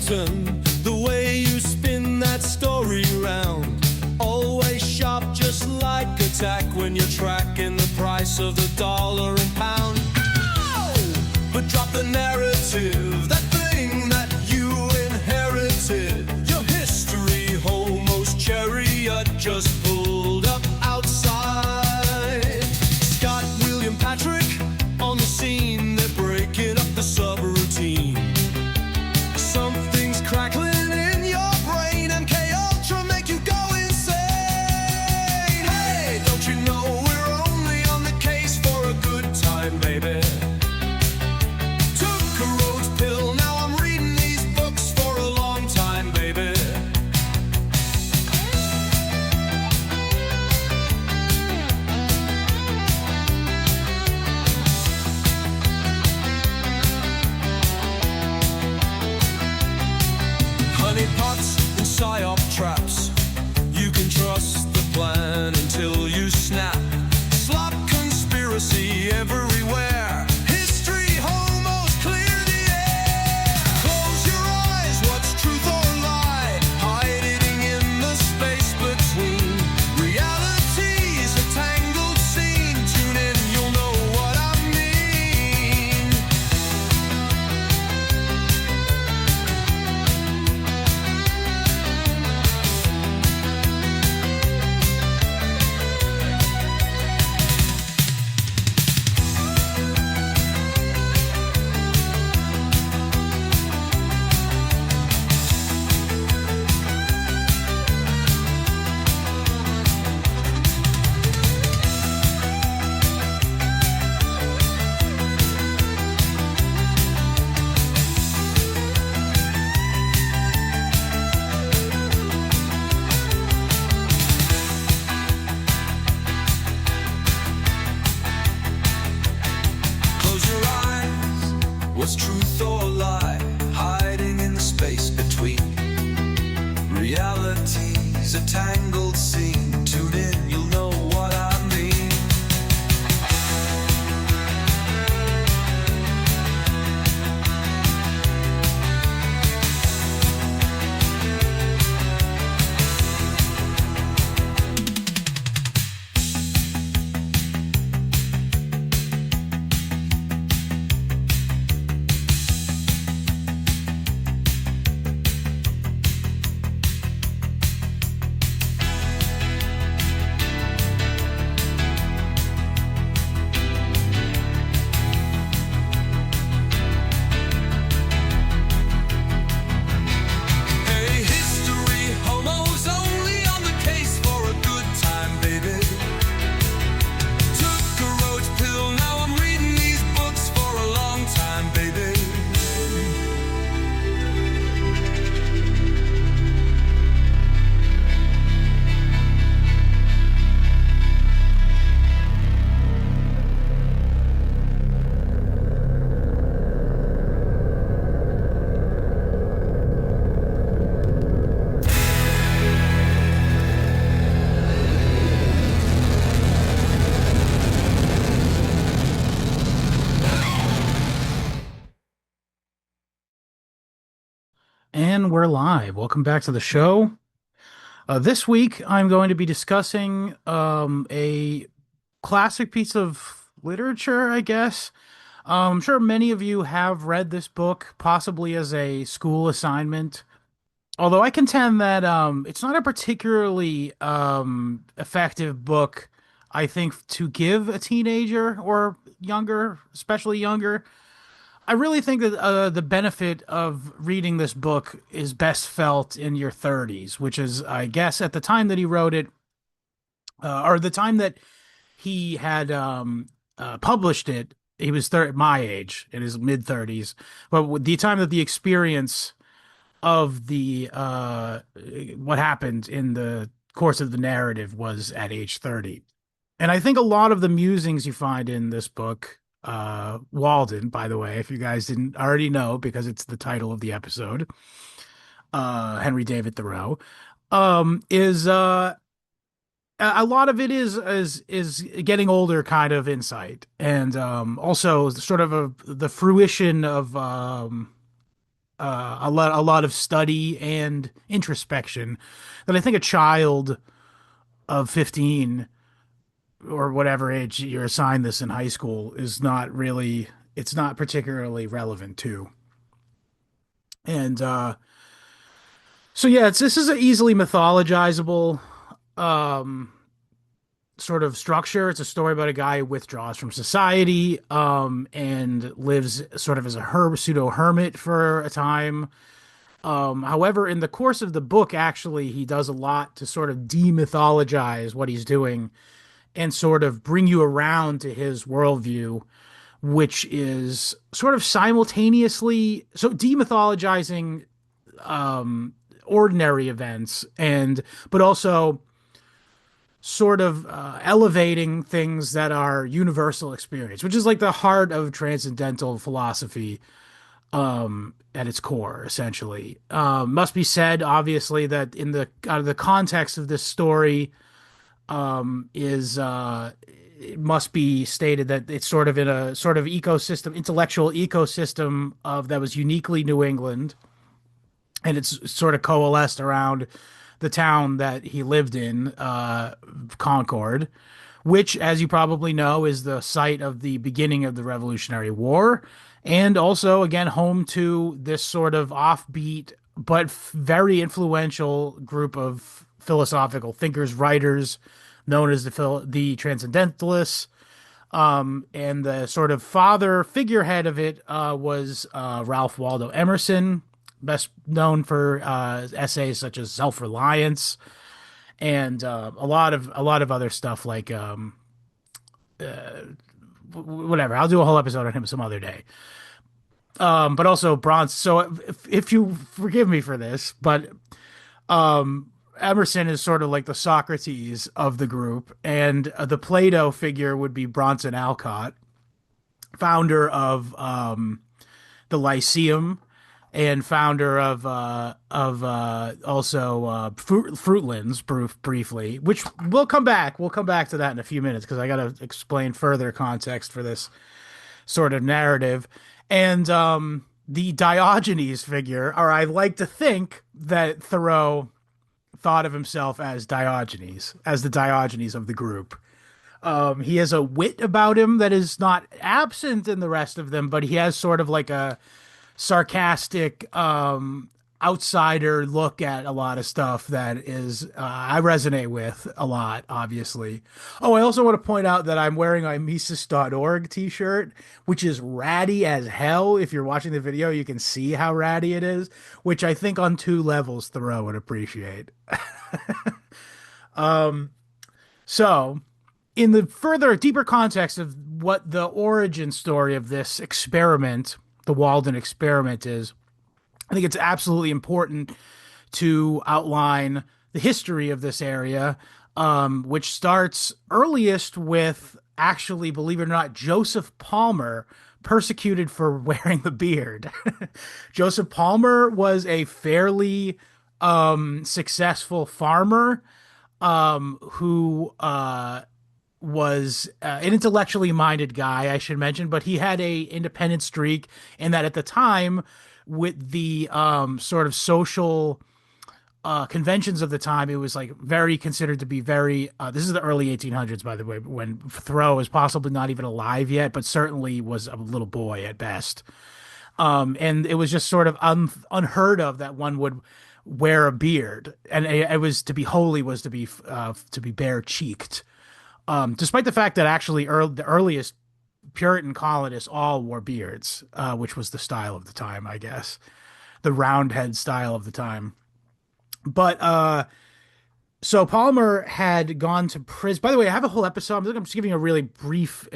Newton, the way you spin that story round. Always sharp, just like a tack when you're tracking the price of the dollar and pound. But drop the narrative, that thing that you inherited. Your history homos chariot just pulled up outside. Scott, William, Patrick on the scene, they're breaking up the subroutine. Something's crackling in your brain, MK Ultra make you go insane. Hey, don't you know we're only on the case for a good time, baby? Took a rose pill, now I'm reading these books for a long time, baby. Honey pots and psyop traps, you can trust the plan until you snap. Slop conspiracy everywhere. History homos clear the air. Close your eyes, what's truth or lie? Hiding in the space between. Reality's a tangled scene. Tune in, you'll know what I mean. Close your eyes, what's truth or lie? Hiding in the space between. Reality's a tangled scene. Tune in, you'll know what I mean. Hey, history homos only on the case for a good time, baby. Took a roach pill, now I'm reading these books for a long time, baby. And we're live. Welcome back to the show. This week, I'm going to be discussing a classic piece of literature, I guess. I'm sure many of you have read this book, possibly as a school assignment. Although I contend that it's not a particularly effective book, I think, to give a teenager or younger, especially younger. I really think that the benefit of reading this book is best felt in your 30s, which is, I guess, at the time that he wrote it, or the time that he had published it, he was my age, in his mid 30s. But with the time that the experience of the what happened in the course of the narrative was at age 30. And I think a lot of the musings you find in this book, Walden, by the way, if you guys didn't already know, because it's the title of the episode, Henry David Thoreau, is a lot of it is getting older kind of insight, and also sort of the fruition of a lot of study and introspection that I think a child of 15 or whatever age you're assigned this in high school is not really, it's not particularly relevant to. And so yeah, this is an easily mythologizable um sort of structure. It's a story about a guy who withdraws from society and lives sort of as a pseudo hermit for a time. However, in the course of the book, actually, he does a lot to sort of demythologize what he's doing and sort of bring you around to his worldview, which is sort of simultaneously so demythologizing ordinary events and but also sort of elevating things that are universal experience, which is like the heart of transcendental philosophy at its core, essentially. Must be said, obviously, that in the out of the context of this story is it must be stated that it's sort of in a sort of ecosystem, intellectual ecosystem of that was uniquely New England, and it's sort of coalesced around the town that he lived in, Concord, which, as you probably know, is the site of the beginning of the Revolutionary War, and also, again, home to this sort of offbeat but very influential group of philosophical thinkers, writers, known as the Transcendentalists. And the sort of father figurehead of it was Ralph Waldo Emerson, best known for essays such as Self-Reliance and a lot of other stuff like whatever. I'll do a whole episode on him some other day. But also Bronson. So if you forgive me for this, but Emerson is sort of like the Socrates of the group, and the Plato figure would be Bronson Alcott, founder of the Lyceum and founder of also Fruitlands briefly, which we'll come back. We'll come back to that in a few minutes because I got to explain further context for this sort of narrative. And the Diogenes figure, or I like to think that Thoreau thought of himself as Diogenes, as the Diogenes of the group. He has a wit about him that is not absent in the rest of them, but he has sort of like a sarcastic outsider look at a lot of stuff that is I resonate with a lot, obviously. Oh, I also want to point out that I'm wearing a Mises.org t-shirt, which is ratty as hell. If you're watching the video, you can see how ratty it is, which I think on two levels Thoreau would appreciate. So in the further deeper context of what the origin story of this experiment, the Walden experiment, is, I think it's absolutely important to outline the history of this area, which starts earliest with, actually, believe it or not, Joseph Palmer persecuted for wearing the beard. Joseph Palmer was a fairly successful farmer who was an intellectually minded guy, I should mention, but he had a independent streak in that at the time, with the sort of social conventions of the time, it was like very considered to be very. This is the early 1800s, by the way, when Thoreau was possibly not even alive yet, but certainly was a little boy at best. And it was just sort of unheard of that one would wear a beard, and it was to be holy was to be bare cheeked. Despite the fact that actually the earliest Puritan colonists all wore beards, which was the style of the time, I guess, the roundhead style of the time. But so Palmer had gone to prison. By the way, I have a whole episode. I'm just giving a really brief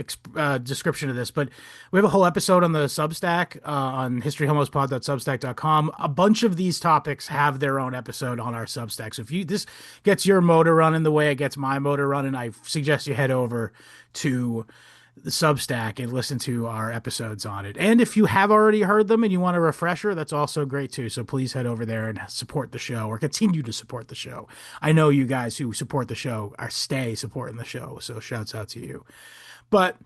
description of this, but we have a whole episode on the Substack on historyhomospod.substack.com. A bunch of these topics have their own episode on our Substack. So if this gets your motor running the way it gets my motor running, I suggest you head over to the Substack and listen to our episodes on it. And if you have already heard them and you want a refresher, that's also great too. So please head over there and support the show, or continue to support the show. I know you guys who support the show stay supporting the show, so shouts out to you. But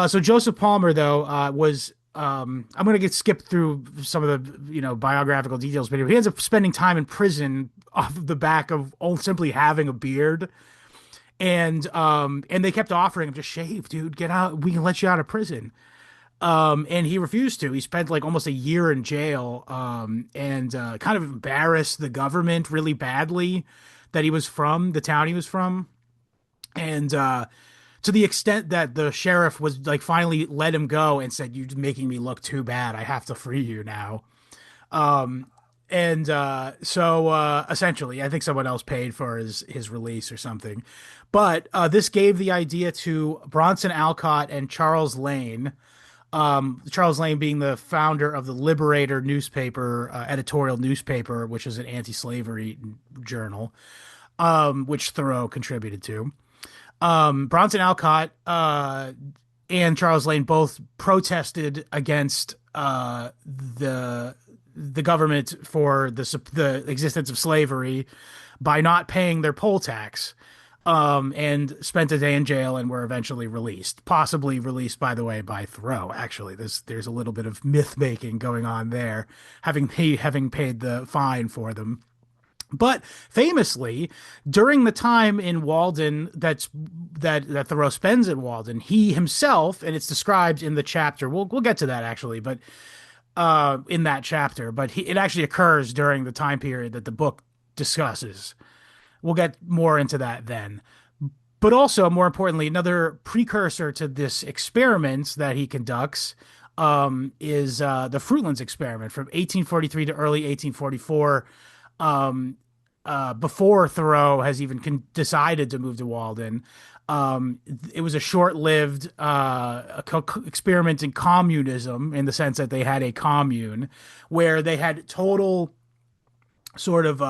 so Joseph Palmer, though, was I'm gonna get skipped through some of the biographical details, but he ends up spending time in prison off of the back of simply having a beard, and they kept offering him, just shave, dude, get out, we can let you out of prison. And he refused to. He spent like almost a year in jail, and kind of embarrassed the government really badly that he was from the town he was from, and to the extent that the sheriff was like finally let him go and said, "You're making me look too bad. I have to free you now." Um, and essentially, I think someone else paid for his release or something. But this gave the idea to Bronson Alcott and Charles Lane. Charles Lane being the founder of the Liberator newspaper, editorial newspaper, which is an anti-slavery journal, which Thoreau contributed to. Bronson Alcott and Charles Lane both protested against the government for the existence of slavery by not paying their poll tax, and spent a day in jail and were eventually released. Possibly released, by the way, by Thoreau. Actually, there's a little bit of myth making going on there, having paid the fine for them. But famously, during the time in Walden that Thoreau spends at Walden, he himself, and it's described in the chapter. We'll get to that actually, but in that chapter, but it actually occurs during the time period that the book discusses. We'll get more into that then. But also, more importantly, another precursor to this experiment that he conducts is the Fruitlands experiment from 1843 to early 1844. Before Thoreau has even decided to move to Walden. It was a short-lived experiment in communism, in the sense that they had a commune where they had total sort of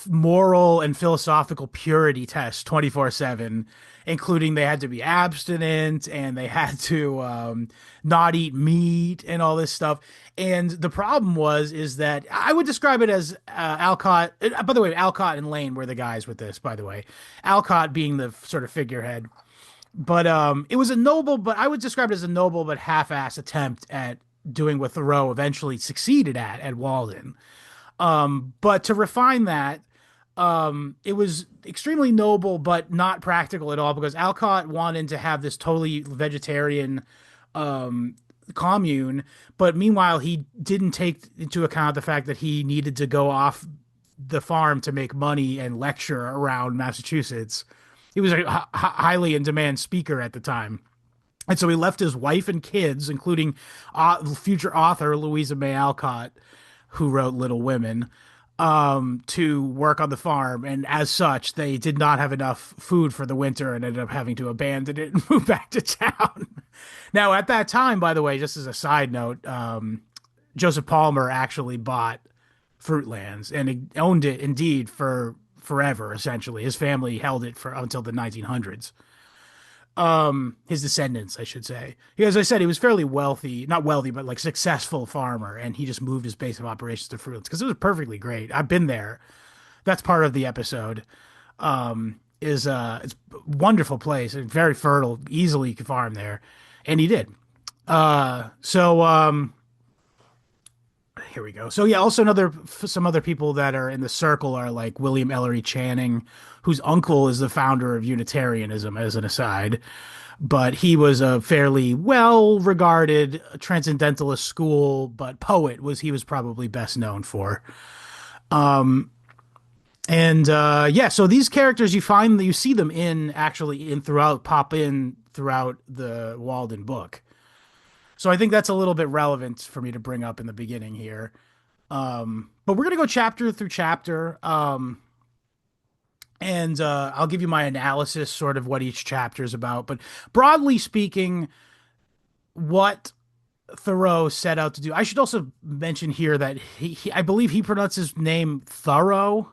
moral and philosophical purity tests 24/7, including they had to be abstinent and they had to not eat meat and all this stuff. And the problem is that I would describe it as Alcott. By the way, Alcott and Lane were the guys with this, by the way. Alcott being the sort of figurehead. But it was a noble, but I would describe it as a noble but half-ass attempt at doing what Thoreau eventually succeeded at Walden. But to refine that, it was extremely noble, but not practical at all, because Alcott wanted to have this totally vegetarian commune, but meanwhile, he didn't take into account the fact that he needed to go off the farm to make money and lecture around Massachusetts. He was a highly in demand speaker at the time. And so he left his wife and kids, including future author Louisa May Alcott, who wrote Little Women, to work on the farm. And as such, they did not have enough food for the winter and ended up having to abandon it and move back to town. Now, at that time, by the way, just as a side note, Joseph Palmer actually bought Fruitlands and he owned it indeed for forever, essentially. His family held it for until the 1900s. His descendants, I should say. As I said, he was fairly wealthy, not wealthy, but like successful farmer, and he just moved his base of operations to Fruitlands because it was perfectly great. I've been there. That's part of the episode. It's a wonderful place, a very fertile, easily you could farm there, and he did. Here we go. So yeah, also some other people that are in the circle are like William Ellery Channing, whose uncle is the founder of Unitarianism, as an aside. But he was a fairly well-regarded transcendentalist school, but he was probably best known for. So these characters you see them pop in throughout the Walden book. So I think that's a little bit relevant for me to bring up in the beginning here. But we're going to go chapter through chapter. And I'll give you my analysis, sort of what each chapter is about. But broadly speaking, what Thoreau set out to do. I should also mention here that I believe he pronounced his name Thoreau,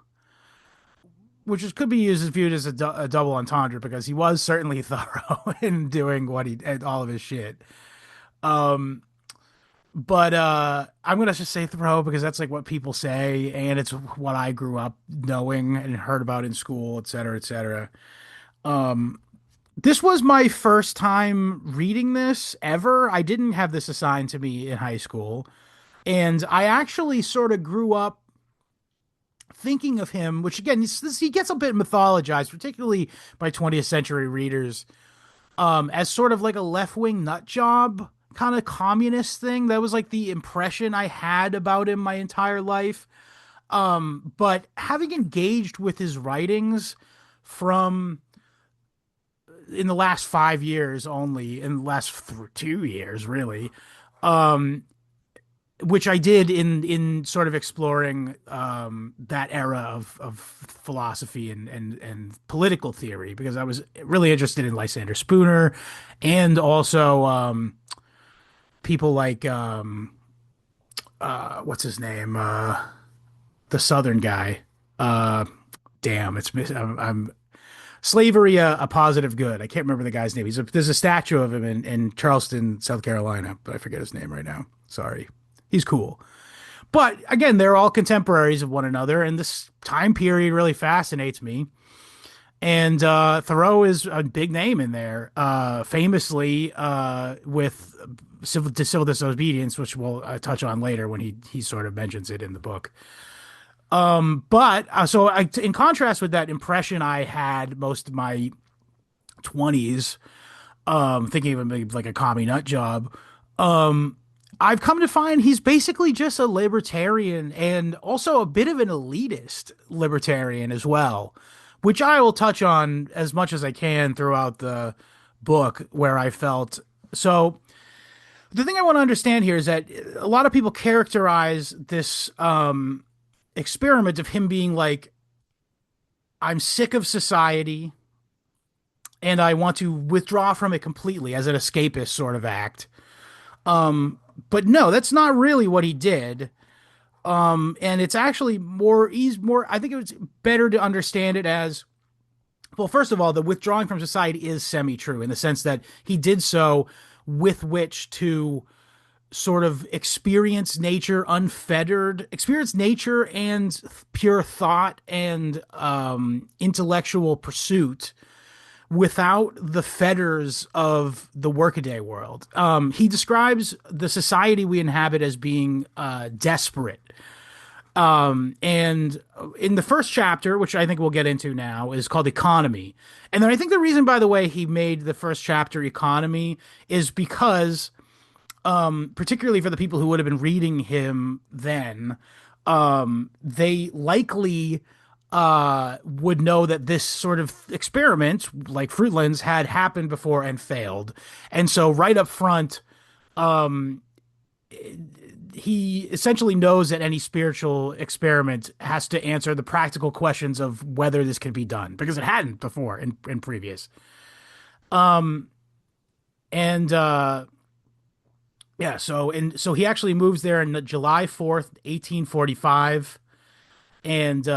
which could be viewed as a double entendre, because he was certainly thorough in doing all of his shit. But I'm gonna just say Thoreau because that's like what people say, and it's what I grew up knowing and heard about in school, et cetera, et cetera. This was my first time reading this ever. I didn't have this assigned to me in high school. And I actually sort of grew up thinking of him, which again, he gets a bit mythologized, particularly by 20th century readers, as sort of like a left wing nut job kind of communist thing. That was like the impression I had about him my entire life. But having engaged with his writings from in the last 5 years only, in the last 2 years, really, um, which I did in sort of exploring that era of philosophy and political theory because I was really interested in Lysander Spooner and also people like what's his name the Southern guy. Uh, damn, I'm slavery a positive good. I can't remember the guy's name. There's a statue of him in Charleston, South Carolina, but I forget his name right now. Sorry. He's cool. But again, they're all contemporaries of one another, and this time period really fascinates me. And Thoreau is a big name in there, famously with civil disobedience, which we'll touch on later when he sort of mentions it in the book. But in contrast with that impression I had most of my 20s, thinking of him like a commie nut job, um, I've come to find he's basically just a libertarian and also a bit of an elitist libertarian as well, which I will touch on as much as I can throughout the book where I felt so. The thing I want to understand here is that a lot of people characterize this experiment of him being like, I'm sick of society and I want to withdraw from it completely as an escapist sort of act. But no, that's not really what he did. And it's actually I think it's better to understand it as, well, first of all, the withdrawing from society is semi-true in the sense that he did so with which to sort of experience nature and pure thought and intellectual pursuit without the fetters of the workaday world. He describes the society we inhabit as being desperate. And in the first chapter, which I think we'll get into now, is called Economy. And then I think the reason, by the way, he made the first chapter Economy is because, particularly for the people who would have been reading him then, they likely would know that this sort of experiment, like Fruitlands, had happened before and failed. And so right up front, he essentially knows that any spiritual experiment has to answer the practical questions of whether this can be done because it hadn't before in previous. And yeah, so he actually moves there in July 4th, 1845. And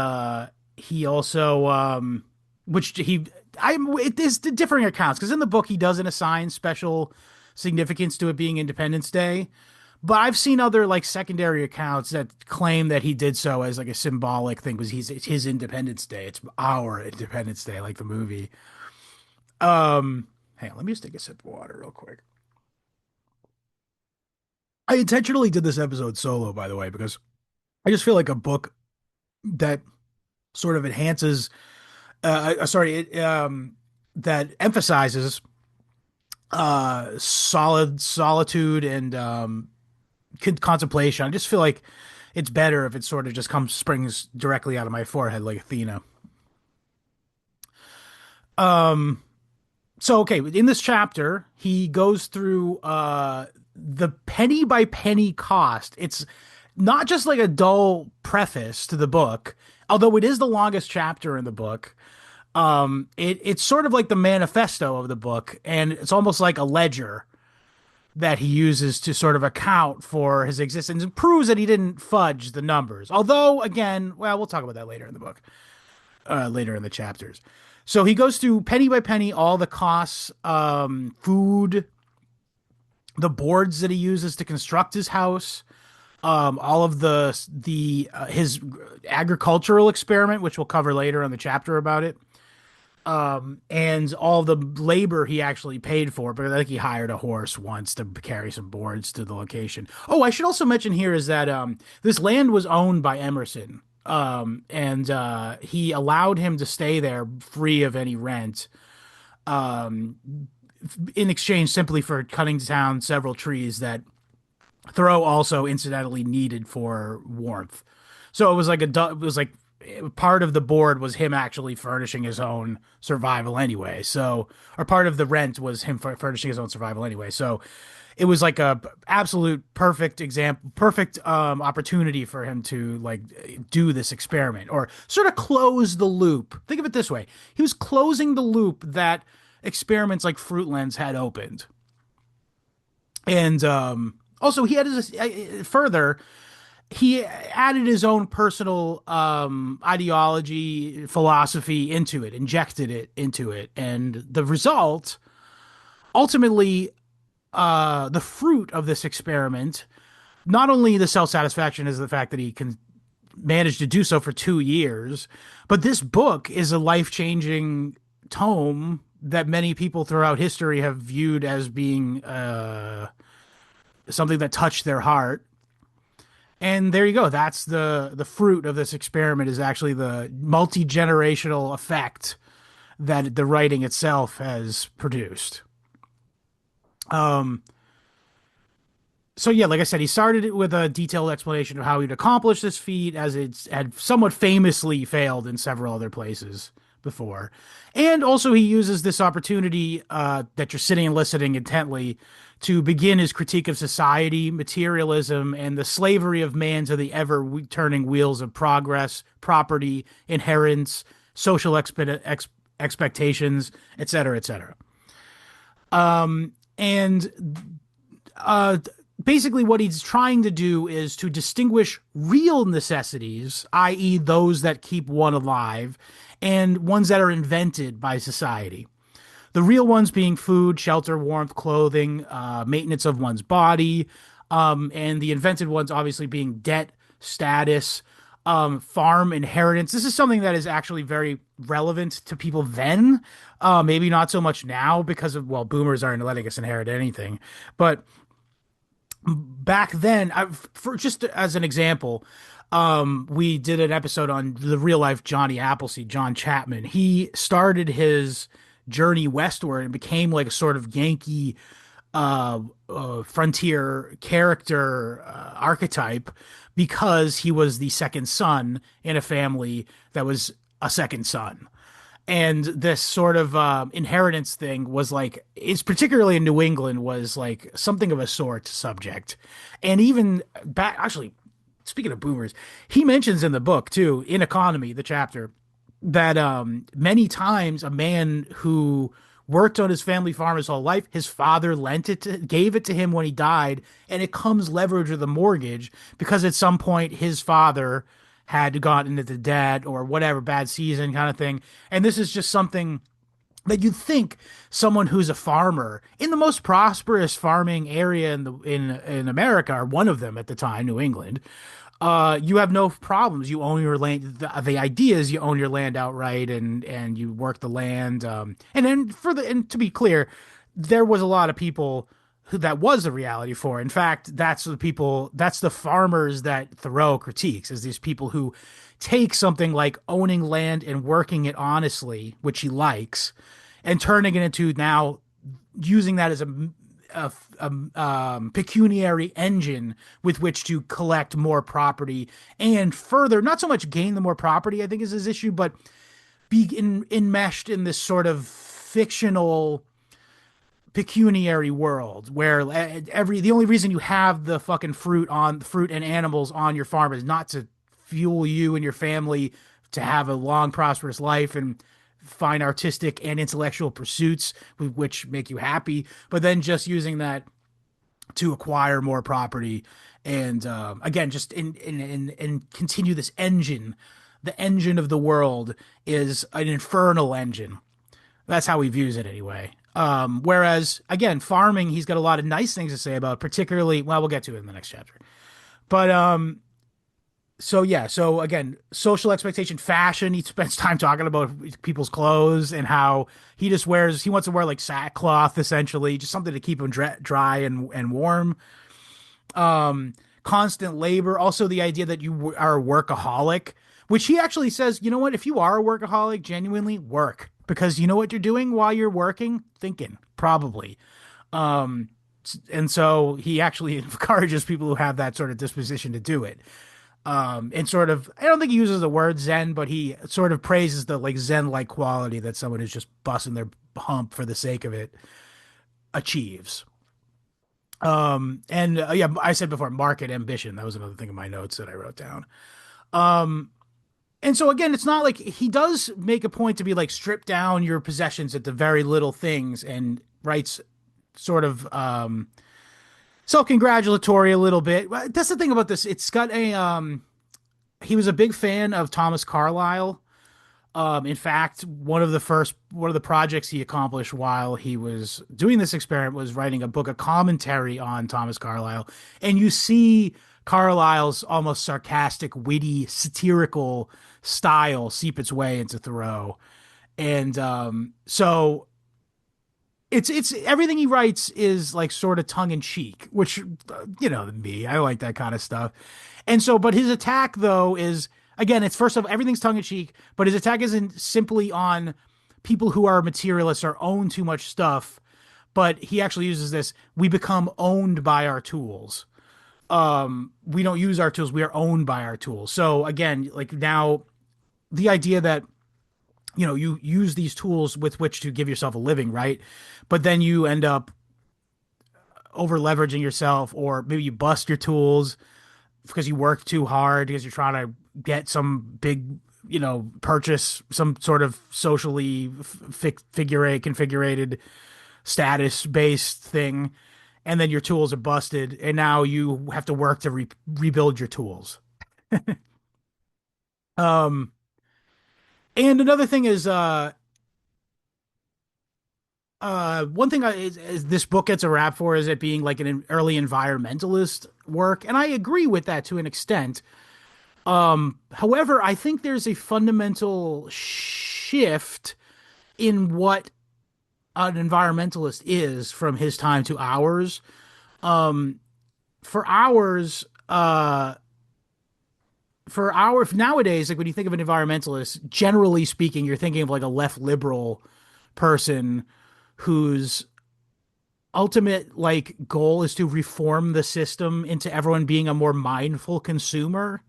he also which he I it is the differing accounts because in the book he doesn't assign special significance to it being Independence Day. But I've seen other like secondary accounts that claim that he did so as like a symbolic thing because it's his Independence Day. It's our Independence Day, like the movie. Hang on, let me just take a sip of water real quick. I intentionally did this episode solo, by the way, because I just feel like a book that sort of enhances, that emphasizes solitude and contemplation. I just feel like it's better if it sort of just comes springs directly out of my forehead like Athena. Um, so okay, in this chapter, he goes through the penny by penny cost. It's not just like a dull preface to the book, although it is the longest chapter in the book. It's sort of like the manifesto of the book, and it's almost like a ledger that he uses to sort of account for his existence and proves that he didn't fudge the numbers. Although, again, well, we'll talk about that later in the book, later in the chapters. So he goes through penny by penny all the costs, food, the boards that he uses to construct his house, all of the his agricultural experiment, which we'll cover later in the chapter about it. And all the labor he actually paid for, but I think he hired a horse once to carry some boards to the location. Oh, I should also mention here is that this land was owned by Emerson. And he allowed him to stay there free of any rent, um, in exchange simply for cutting down several trees that Thoreau also incidentally needed for warmth. So it was like part of the board was him actually furnishing his own survival anyway. So, or part of the rent was him furnishing his own survival anyway. So it was like a absolute perfect example, perfect opportunity for him to like do this experiment or sort of close the loop. Think of it this way: he was closing the loop that experiments like Fruitlands had opened. And also, he had his further. He added his own personal ideology, philosophy into it, injected it into it, and the result, ultimately, the fruit of this experiment, not only the self satisfaction is the fact that he can manage to do so for 2 years, but this book is a life changing tome that many people throughout history have viewed as being something that touched their heart. And there you go. That's the fruit of this experiment is actually the multi-generational effect that the writing itself has produced. Um, so yeah, like I said, he started it with a detailed explanation of how he'd accomplish this feat, as it's had somewhat famously failed in several other places before. And also, he uses this opportunity that you're sitting and listening intently to begin his critique of society, materialism, and the slavery of man to the ever turning wheels of progress, property, inheritance, social expectations, etc., etc. And basically what he's trying to do is to distinguish real necessities, i.e., those that keep one alive, and ones that are invented by society. The real ones being food, shelter, warmth, clothing, maintenance of one's body, and the invented ones obviously being debt, status, farm inheritance. This is something that is actually very relevant to people then, maybe not so much now because of, well, boomers aren't letting us inherit anything. But back then, for just as an example, we did an episode on the real life Johnny Appleseed, John Chapman. He started his journey westward and became like a sort of Yankee frontier character archetype because he was the second son in a family that was a second son. And this sort of inheritance thing was like, it's particularly in New England, was like something of a sort subject. And even back, actually, speaking of boomers, he mentions in the book too, in Economy, the chapter, that many times a man who worked on his family farm his whole life, his father gave it to him when he died, and it comes leverage of the mortgage because at some point his father had gotten into debt or whatever, bad season kind of thing. And this is just something that you'd think someone who's a farmer in the most prosperous farming area in America, or one of them at the time, New England, you have no problems. You own your land. The idea is you own your land outright, and you work the land. And then and to be clear, there was a lot of people who that was the reality for. In fact, that's the farmers that Thoreau critiques, is these people who take something like owning land and working it honestly, which he likes, and turning it into now using that as a pecuniary engine with which to collect more property and further, not so much gain the more property, I think is his issue, but be enmeshed in this sort of fictional pecuniary world where the only reason you have the fucking fruit and animals on your farm is not to fuel you and your family to have a long prosperous life and find artistic and intellectual pursuits which make you happy, but then just using that to acquire more property and again just in continue this engine. The engine of the world is an infernal engine. That's how he views it anyway. Whereas again, farming, he's got a lot of nice things to say about, particularly, well, we'll get to it in the next chapter. But So yeah, so again, social expectation, fashion. He spends time talking about people's clothes and how he wants to wear like sackcloth essentially, just something to keep him dry and warm. Um, Constant labor. Also, the idea that are a workaholic, which he actually says, you know what? If you are a workaholic, genuinely work because you know what you're doing while you're working, thinking probably. Um, and so he actually encourages people who have that sort of disposition to do it. And sort of, I don't think he uses the word Zen, but he sort of praises the like Zen-like quality that someone who's just busting their hump for the sake of it achieves. And yeah, I said before, market ambition. That was another thing in my notes that I wrote down. Um, and so again, it's not like he does make a point to be like strip down your possessions at the very little things and writes sort of self-congratulatory a little bit. That's the thing about this. It's got a he was a big fan of Thomas Carlyle. In fact, one of the projects he accomplished while he was doing this experiment was writing a book, a commentary on Thomas Carlyle. And you see Carlyle's almost sarcastic, witty, satirical style seep its way into Thoreau. And so it's everything he writes is like sort of tongue in cheek, which me, I like that kind of stuff. And so, but his attack though is again, it's first of all, everything's tongue in cheek, but his attack isn't simply on people who are materialists or own too much stuff, but he actually uses this: we become owned by our tools. We don't use our tools; we are owned by our tools. So again, like now, the idea that you use these tools with which to give yourself a living, right? But then you end up over leveraging yourself, or maybe you bust your tools because you worked too hard because you're trying to get some big, purchase, some sort of socially configurated status based thing. And then your tools are busted, and now you have to work to rebuild your tools. Um, and another thing is, one thing is this book gets a rap for is it being like an early environmentalist work, and I agree with that to an extent. However, I think there's a fundamental shift in what an environmentalist is from his time to ours. Um, for ours, nowadays, like when you think of an environmentalist, generally speaking, you're thinking of like a left liberal person whose ultimate like goal is to reform the system into everyone being a more mindful consumer.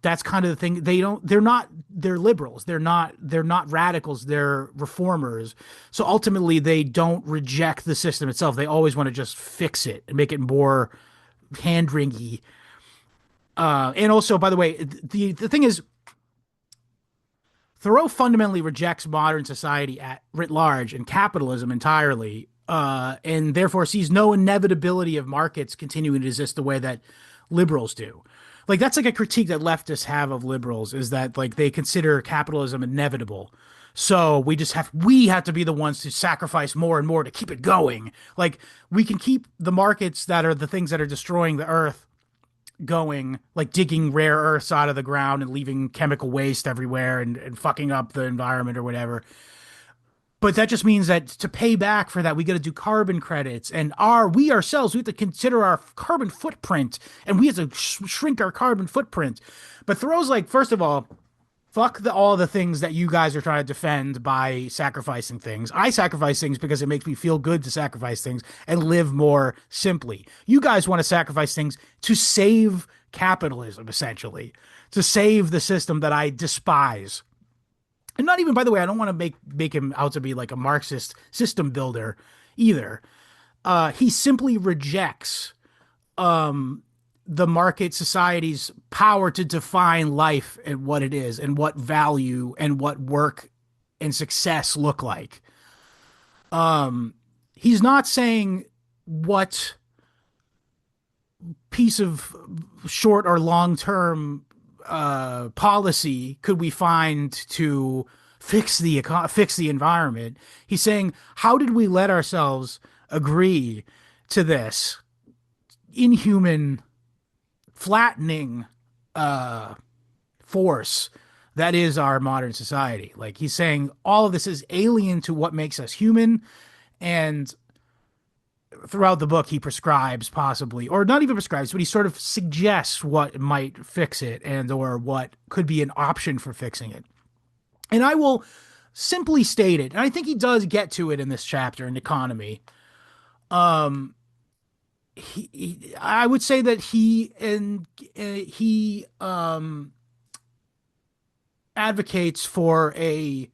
That's kind of the thing. They're liberals. They're not radicals. They're reformers. So ultimately they don't reject the system itself. They always want to just fix it and make it more hand wringy. And also, by the way, the thing is, Thoreau fundamentally rejects modern society at writ large and capitalism entirely, and therefore sees no inevitability of markets continuing to exist the way that liberals do. Like that's like a critique that leftists have of liberals is that like they consider capitalism inevitable. So we have to be the ones to sacrifice more and more to keep it going. Like we can keep the markets that are the things that are destroying the earth going, like digging rare earths out of the ground and leaving chemical waste everywhere and fucking up the environment or whatever. But that just means that to pay back for that, we got to do carbon credits, and we ourselves, we have to consider our carbon footprint, and we have to shrink our carbon footprint. But Thoreau's like, first of all, fuck all the things that you guys are trying to defend by sacrificing things. I sacrifice things because it makes me feel good to sacrifice things and live more simply. You guys want to sacrifice things to save capitalism, essentially, to save the system that I despise. And not even, by the way, I don't want to make him out to be like a Marxist system builder either. He simply rejects the market society's power to define life and what it is and what value and what work and success look like. He's not saying what piece of short or long term policy could we find to fix the environment. He's saying, how did we let ourselves agree to this inhuman, flattening force that is our modern society. Like he's saying all of this is alien to what makes us human, and throughout the book he prescribes possibly, or not even prescribes, but he sort of suggests what might fix it and or what could be an option for fixing it. And I will simply state it, and I think he does get to it in this chapter in economy. Um, I would say that he advocates for a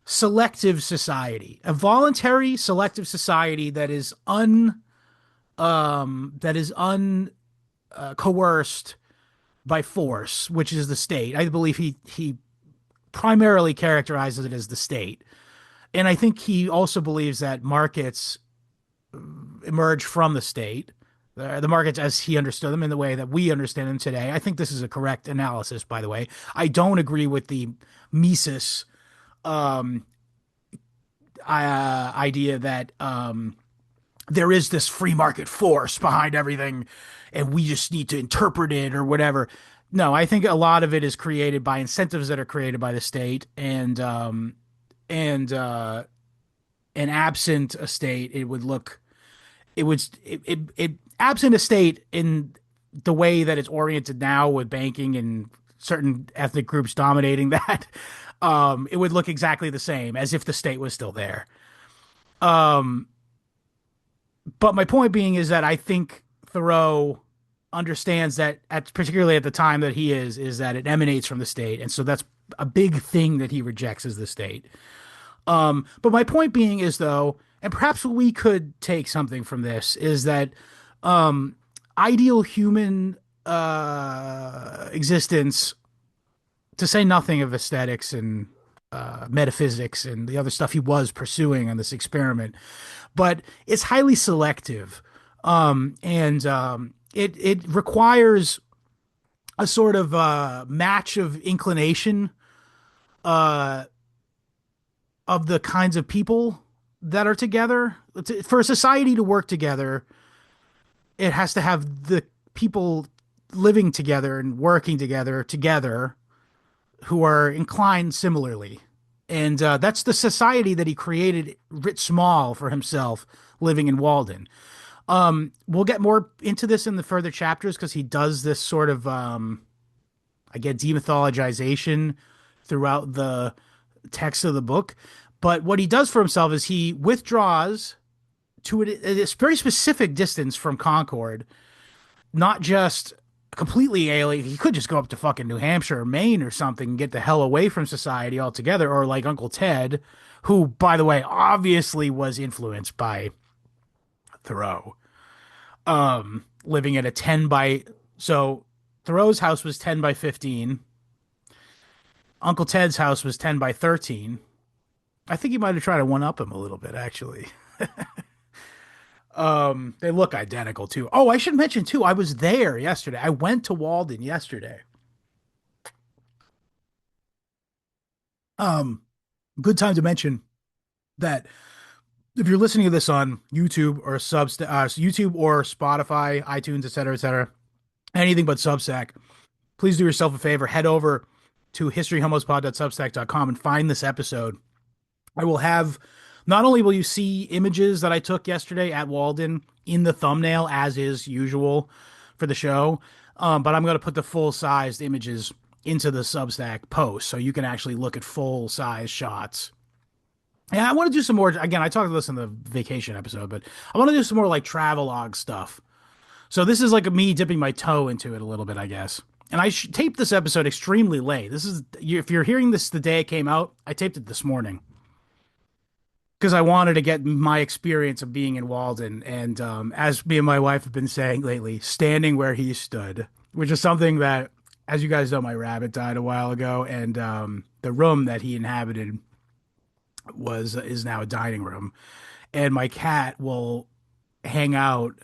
selective society, a voluntary selective society that is un coerced by force, which is the state. I believe he primarily characterizes it as the state. And I think he also believes that markets emerge from the state, the markets as he understood them in the way that we understand them today. I think this is a correct analysis, by the way. I don't agree with the Mises um, idea that there is this free market force behind everything and we just need to interpret it or whatever. No, I think a lot of it is created by incentives that are created by the state, and and absent a state, it would look it would it absent a state in the way that it's oriented now with banking and certain ethnic groups dominating that, it would look exactly the same as if the state was still there. Um, but my point being is that I think Thoreau understands that particularly at the time that he is that it emanates from the state, and so that's a big thing that he rejects is the state. But my point being is though, and perhaps we could take something from this, is that ideal human existence, to say nothing of aesthetics and metaphysics and the other stuff he was pursuing on this experiment, but it's highly selective, and it requires a sort of match of inclination uh, of the kinds of people that are together. For a society to work together, it has to have the people living together and working together who are inclined similarly. And that's the society that he created writ small for himself living in Walden. We'll get more into this in the further chapters because he does this sort of, I get demythologization throughout the text of the book. But what he does for himself is he withdraws to a very specific distance from Concord, not just completely alien. He could just go up to fucking New Hampshire or Maine or something and get the hell away from society altogether, or like Uncle Ted, who, by the way, obviously was influenced by Thoreau. Living at a 10 by, so Thoreau's house was 10 by 15. Uncle Ted's house was 10 by 13. I think he might have tried to one up him a little bit, actually. They look identical too. Oh, I should mention too, I was there yesterday. I went to Walden yesterday. Um, Good time to mention that if you're listening to this on YouTube or YouTube or Spotify, iTunes, etc., anything but Substack, please do yourself a favor, head over to historyhomospod.substack.com and find this episode. I will have, not only will you see images that I took yesterday at Walden in the thumbnail, as is usual for the show, but I'm going to put the full-sized images into the Substack post so you can actually look at full-size shots. And I want to do some more, again, I talked about this in the vacation episode, but I want to do some more like travelogue stuff. So this is like me dipping my toe into it a little bit, I guess. And I taped this episode extremely late. This is, if you're hearing this the day it came out, I taped it this morning because I wanted to get my experience of being in Walden. And as me and my wife have been saying lately, standing where he stood, which is something that, as you guys know, my rabbit died a while ago, and the room that he inhabited is now a dining room, and my cat will hang out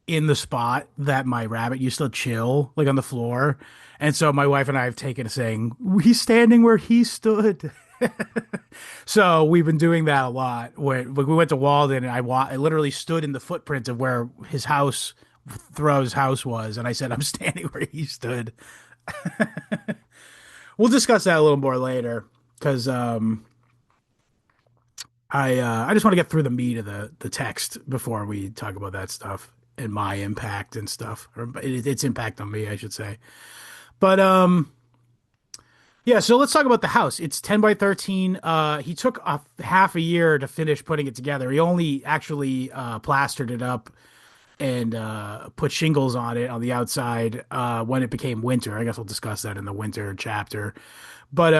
in the spot that my rabbit used to chill, like on the floor. And so my wife and I have taken to saying, he's standing where he stood. So we've been doing that a lot. When we went to Walden, and I literally stood in the footprint of where his house, Thoreau's house, was, and I said, I'm standing where he stood. We'll discuss that a little more later because I just want to get through the meat of the text before we talk about that stuff and my impact and stuff, or its impact on me, I should say. But yeah, so let's talk about the house. It's 10 by 13. He took a half a year to finish putting it together. He only actually plastered it up and put shingles on it on the outside when it became winter. I guess we'll discuss that in the winter chapter. But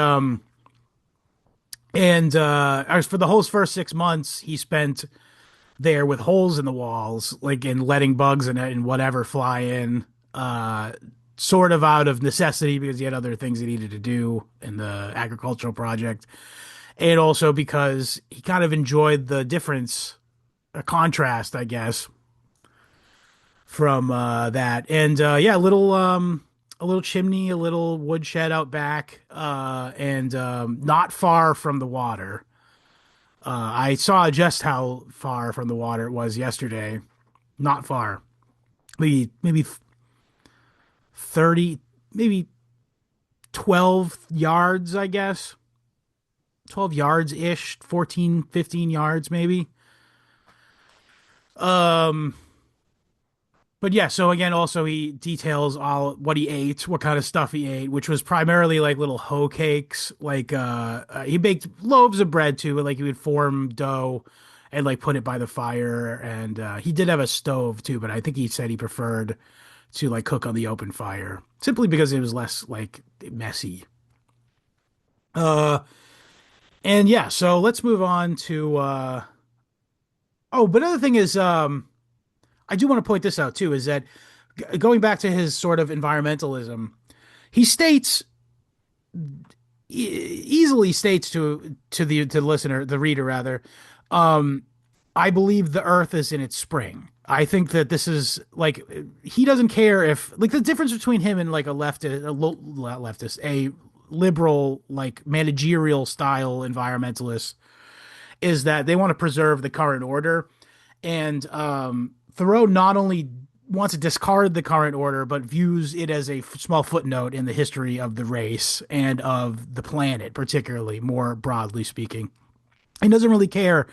and as for the whole first 6 months, he spent there with holes in the walls, like and letting bugs and whatever fly in. Sort of out of necessity because he had other things he needed to do in the agricultural project, and also because he kind of enjoyed the difference, a contrast, I guess, from that. And yeah, a little chimney, a little woodshed out back, and not far from the water. I saw just how far from the water it was yesterday. Not far, maybe 30, maybe 12 yards, I guess. 12 yards ish, 14, 15 yards maybe. Um, but yeah, so again, also he details all what he ate, what kind of stuff he ate, which was primarily like little hoe cakes. Like he baked loaves of bread too, but like he would form dough and like put it by the fire. And he did have a stove too, but I think he said he preferred to like cook on the open fire simply because it was less like messy. Uh, and yeah, so let's move on to oh, but another thing is I do want to point this out too is that going back to his sort of environmentalism, he states easily states to the listener, the reader rather, um, I believe the Earth is in its spring. I think that this is like he doesn't care if like the difference between him and like a leftist, not leftist, a liberal like managerial style environmentalist is that they want to preserve the current order. And Thoreau not only wants to discard the current order, but views it as a small footnote in the history of the race and of the planet, particularly more broadly speaking. He doesn't really care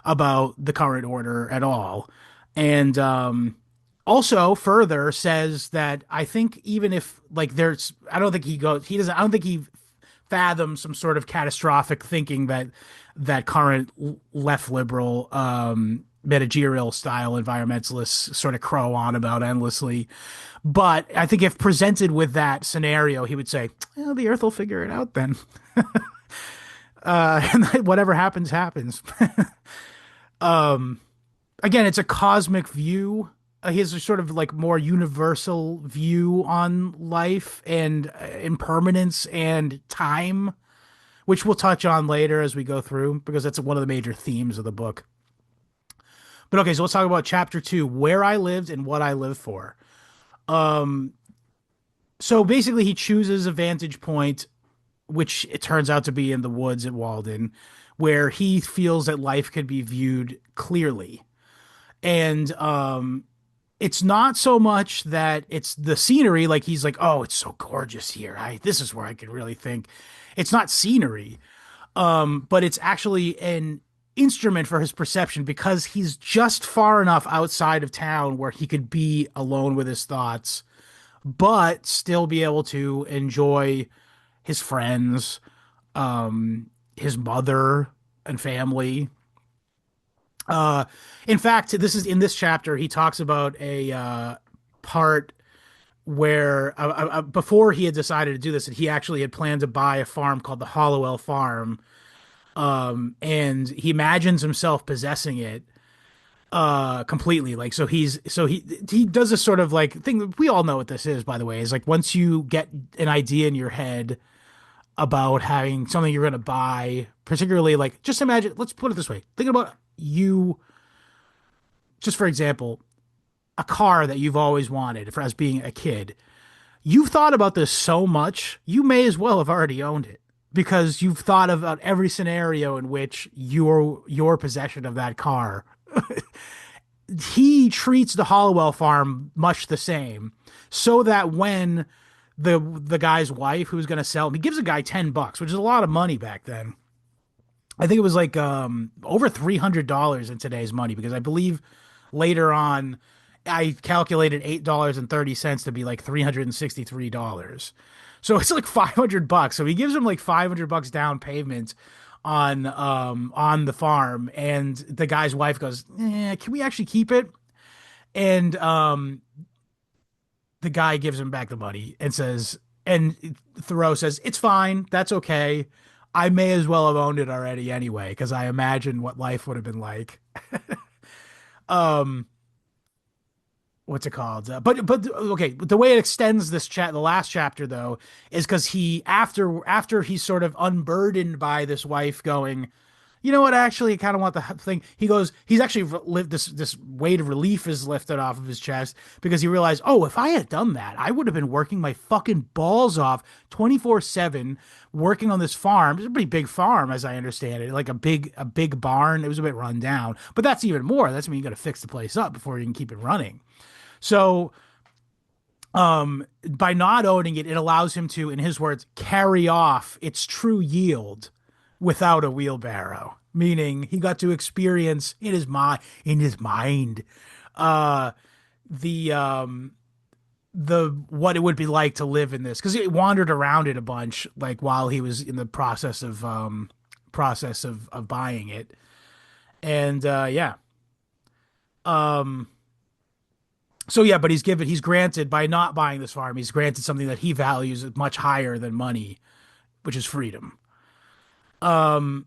about the current order at all. And also further says that I think even if like there's, I don't think he goes, he doesn't, I don't think he fathoms some sort of catastrophic thinking that current left liberal managerial style environmentalists sort of crow on about endlessly. But I think if presented with that scenario, he would say, well, the Earth will figure it out then. And whatever happens, happens. Again, it's a cosmic view. He has a sort of like more universal view on life and impermanence and time, which we'll touch on later as we go through, because that's one of the major themes of the book. But okay, so let's talk about chapter 2, where I lived and what I lived for. Um, so basically, he chooses a vantage point, which it turns out to be in the woods at Walden, where he feels that life could be viewed clearly. And it's not so much that it's the scenery, like he's like, oh, it's so gorgeous here. This is where I could really think. It's not scenery, but it's actually an instrument for his perception because he's just far enough outside of town where he could be alone with his thoughts, but still be able to enjoy his friends, his mother and family. In fact, this is in this chapter, he talks about a part where before he had decided to do this, he actually had planned to buy a farm called the Hollowell Farm. And he imagines himself possessing it completely. Like, so he does this sort of like thing. We all know what this is, by the way, is like once you get an idea in your head about having something you're going to buy, particularly like just imagine, let's put it this way. Think about you, just for example, a car that you've always wanted for as being a kid. You've thought about this so much, you may as well have already owned it because you've thought about every scenario in which your possession of that car. He treats the Hollowell farm much the same, so that when the guy's wife who's going to sell him. He gives a guy $10, which is a lot of money back then. I think it was like over $300 in today's money because I believe later on I calculated $8.30 to be like $363. So it's like $500. So he gives him like $500 down payment on the farm, and the guy's wife goes, can we actually keep it? And the guy gives him back the money and says, and Thoreau says, it's fine. That's okay. I may as well have owned it already anyway, because I imagine what life would have been like. Um, what's it called? But okay, the way it extends this chat, the last chapter though, is because he after he's sort of unburdened by this wife going, you know what? Actually, I kind of want the thing. He goes, he's actually lived this weight of relief is lifted off of his chest because he realized, oh, if I had done that, I would have been working my fucking balls off 24/7 working on this farm. It's a pretty big farm, as I understand it, like a big barn. It was a bit run down, but that's even more. That's when you got to fix the place up before you can keep it running. So by not owning it, it allows him to, in his words, carry off its true yield without a wheelbarrow. Meaning he got to experience in his mind, uh, the what it would be like to live in this because he wandered around it a bunch, like while he was in the process of buying it, and yeah. Um, so yeah, but he's granted by not buying this farm, he's granted something that he values much higher than money, which is freedom. Um,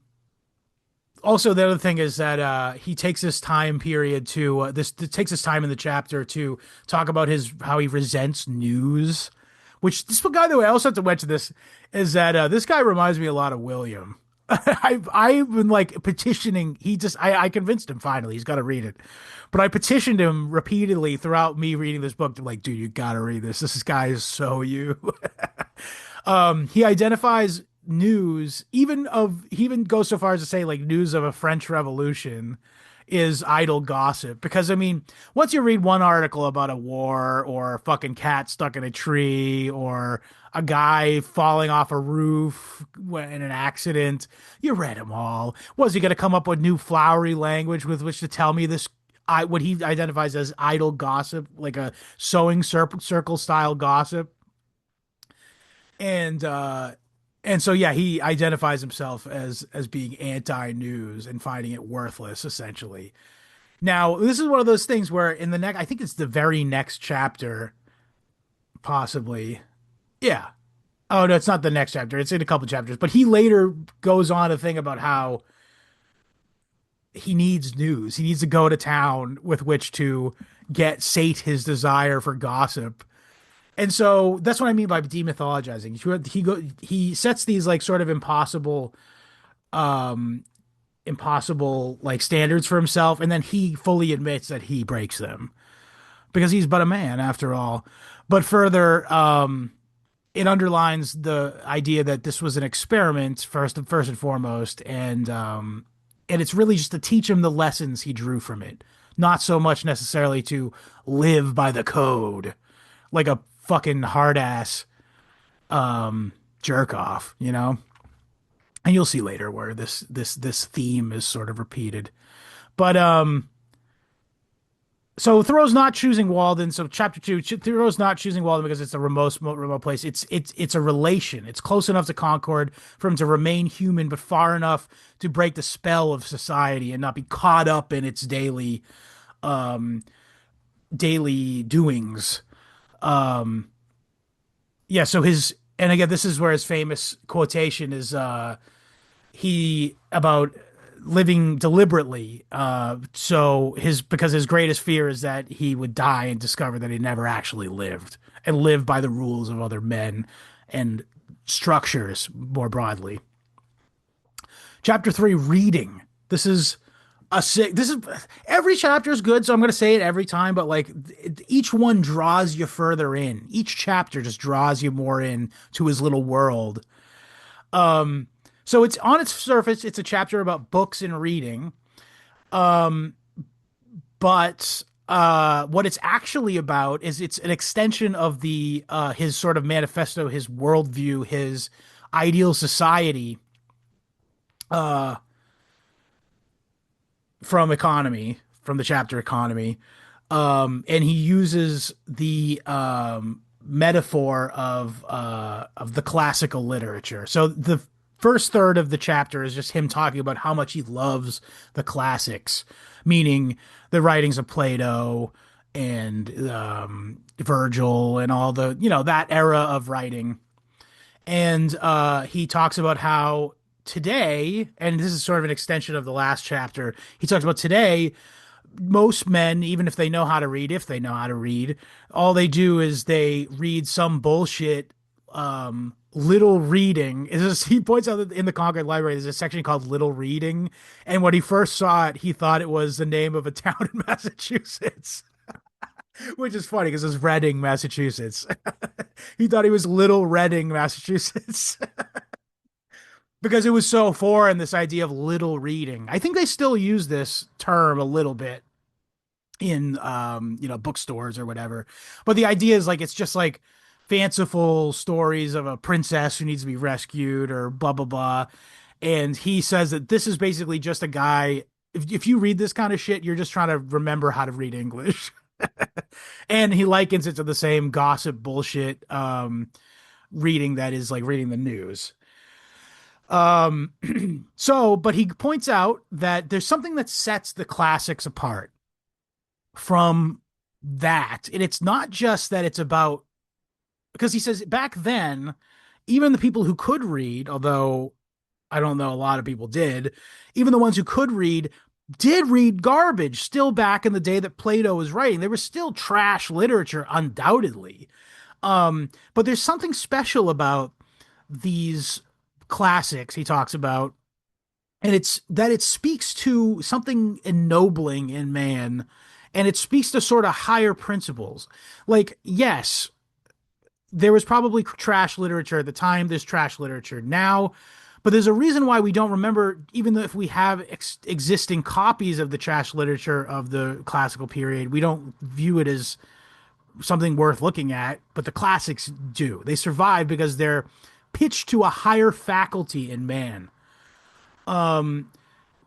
Also, the other thing is that he takes this time period to this takes his time in the chapter to talk about his how he resents news. Which this guy, the way I also have to mention this is that this guy reminds me a lot of William. I've been like petitioning. I convinced him finally. He's got to read it, but I petitioned him repeatedly throughout me reading this book to like, dude, you got to read this. This guy is so you. He identifies news, he even goes so far as to say like news of a French Revolution is idle gossip. Because I mean, once you read one article about a war or a fucking cat stuck in a tree or a guy falling off a roof in an accident, you read them all. Was he going to come up with new flowery language with which to tell me this? What he identifies as idle gossip, like a sewing circle style gossip. And so yeah, he identifies himself as being anti-news and finding it worthless, essentially. Now, this is one of those things where in the next, I think it's the very next chapter, possibly. Yeah. Oh no, it's not the next chapter. It's in a couple chapters, but he later goes on a thing about how he needs news. He needs to go to town with which to sate his desire for gossip. And so that's what I mean by demythologizing. He sets these like sort of um impossible like standards for himself, and then he fully admits that he breaks them because he's but a man after all. But further, it underlines the idea that this was an experiment first and foremost, and it's really just to teach him the lessons he drew from it, not so much necessarily to live by the code like a fucking hard ass jerk off, you know? And you'll see later where this theme is sort of repeated. But so Thoreau's not choosing Walden. So chapter two, Thoreau's not choosing Walden because it's a remote place. It's a relation. It's close enough to Concord for him to remain human, but far enough to break the spell of society and not be caught up in its um daily doings. Um, yeah, so and again, this is where his famous quotation is he about living deliberately. Because his greatest fear is that he would die and discover that he never actually lived and lived by the rules of other men and structures more broadly. Chapter three, reading. This is every chapter is good, so I'm going to say it every time, but like each one draws you further in. Each chapter just draws you more in to his little world. Um, so it's on its surface, it's a chapter about books and reading. Um, but what it's actually about is it's an extension of the his sort of manifesto, his worldview, his ideal society uh, from economy, from the chapter economy. And he uses the metaphor of the classical literature. So the first third of the chapter is just him talking about how much he loves the classics, meaning the writings of Plato and Virgil and all the, that era of writing. And he talks about how today, and this is sort of an extension of the last chapter, he talks about today, most men, even if they know how to read, if they know how to read, all they do is they read some bullshit little reading. He points out that in the Concord Library there's a section called Little Reading, and when he first saw it he thought it was the name of a town in Massachusetts. Which is funny because it's Reading, Massachusetts. He thought he was Little Reading, Massachusetts. Because it was so foreign, this idea of little reading. I think they still use this term a little bit in bookstores or whatever. But the idea is like it's just like fanciful stories of a princess who needs to be rescued or blah blah blah. And he says that this is basically just a guy. If you read this kind of shit, you're just trying to remember how to read English. And he likens it to the same gossip bullshit reading that is like reading the news. Um, but he points out that there's something that sets the classics apart from that. And it's not just that it's about, because he says back then, even the people who could read, although I don't know a lot of people did, even the ones who could read did read garbage still back in the day that Plato was writing. There was still trash literature, undoubtedly. But there's something special about these classics he talks about, and it's that it speaks to something ennobling in man, and it speaks to sort of higher principles. Like, yes, there was probably trash literature at the time, there's trash literature now, but there's a reason why we don't remember, even though if we have existing copies of the trash literature of the classical period, we don't view it as something worth looking at, but the classics do. They survive because they're pitched to a higher faculty in man.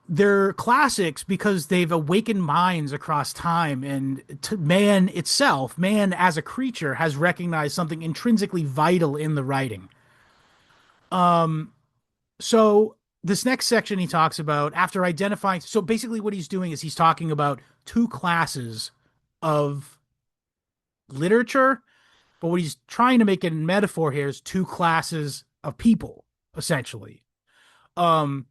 They're classics because they've awakened minds across time, and man itself, man as a creature, has recognized something intrinsically vital in the writing. So this next section he talks about after identifying. So basically, what he's doing is he's talking about two classes of literature, but what he's trying to make it in metaphor here is two classes of people, essentially. Um,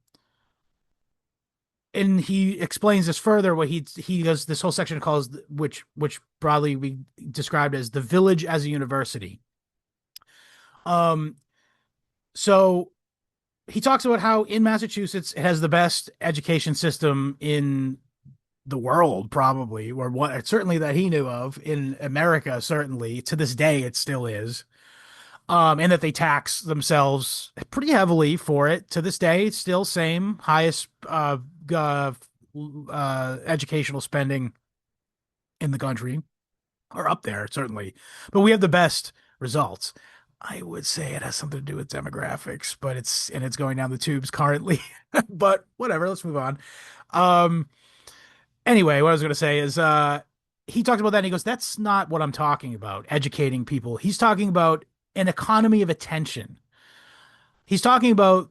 and he explains this further. What he does this whole section calls, which broadly we described as the village as a university. Um, so he talks about how in Massachusetts it has the best education system in the world, probably, or what certainly that he knew of in America. Certainly to this day, it still is. And that they tax themselves pretty heavily for it to this day. It's still same highest educational spending in the country, or up there certainly. But we have the best results. I would say it has something to do with demographics, but it's going down the tubes currently. But whatever, let's move on. Um, anyway, what I was going to say is he talked about that and he goes, that's not what I'm talking about, educating people. He's talking about an economy of attention. He's talking about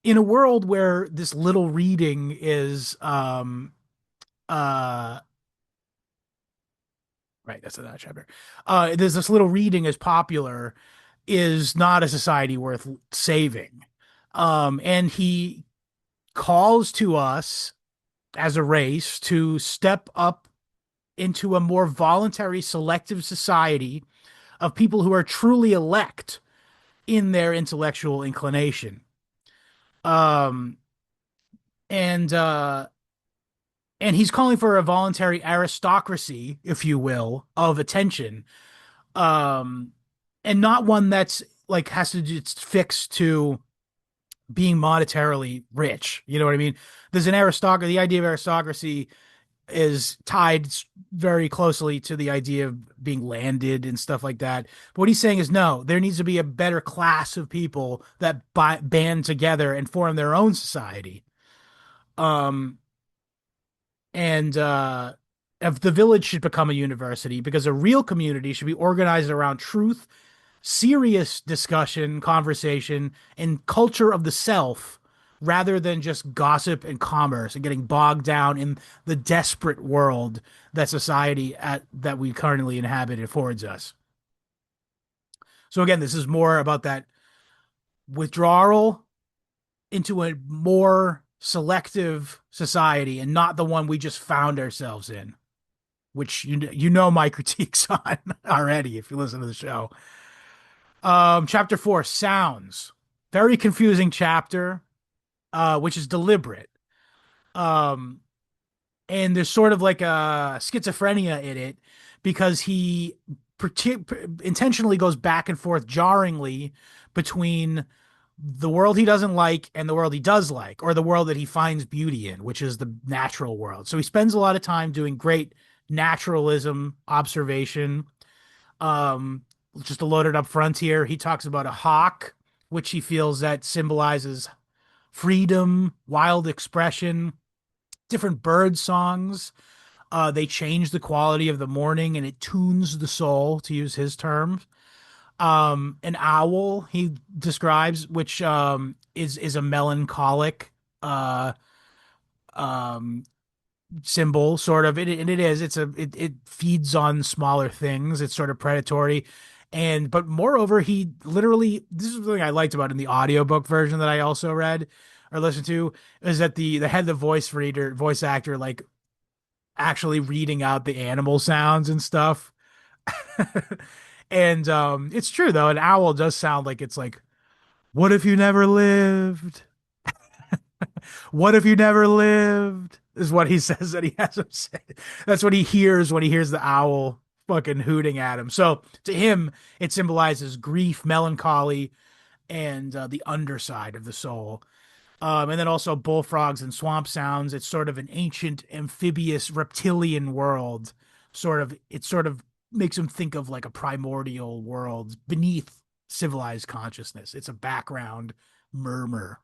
in a world where this little reading is uh right, that's another chapter. There's this little reading is popular, is not a society worth saving. And he calls to us as a race to step up into a more voluntary, selective society of people who are truly elect in their intellectual inclination. Um, and and he's calling for a voluntary aristocracy, if you will, of attention. Um, and not one that's like has to it's fixed to being monetarily rich. You know what I mean? There's an aristocracy. The idea of aristocracy is tied very closely to the idea of being landed and stuff like that. But what he's saying is no, there needs to be a better class of people that band together and form their own society. Um, and if the village should become a university because a real community should be organized around truth, serious discussion, conversation, and culture of the self rather than just gossip and commerce and getting bogged down in the desperate world that society that we currently inhabit affords us. So again, this is more about that withdrawal into a more selective society and not the one we just found ourselves in, which you know my critiques on already if you listen to the show. Chapter 4, sounds. Very confusing chapter, which is deliberate. Um, and there's sort of like a schizophrenia in it because he intentionally goes back and forth jarringly between the world he doesn't like and the world he does like, or the world that he finds beauty in, which is the natural world. So he spends a lot of time doing great naturalism observation. Um, just a loaded up frontier. He talks about a hawk, which he feels that symbolizes freedom, wild expression, different bird songs. They change the quality of the morning and it tunes the soul, to use his terms. An owl he describes, which is a melancholic uh um symbol, sort of. And it is. It feeds on smaller things. It's sort of predatory. And but moreover, he literally, this is something I liked about in the audiobook version that I also read or listened to, is that the head the voice actor like actually reading out the animal sounds and stuff. And it's true though, an owl does sound like it's like, what if you never lived? What if you never lived? Is what he says that he has him say. That's what he hears when he hears the owl fucking hooting at him. So to him, it symbolizes grief, melancholy, and the underside of the soul. And then also bullfrogs and swamp sounds. It's sort of an ancient amphibious reptilian world. It sort of makes him think of like a primordial world beneath civilized consciousness. It's a background murmur.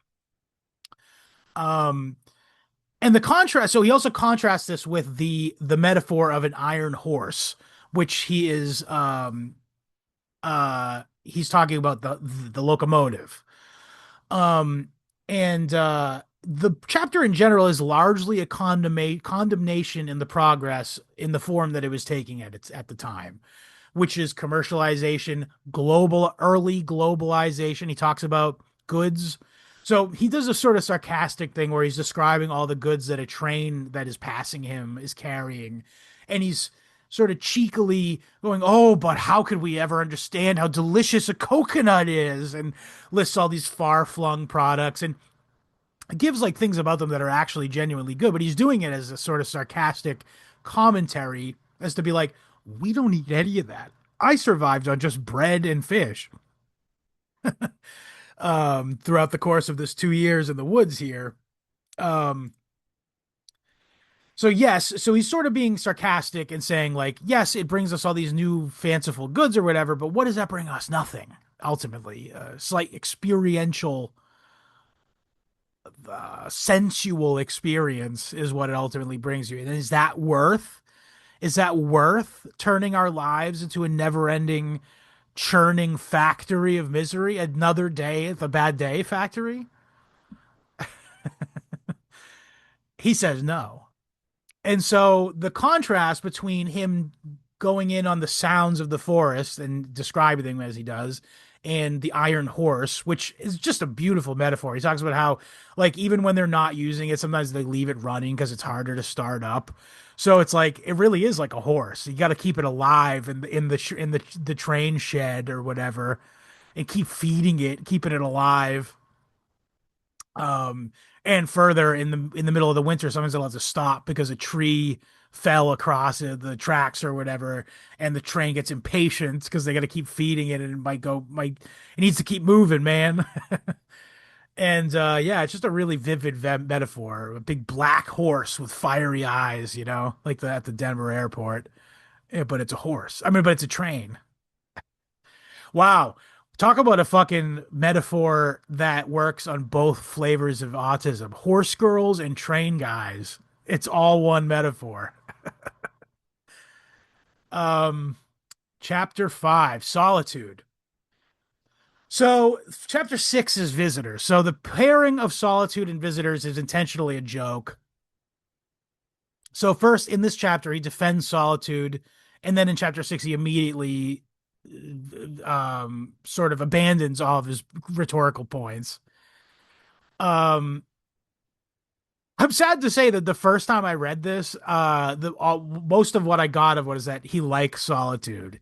Um, and the contrast, so he also contrasts this with the metaphor of an iron horse, which he's talking about the locomotive. Um, and the chapter in general is largely a condemnation in the progress in the form that it was taking at the time, which is commercialization, early globalization. He talks about goods. So he does a sort of sarcastic thing where he's describing all the goods that a train that is passing him is carrying. And he's sort of cheekily going, oh, but how could we ever understand how delicious a coconut is? And lists all these far flung products and gives like things about them that are actually genuinely good. But he's doing it as a sort of sarcastic commentary as to be like, we don't eat any of that. I survived on just bread and fish throughout the course of this 2 years in the woods here. Um, so yes, so he's sort of being sarcastic and saying like, yes, it brings us all these new fanciful goods or whatever, but what does that bring us? Nothing. Ultimately, slight experiential, sensual experience is what it ultimately brings you. And is that worth? Is that worth turning our lives into a never-ending churning factory of misery? Another day at the bad day factory? He says no. And so the contrast between him going in on the sounds of the forest and describing them as he does, and the iron horse, which is just a beautiful metaphor. He talks about how, like, even when they're not using it, sometimes they leave it running because it's harder to start up. So it's like it really is like a horse. You got to keep it alive in the train shed or whatever, and keep feeding it, keeping it alive. Um, and further in the middle of the winter, sometimes they'll have to stop because a tree fell across the tracks or whatever, and the train gets impatient because they got to keep feeding it, and it needs to keep moving, man. And yeah, it's just a really vivid metaphor. A big black horse with fiery eyes, like at the Denver airport. Yeah, but it's a horse. I mean, but it's a train. Wow. Talk about a fucking metaphor that works on both flavors of autism. Horse girls and train guys. It's all one metaphor. Um, Chapter 5, Solitude. So, chapter 6 is visitors. So, the pairing of solitude and visitors is intentionally a joke. So, first in this chapter, he defends solitude, and then in chapter 6, he immediately sort of abandons all of his rhetorical points. Um, I'm sad to say that the first time I read this, most of what I got of was that he likes solitude.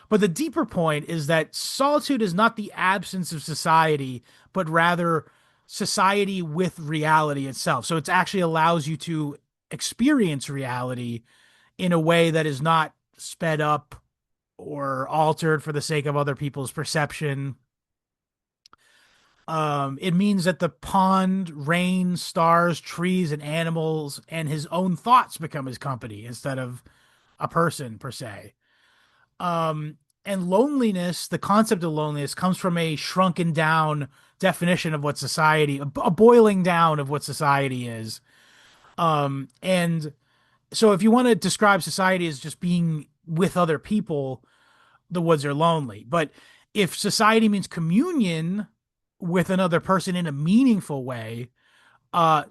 But the deeper point is that solitude is not the absence of society, but rather society with reality itself. So it actually allows you to experience reality in a way that is not sped up or altered for the sake of other people's perception. It means that the pond, rain, stars, trees, and animals and his own thoughts become his company instead of a person per se. Um, and loneliness, the concept of loneliness comes from a shrunken down definition of what society, a boiling down of what society is. And so if you want to describe society as just being with other people, the woods are lonely. But if society means communion with another person in a meaningful way,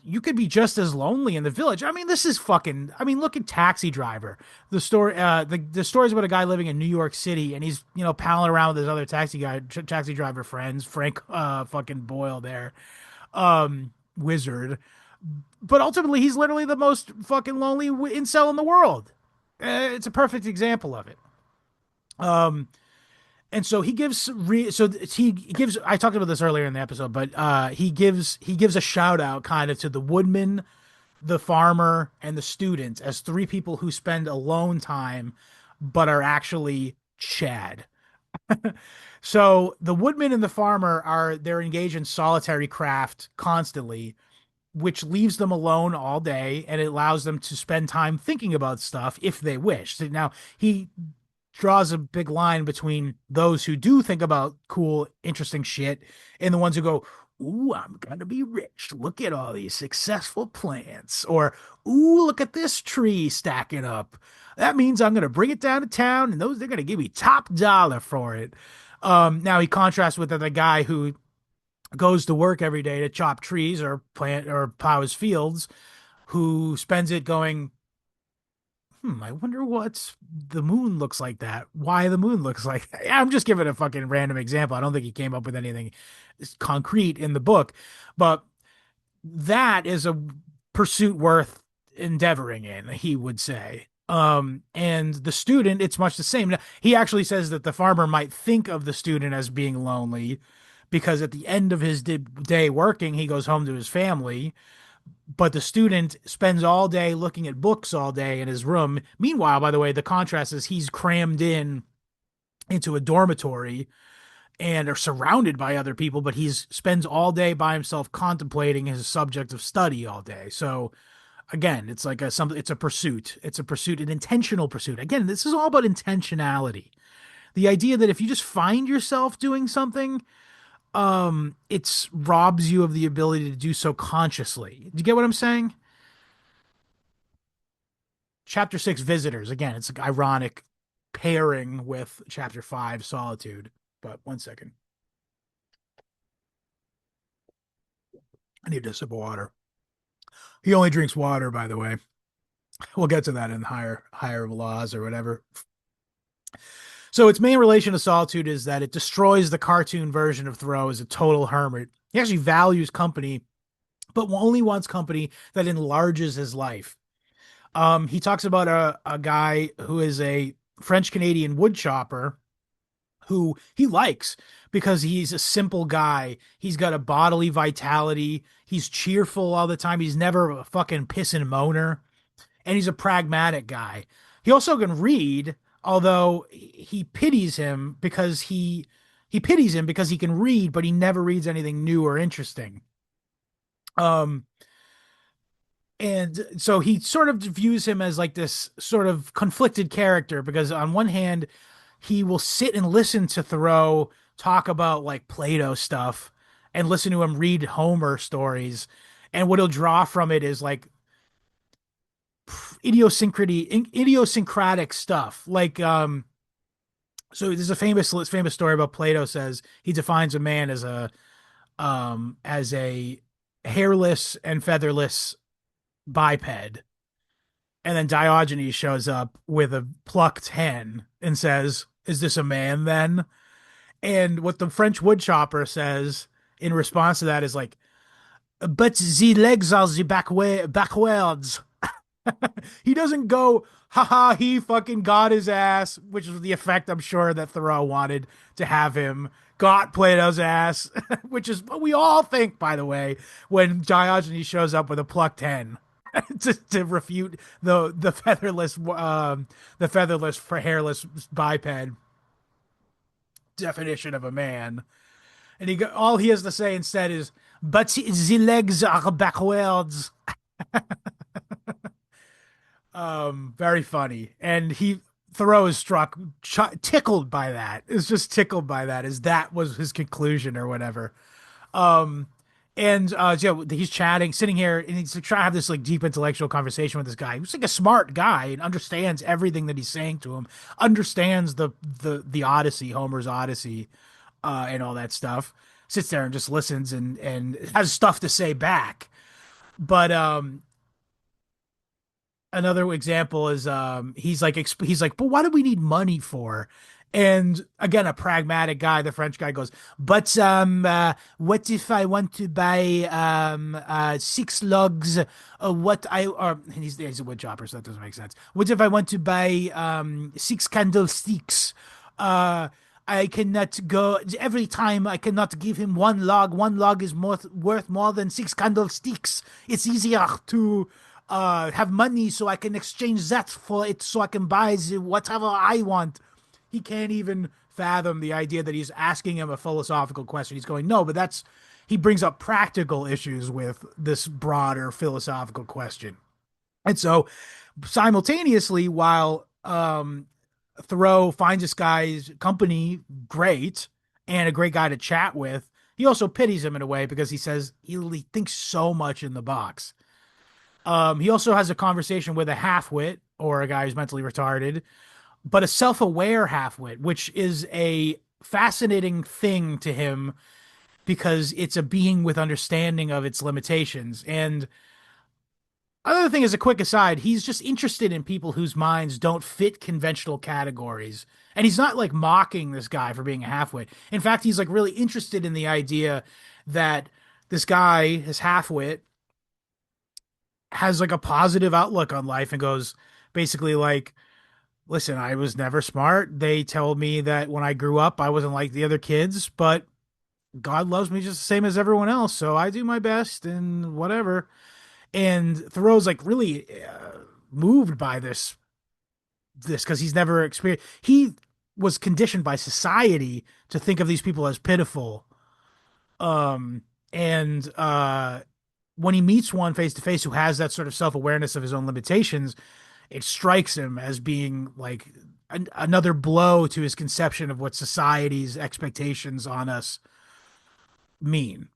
you could be just as lonely in the village. I mean, this is fucking. I mean, look at Taxi Driver. The story's about a guy living in New York City, and he's palling around with his other taxi driver friends, Frank, fucking Boyle there, wizard. But ultimately, he's literally the most fucking lonely incel in the world. It's a perfect example of it. Um, and so he gives. I talked about this earlier in the episode, but he gives a shout out kind of to the woodman, the farmer, and the student as three people who spend alone time, but are actually Chad. So the woodman and the farmer they're engaged in solitary craft constantly, which leaves them alone all day and it allows them to spend time thinking about stuff if they wish. So now he draws a big line between those who do think about cool, interesting shit and the ones who go, "Ooh, I'm gonna be rich. Look at all these successful plants." Or, "Ooh, look at this tree stacking up. That means I'm gonna bring it down to town and they're gonna give me top dollar for it." Now he contrasts with the guy who goes to work every day to chop trees or plant or plow his fields, who spends it going, I wonder what the moon looks like that. Why the moon looks like that. I'm just giving a fucking random example. I don't think he came up with anything concrete in the book, but that is a pursuit worth endeavoring in, he would say. And the student, it's much the same. He actually says that the farmer might think of the student as being lonely because at the end of his day working, he goes home to his family, but the student spends all day looking at books all day in his room. Meanwhile, by the way, the contrast is he's crammed into a dormitory and are surrounded by other people, but he's spends all day by himself contemplating his subject of study all day. So again, it's like it's a pursuit. It's a pursuit, an intentional pursuit. Again, this is all about intentionality. The idea that if you just find yourself doing something, it's robs you of the ability to do so consciously. Do you get what I'm saying? Chapter 6, visitors. Again, it's like ironic pairing with chapter 5, solitude. But one second. I need a sip of water. He only drinks water, by the way. We'll get to that in higher laws or whatever. So its main relation to solitude is that it destroys the cartoon version of Thoreau as a total hermit. He actually values company, but only wants company that enlarges his life. He talks about a guy who is a French Canadian wood chopper who he likes because he's a simple guy. He's got a bodily vitality. He's cheerful all the time. He's never a fucking piss and moaner. And he's a pragmatic guy. He also can read, although he pities him because he pities him because he can read, but he never reads anything new or interesting. Um, and so he sort of views him as like this sort of conflicted character because on one hand, he will sit and listen to Thoreau talk about like Plato stuff and listen to him read Homer stories. And what he'll draw from it is like idiosyncratic stuff. So there's a famous story about Plato says he defines a man as a hairless and featherless biped. And then Diogenes shows up with a plucked hen and says, "Is this a man then?" And what the French woodchopper says in response to that is like, "But the legs are the backwards." He doesn't go, haha, he fucking got his ass, which is the effect I'm sure that Thoreau wanted to have him. Got Plato's ass, which is what we all think, by the way, when Diogenes shows up with a plucked hen to refute the featherless for hairless biped definition of a man. And all he has to say instead is, "But the legs are backwards." Very funny. And Thoreau is tickled by that. Is just tickled by that. As that was his conclusion or whatever. Um, and he's chatting, sitting here, and he's trying to have this like deep intellectual conversation with this guy who's like a smart guy and understands everything that he's saying to him, understands the Odyssey, Homer's Odyssey, and all that stuff. Sits there and just listens and has stuff to say back. But another example is he's like, but what do we need money for? And again, a pragmatic guy, the French guy goes, but what if I want to buy 6 logs? What I or he's a wood chopper, so that doesn't make sense. What if I want to buy 6 candlesticks? I cannot go every time. I cannot give him 1 log. 1 log is worth more than 6 candlesticks. It's easier to have money so I can exchange that for it so I can buy whatever I want. He can't even fathom the idea that he's asking him a philosophical question. He's going, no, but he brings up practical issues with this broader philosophical question. And so simultaneously, while Thoreau finds this guy's company great and a great guy to chat with, he also pities him in a way because he says he thinks so much in the box. He also has a conversation with a halfwit or a guy who's mentally retarded, but a self-aware halfwit, which is a fascinating thing to him because it's a being with understanding of its limitations. And another thing, as a quick aside, he's just interested in people whose minds don't fit conventional categories. And he's not like mocking this guy for being a halfwit. In fact, he's like really interested in the idea that this guy, his halfwit, has like a positive outlook on life and goes basically like, listen, I was never smart. They told me that when I grew up, I wasn't like the other kids, but God loves me just the same as everyone else. So I do my best and whatever. And Thoreau's like really moved by this because he's never experienced. He was conditioned by society to think of these people as pitiful. And when he meets one face to face who has that sort of self awareness of his own limitations, it strikes him as being like another blow to his conception of what society's expectations on us mean.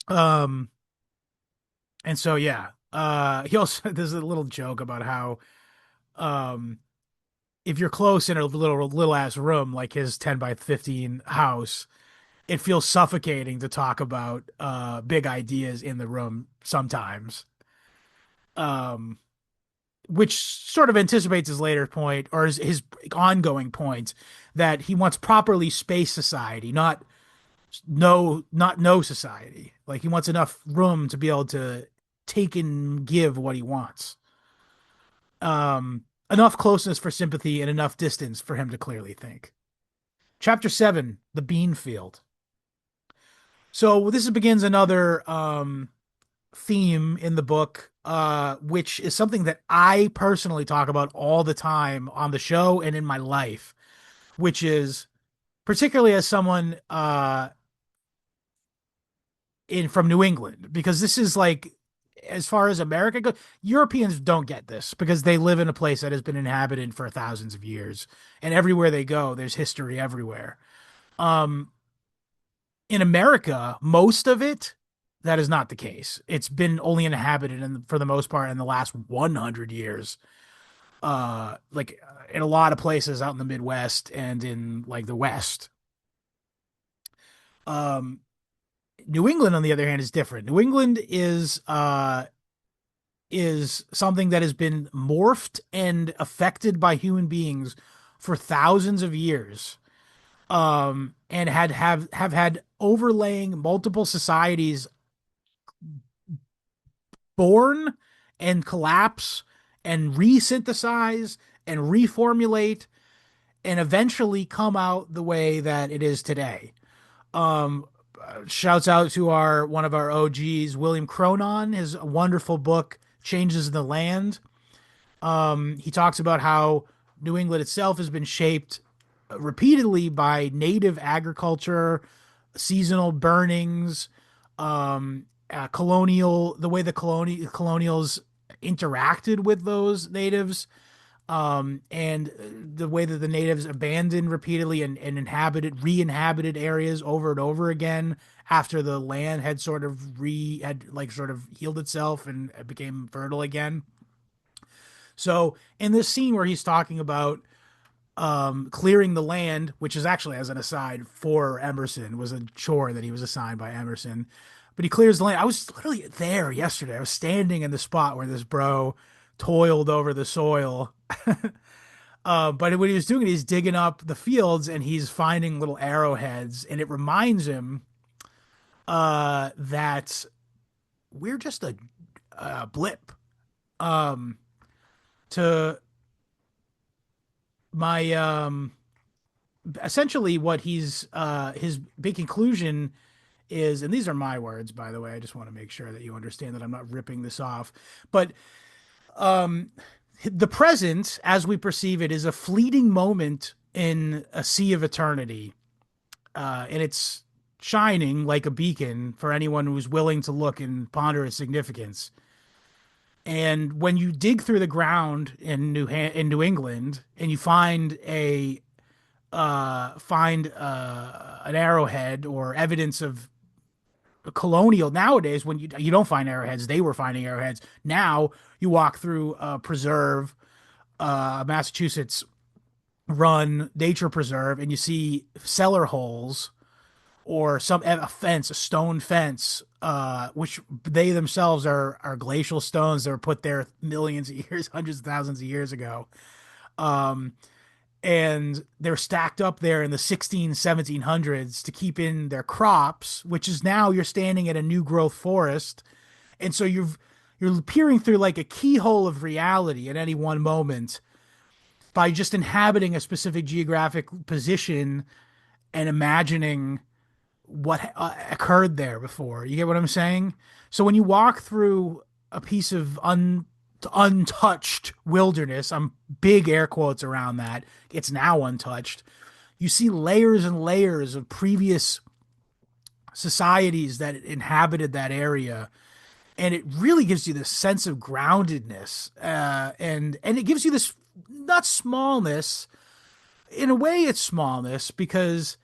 Um, and so yeah, he also there's a little joke about how um if you're close in a little ass room like his 10 by 15 house, it feels suffocating to talk about big ideas in the room sometimes. Um, which sort of anticipates his later point or his ongoing point that he wants properly spaced society, not no society. Like he wants enough room to be able to take and give what he wants. Enough closeness for sympathy and enough distance for him to clearly think. Chapter 7, The Bean Field. So this begins another theme in the book, which is something that I personally talk about all the time on the show and in my life, which is particularly as someone in from New England, because this is like, as far as America goes, Europeans don't get this because they live in a place that has been inhabited for thousands of years, and everywhere they go, there's history everywhere. Um, in America, most of it, that is not the case. It's been only inhabited for the most part in the last 100 years. Like in a lot of places out in the Midwest and in like the West. Um, New England, on the other hand, is different. New England is something that has been morphed and affected by human beings for thousands of years. And have had overlaying multiple societies born and collapse and resynthesize and reformulate and eventually come out the way that it is today. Um, Shouts out to our one of our OGs, William Cronon, his wonderful book Changes in the Land. He talks about how New England itself has been shaped repeatedly by native agriculture, seasonal burnings, the way the colonials interacted with those natives, and the way that the natives abandoned repeatedly and re-inhabited areas over and over again after the land had sort of healed itself and became fertile again. So in this scene where he's talking about clearing the land, which is actually, as an aside, for Emerson, was a chore that he was assigned by Emerson. But he clears the land. I was literally there yesterday. I was standing in the spot where this bro toiled over the soil. But what he was doing, he's digging up the fields and he's finding little arrowheads, and it reminds him that we're just a blip. Um, to my essentially what he's his big conclusion is, and these are my words, by the way. I just want to make sure that you understand that I'm not ripping this off. But um, the present, as we perceive it, is a fleeting moment in a sea of eternity, and it's shining like a beacon for anyone who's willing to look and ponder its significance. And when you dig through the ground in New England and you find an arrowhead or evidence of colonial, nowadays when you don't find arrowheads, they were finding arrowheads. Now you walk through a preserve, Massachusetts run nature preserve, and you see cellar holes or a stone fence, which they themselves are glacial stones that were put there millions of years, hundreds of thousands of years ago. Um, and they're stacked up there in the 1700s to keep in their crops, which is now you're standing at a new growth forest. And so you're peering through like a keyhole of reality at any one moment by just inhabiting a specific geographic position and imagining what occurred there before. You get what I'm saying? So when you walk through a piece of untouched wilderness, I'm big air quotes around that. It's now untouched. You see layers and layers of previous societies that inhabited that area, and it really gives you this sense of groundedness, and it gives you this, not smallness. In a way, it's smallness because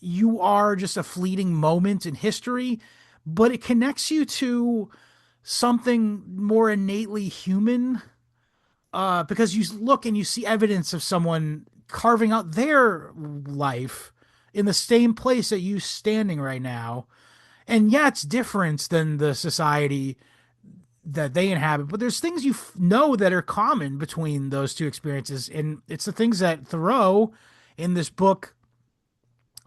you are just a fleeting moment in history, but it connects you to something more innately human, because you look and you see evidence of someone carving out their life in the same place that you standing right now. And yeah, it's different than the society that they inhabit, but there's things know that are common between those two experiences. And it's the things that Thoreau in this book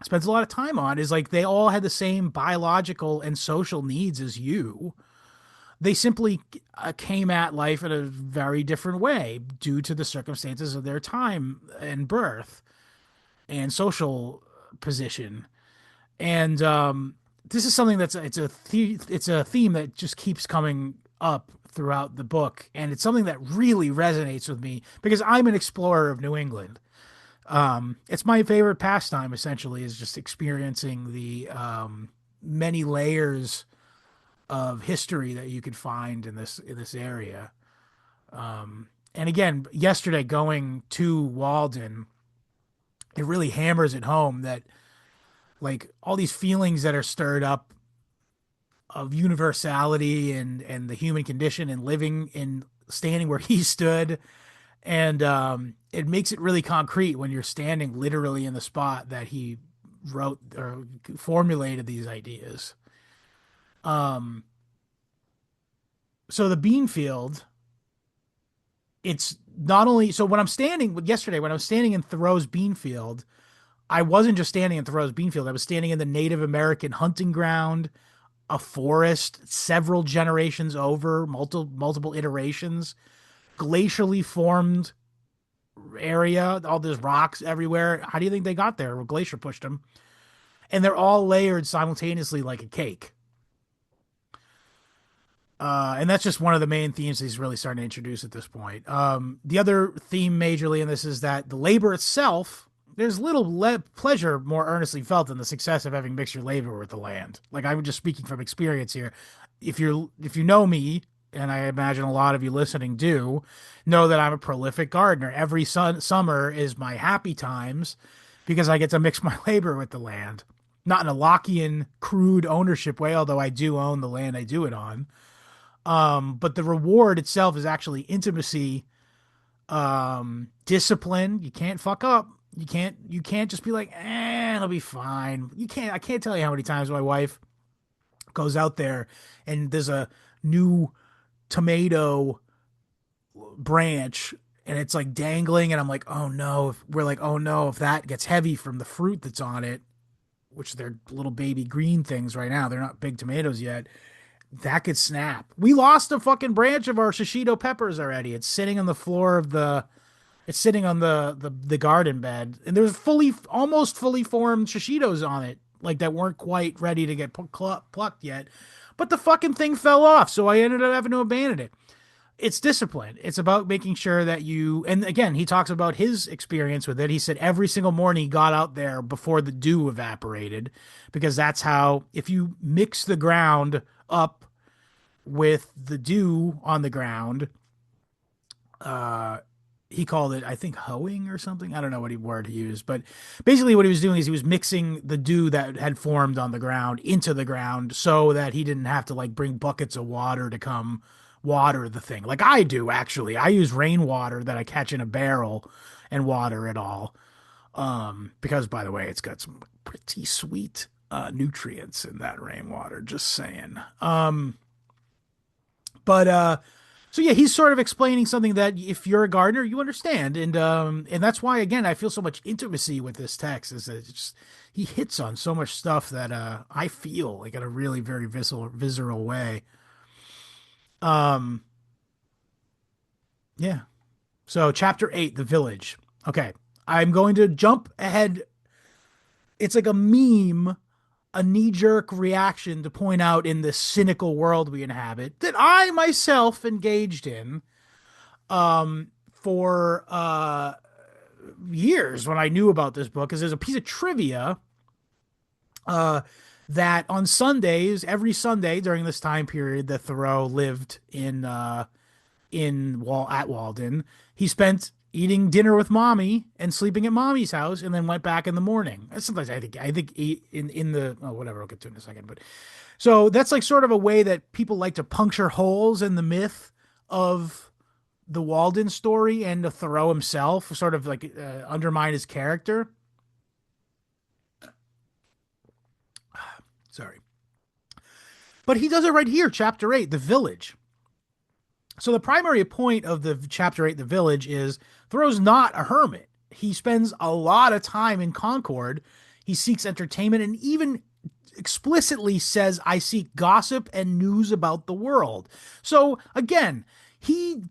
spends a lot of time on, is like they all had the same biological and social needs as you. They simply came at life in a very different way due to the circumstances of their time and birth and social position. And this is something it's a theme that just keeps coming up throughout the book, and it's something that really resonates with me because I'm an explorer of New England. It's my favorite pastime, essentially, is just experiencing the many layers of history that you could find in this area. And again, yesterday going to Walden, it really hammers it home that like all these feelings that are stirred up of universality and the human condition and living in standing where he stood. And it makes it really concrete when you're standing literally in the spot that he wrote or formulated these ideas. Um, so the bean field, it's not only so when I'm standing yesterday when I was standing in Thoreau's bean field, I wasn't just standing in Thoreau's bean field. I was standing in the Native American hunting ground, a forest, several generations over, multiple iterations, glacially formed area. All these rocks everywhere. How do you think they got there? Well, glacier pushed them, and they're all layered simultaneously like a cake. And that's just one of the main themes he's really starting to introduce at this point. The other theme majorly in this is that the labor itself, there's little pleasure more earnestly felt than the success of having mixed your labor with the land. Like I'm just speaking from experience here. If you know me, and I imagine a lot of you listening do, know that I'm a prolific gardener. Every summer is my happy times because I get to mix my labor with the land. Not in a Lockean, crude ownership way, although I do own the land I do it on. But the reward itself is actually intimacy, discipline. You can't fuck up. You can't just be like, it'll be fine. I can't tell you how many times my wife goes out there and there's a new tomato branch and it's like dangling and I'm like, oh no, we're like, oh no, if that gets heavy from the fruit that's on it, which they're little baby green things right now, they're not big tomatoes yet, that could snap. We lost a fucking branch of our shishito peppers already. It's sitting on the floor of it's sitting on the garden bed, and there's almost fully formed shishitos on it, like that weren't quite ready to get plucked yet. But the fucking thing fell off, so I ended up having to abandon it. It's discipline. It's about making sure that and again, he talks about his experience with it. He said every single morning he got out there before the dew evaporated, because that's how, if you mix the ground up with the dew on the ground, he called it, I think, hoeing or something. I don't know what word he used, but basically what he was doing is he was mixing the dew that had formed on the ground into the ground so that he didn't have to like bring buckets of water to come water the thing. Like I do, actually. I use rainwater that I catch in a barrel and water it all. Because by the way, it's got some pretty sweet nutrients in that rainwater, just saying. But so yeah, he's sort of explaining something that if you're a gardener, you understand, and that's why again I feel so much intimacy with this text is that it's just he hits on so much stuff that I feel like in a really very visceral way. Um, yeah. So chapter 8, the village. Okay, I'm going to jump ahead. It's like a meme, a knee-jerk reaction to point out in this cynical world we inhabit that I myself engaged in for years when I knew about this book, because there's a piece of trivia uh, that on Sundays, every Sunday during this time period that Thoreau lived at Walden, he spent eating dinner with mommy and sleeping at mommy's house, and then went back in the morning. Sometimes I think in the oh, whatever, I'll get to it in a second. But so that's like sort of a way that people like to puncture holes in the myth of the Walden story and the Thoreau himself, sort of like undermine his character. Sorry. But he does it right here, chapter 8, the village. So the primary point of the chapter 8, the village, is Thoreau's not a hermit. He spends a lot of time in Concord. He seeks entertainment and even explicitly says, I seek gossip and news about the world. So again, he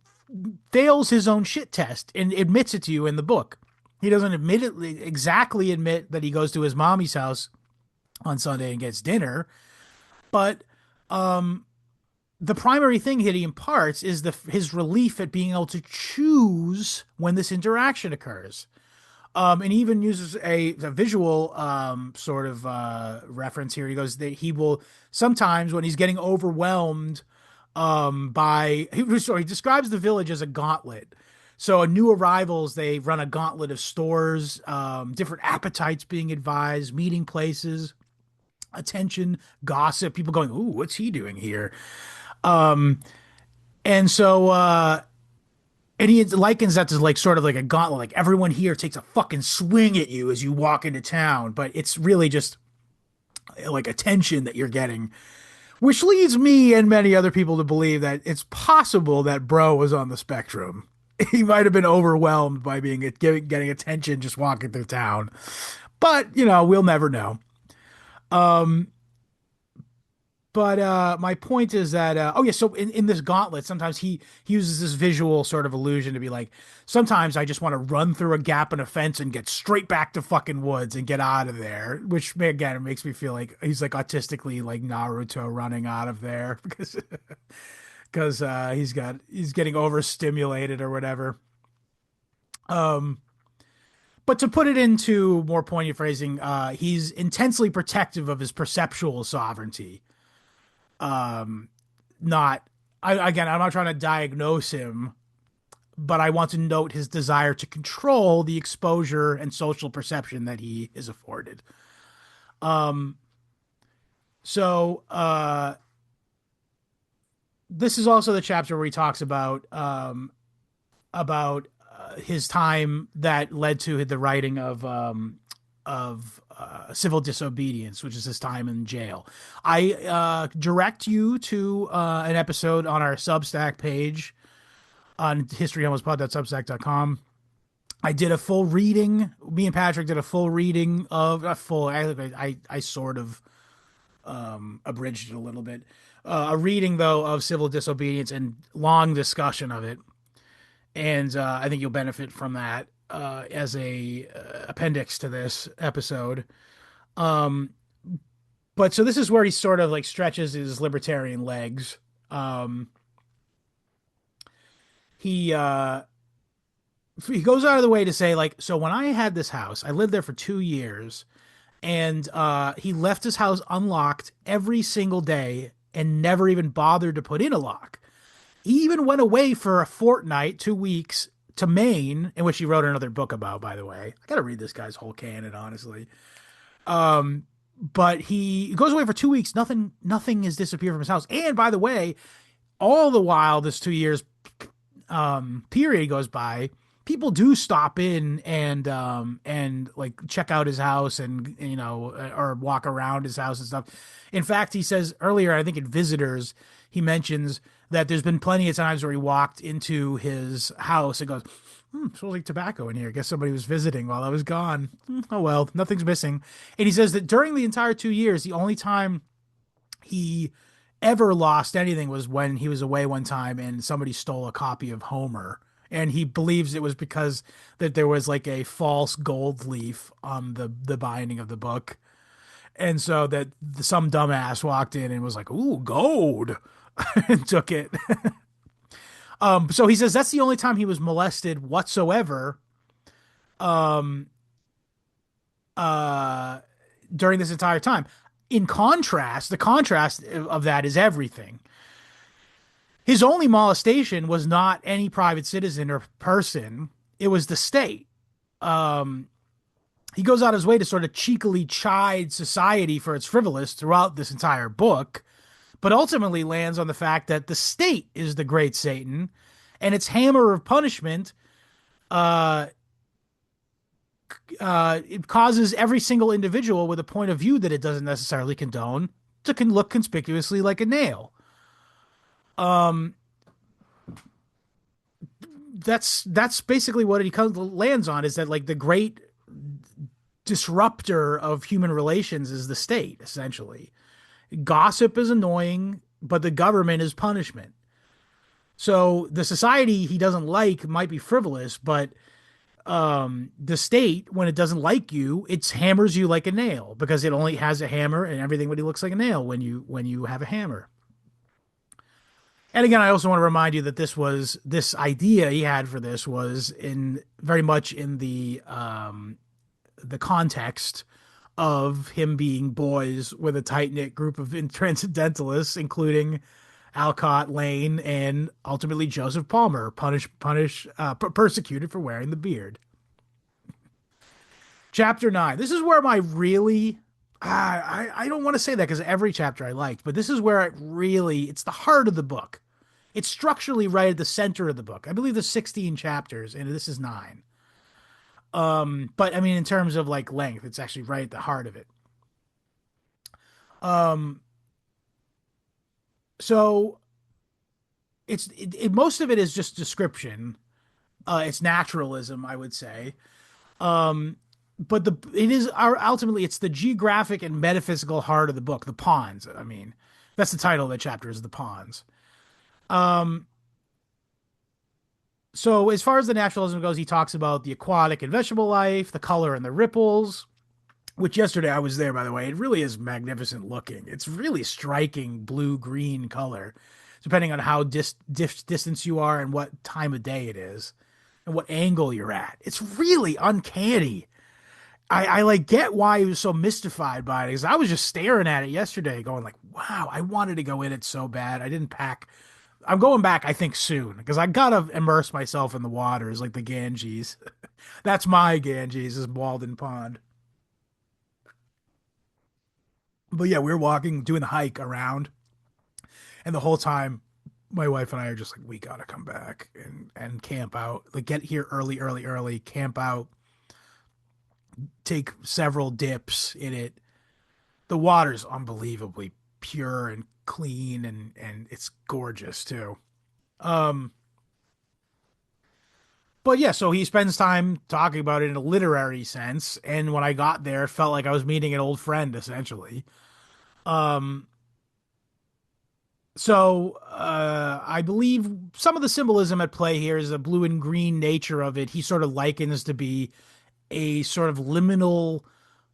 fails his own shit test and admits it to you in the book. He doesn't exactly admit that he goes to his mommy's house on Sunday and gets dinner, but the primary thing that he imparts is his relief at being able to choose when this interaction occurs. And he even uses a visual sort of reference here. He goes that he will sometimes when he's getting overwhelmed he describes the village as a gauntlet. So new arrivals, they run a gauntlet of stores, different appetites being advised, meeting places, attention, gossip, people going, "Ooh, what's he doing here?" Um, and so and he likens that to like sort of like a gauntlet, like everyone here takes a fucking swing at you as you walk into town, but it's really just like attention that you're getting, which leads me and many other people to believe that it's possible that bro was on the spectrum. He might have been overwhelmed by getting attention just walking through town, but we'll never know. Um, But my point is that oh yeah, so in this gauntlet, sometimes he uses this visual sort of illusion to be like, sometimes I just want to run through a gap in a fence and get straight back to fucking woods and get out of there. Which again, it makes me feel like he's like autistically like Naruto running out of there because he's getting overstimulated or whatever. Um, but to put it into more poignant phrasing, he's intensely protective of his perceptual sovereignty. Um, not again, I'm not trying to diagnose him, but I want to note his desire to control the exposure and social perception that he is afforded. Um, so this is also the chapter where he talks about his time that led to the writing of civil disobedience, which is his time in jail. I direct you to an episode on our Substack page on historyhomospod.substack.com. I did a full reading. Me and Patrick did a full reading of a full. I sort of abridged it a little bit. A reading though of civil disobedience and long discussion of it, and I think you'll benefit from that as a appendix to this episode. Um, but so this is where he sort of like stretches his libertarian legs. Um, he uh, he goes out of the way to say like, so when I had this house, I lived there for 2 years, and he left his house unlocked every single day and never even bothered to put in a lock. He even went away for a fortnight, 2 weeks to Maine, in which he wrote another book about, by the way. I gotta read this guy's whole canon, honestly. Um, but he goes away for 2 weeks. Nothing has disappeared from his house. And by the way, all the while this 2 years period goes by, people do stop in and like check out his house and or walk around his house and stuff. In fact, he says earlier, I think in Visitors, he mentions that there's been plenty of times where he walked into his house and goes, smells like tobacco in here. I guess somebody was visiting while I was gone. Oh well, nothing's missing. And he says that during the entire 2 years, the only time he ever lost anything was when he was away one time and somebody stole a copy of Homer. And he believes it was because that there was like a false gold leaf on the binding of the book. And so that some dumbass walked in and was like, "Ooh, gold," and took it. So he says that's the only time he was molested whatsoever. Um, uh, During this entire time. In contrast, the contrast of that is everything. His only molestation was not any private citizen or person; it was the state. Um, he goes out his way to sort of cheekily chide society for its frivolous throughout this entire book, but ultimately lands on the fact that the state is the great Satan, and its hammer of punishment uh, it causes every single individual with a point of view that it doesn't necessarily condone to look conspicuously like a nail. Um, that's basically what he lands on, is that like the great disruptor of human relations is the state, essentially. Gossip is annoying, but the government is punishment. So the society he doesn't like might be frivolous, but the state, when it doesn't like you, it hammers you like a nail because it only has a hammer and everything but he looks like a nail when you have a hammer. And again, I also want to remind you that this idea he had for this was in very much in the context of him being boys with a tight knit group of transcendentalists, including Alcott Lane and ultimately Joseph Palmer, persecuted for wearing the beard. Chapter 9. This is where my really I don't want to say that because every chapter I liked, but this is where it's the heart of the book. It's structurally right at the center of the book. I believe there's 16 chapters and this is 9. But I mean in terms of like length, it's actually right at the heart of it. Um so most of it is just description. It's naturalism, I would say. Um, but it is ultimately it's the geographic and metaphysical heart of the book, the ponds. I mean, that's the title of the chapter is the ponds. Um, so as far as the naturalism goes, he talks about the aquatic and vegetable life, the color and the ripples. Which yesterday I was there, by the way. It really is magnificent looking. It's really striking blue green color, depending on how distance you are and what time of day it is and what angle you're at. It's really uncanny. I like get why he was so mystified by it because I was just staring at it yesterday, going like, "Wow, I wanted to go in it so bad. I didn't pack." I'm going back, I think, soon because I gotta immerse myself in the waters like the Ganges. That's my Ganges, is Walden Pond. But yeah, we were walking, doing the hike around, and the whole time, my wife and I are just like, we gotta come back and camp out, like get here early, early, early, camp out, take several dips in it. The water's unbelievably pure and clean, and it's gorgeous too. Um, but yeah, so he spends time talking about it in a literary sense, and when I got there, it felt like I was meeting an old friend essentially. Um, I believe some of the symbolism at play here is the blue and green nature of it. He sort of likens to be a sort of liminal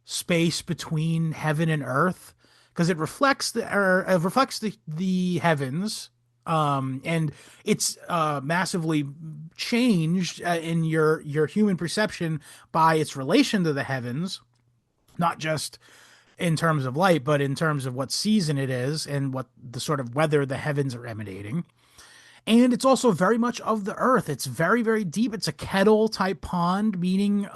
space between heaven and earth because it reflects the heavens. And it's massively changed in your human perception by its relation to the heavens, not just in terms of light, but in terms of what season it is and what the sort of weather the heavens are emanating. And it's also very much of the earth. It's very, very deep. It's a kettle type pond, meaning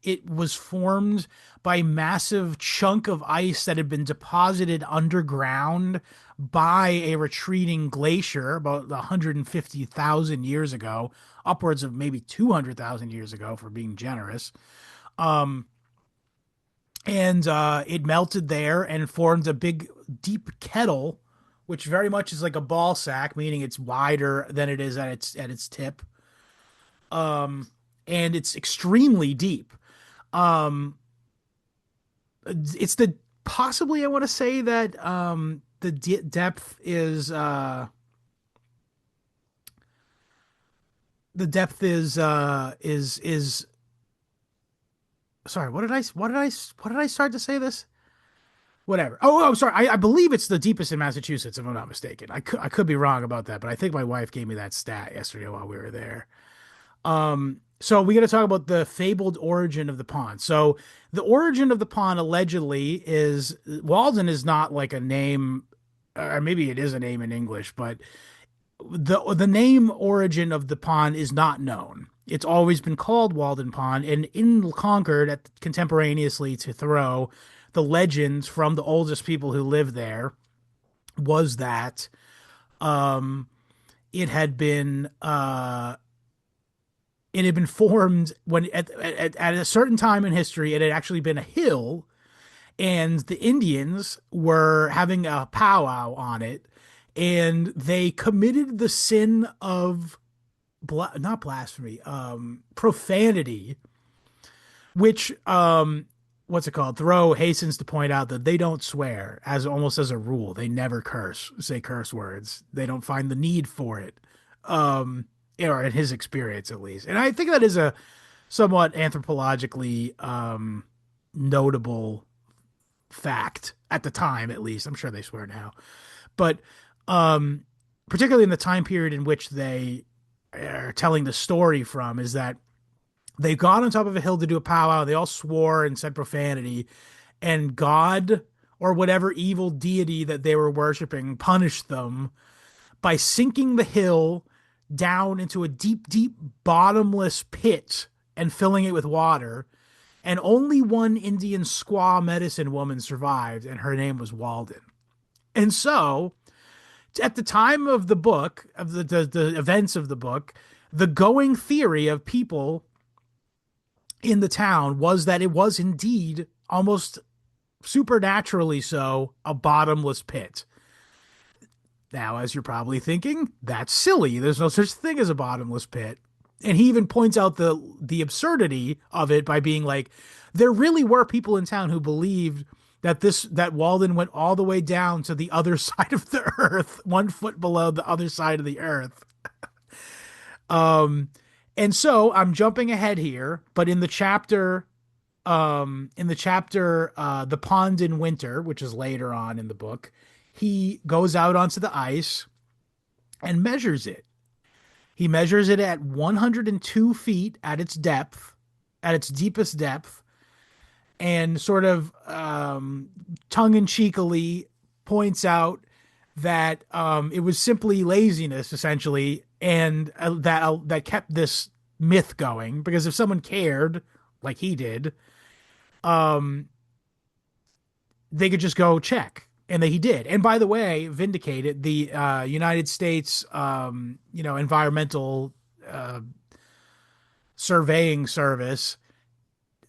it was formed by a massive chunk of ice that had been deposited underground by a retreating glacier about 150,000 years ago, upwards of maybe 200,000 years ago, for being generous. Um, and it melted there and formed a big, deep kettle, which very much is like a ball sack, meaning it's wider than it is at its tip. Um, and it's extremely deep. Um, it's the possibly I want to say that the depth is is sorry. What did I start to say this? Whatever. Oh, sorry. I believe it's the deepest in Massachusetts, if I'm not mistaken. I could be wrong about that, but I think my wife gave me that stat yesterday while we were there. So we got to talk about the fabled origin of the pond. So the origin of the pond allegedly is Walden is not like a name, or maybe it is a name in English, but the name origin of the pond is not known. It's always been called Walden Pond, and in Concord, contemporaneously to Thoreau, the legend from the oldest people who lived there was that um, it had been formed when at a certain time in history. It had actually been a hill, and the Indians were having a powwow on it, and they committed the sin of not blasphemy, profanity, which what's it called? Thoreau hastens to point out that they don't swear as almost as a rule. They never say curse words. They don't find the need for it. Or in his experience at least. And I think that is a somewhat anthropologically notable fact at the time, at least. I'm sure they swear now. But um particularly in the time period in which they are telling the story from, is that they got on top of a hill to do a powwow. They all swore and said profanity, and God or whatever evil deity that they were worshiping punished them by sinking the hill down into a deep, deep, bottomless pit and filling it with water. And only one Indian squaw medicine woman survived, and her name was Walden. And so, at the time of the book, of the events of the book, the going theory of people in the town was that it was indeed almost supernaturally so a bottomless pit. Now, as you're probably thinking, that's silly. There's no such thing as a bottomless pit. And he even points out the absurdity of it by being like, there really were people in town who believed that Walden went all the way down to the other side of the earth, 1 foot below the other side of the earth. And so I'm jumping ahead here, but in the chapter, The Pond in Winter, which is later on in the book, he goes out onto the ice and measures it. He measures it at 102 feet at its depth, at its deepest depth, and sort of tongue-in-cheekily points out that it was simply laziness, essentially, and that kept this myth going. Because if someone cared, like he did, they could just go check, and he did. And by the way, vindicated the United States, environmental surveying service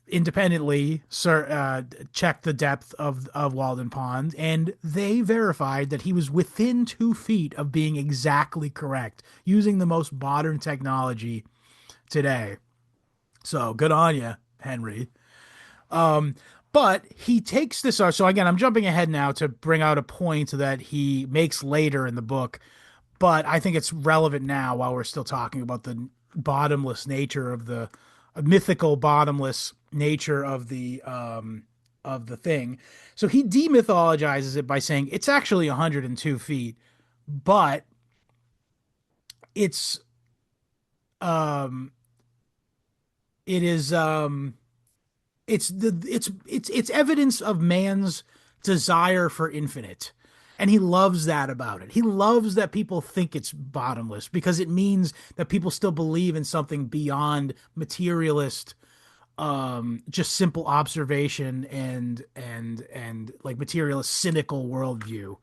independently checked the depth of Walden Pond, and they verified that he was within 2 feet of being exactly correct using the most modern technology today. So good on you, Henry. But he takes this. So again, I'm jumping ahead now to bring out a point that he makes later in the book, but I think it's relevant now while we're still talking about the bottomless nature of the mythical bottomless nature of the thing. So he demythologizes it by saying it's actually 102 feet, but it's it is it's evidence of man's desire for infinite. And he loves that about it. He loves that people think it's bottomless because it means that people still believe in something beyond materialist, just simple observation and like materialist cynical worldview.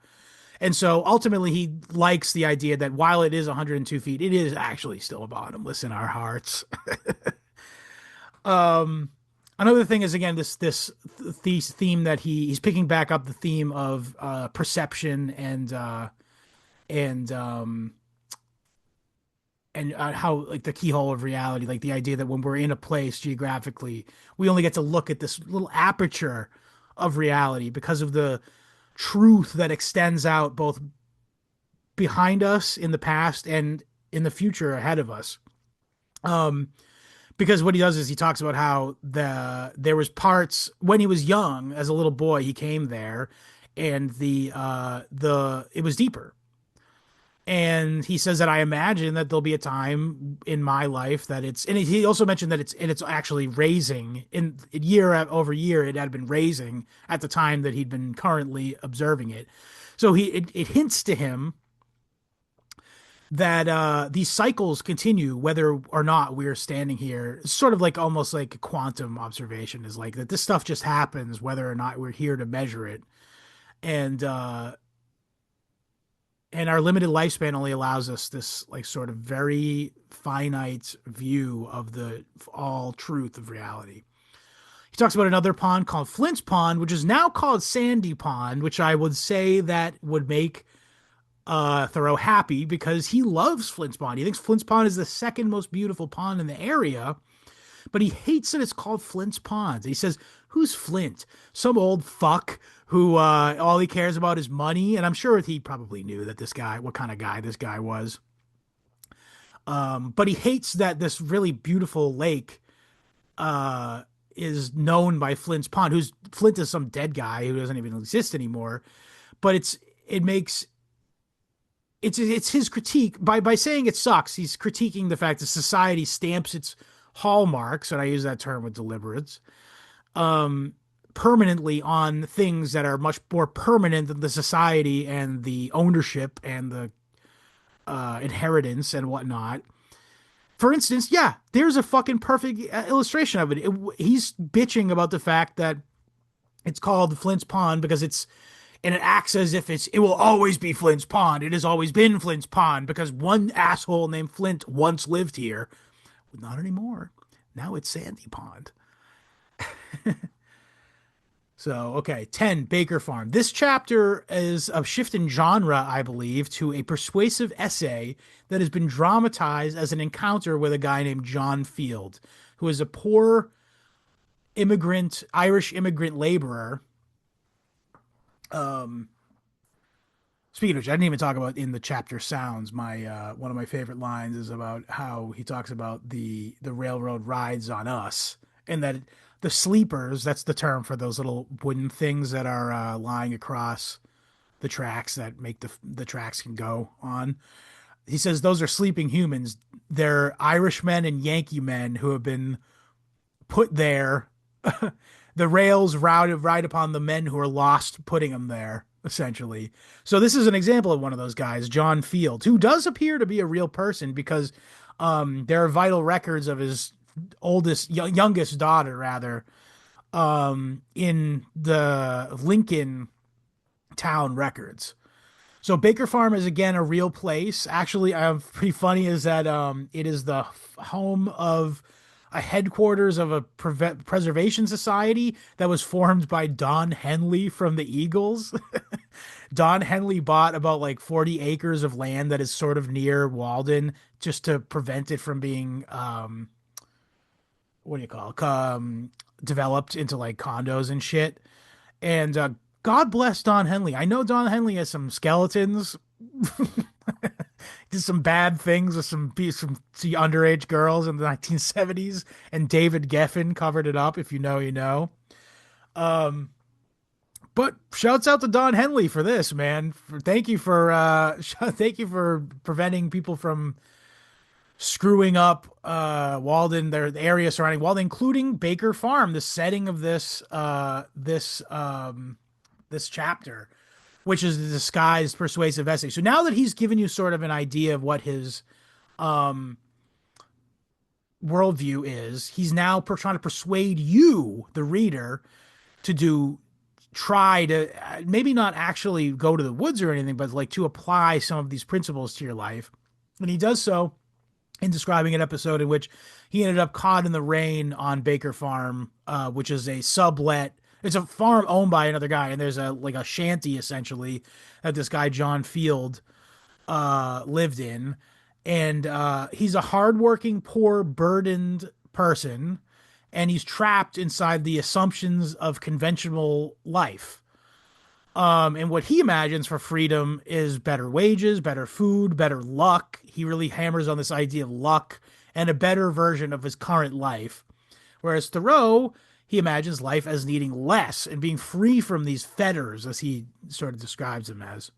And so ultimately he likes the idea that while it is 102 feet, it is actually still bottomless in our hearts. Another thing is, again, this theme that he's picking back up the theme of perception and how, like, the keyhole of reality, like the idea that when we're in a place geographically, we only get to look at this little aperture of reality because of the truth that extends out both behind us in the past and in the future ahead of us. Because what he does is he talks about how there was parts when he was young, as a little boy, he came there, and it was deeper. And he says that I imagine that there'll be a time in my life that and he also mentioned that it's actually raising in year over year. It had been raising at the time that he'd been currently observing it. So it hints to him that these cycles continue whether or not we're standing here. It's sort of like almost like a quantum observation, is like that this stuff just happens whether or not we're here to measure it. And our limited lifespan only allows us this, like, sort of very finite view of the all truth of reality. He talks about another pond called Flint's Pond, which is now called Sandy Pond, which I would say that would make Thoreau happy because he loves Flint's Pond. He thinks Flint's Pond is the second most beautiful pond in the area, but he hates that it's called Flint's Pond. He says, who's Flint? Some old fuck who all he cares about is money. And I'm sure he probably knew that what kind of guy this guy was. But he hates that this really beautiful lake is known by Flint's Pond. Flint is some dead guy who doesn't even exist anymore. But it makes it's his critique by saying it sucks. He's critiquing the fact that society stamps its hallmarks, and I use that term with deliberance, um, permanently on things that are much more permanent than the society and the ownership and the inheritance and whatnot. For instance, yeah, there's a fucking perfect illustration of it. He's bitching about the fact that it's called Flint's Pond because and it acts as if it will always be Flint's Pond. It has always been Flint's Pond because one asshole named Flint once lived here. But not anymore. Now it's Sandy Pond. So, okay, 10, Baker Farm. This chapter is a shift in genre, I believe, to a persuasive essay that has been dramatized as an encounter with a guy named John Field, who is a poor immigrant, Irish immigrant laborer. Um, Speaking of which, I didn't even talk about in the chapter sounds. My one of my favorite lines is about how he talks about the railroad rides on us, and that the sleepers, that's the term for those little wooden things that are lying across the tracks that make the tracks can go on. He says those are sleeping humans. They're Irishmen and Yankee men who have been put there. The rails ride upon the men who are lost, putting them there, essentially. So this is an example of one of those guys, John Field, who does appear to be a real person because there are vital records of his youngest daughter, rather, in the Lincoln town records. So Baker Farm is again a real place. Actually, pretty funny is that it is the home of a headquarters of a preservation society that was formed by Don Henley from the Eagles. Don Henley bought about like 40 acres of land that is sort of near Walden just to prevent it from being what do you call it? Developed into like condos and shit. And God bless Don Henley. I know Don Henley has some skeletons. Did some bad things with some underage girls in the 1970s, and David Geffen covered it up. If you know, you know. Um, but shouts out to Don Henley for this, man. Thank you for thank you for preventing people from screwing up Walden, the area surrounding Walden, including Baker Farm, the setting of this chapter, which is the disguised persuasive essay. So now that he's given you sort of an idea of what his um, worldview is, he's now trying to persuade you, the reader, to try to maybe not actually go to the woods or anything, but like to apply some of these principles to your life. And he does so in describing an episode in which he ended up caught in the rain on Baker Farm, which is a sublet. It's a farm owned by another guy, and there's a shanty essentially that this guy John Field lived in, and he's a hardworking, poor, burdened person, and he's trapped inside the assumptions of conventional life. And what he imagines for freedom is better wages, better food, better luck. He really hammers on this idea of luck and a better version of his current life. Whereas Thoreau, he imagines life as needing less and being free from these fetters, as he sort of describes them as.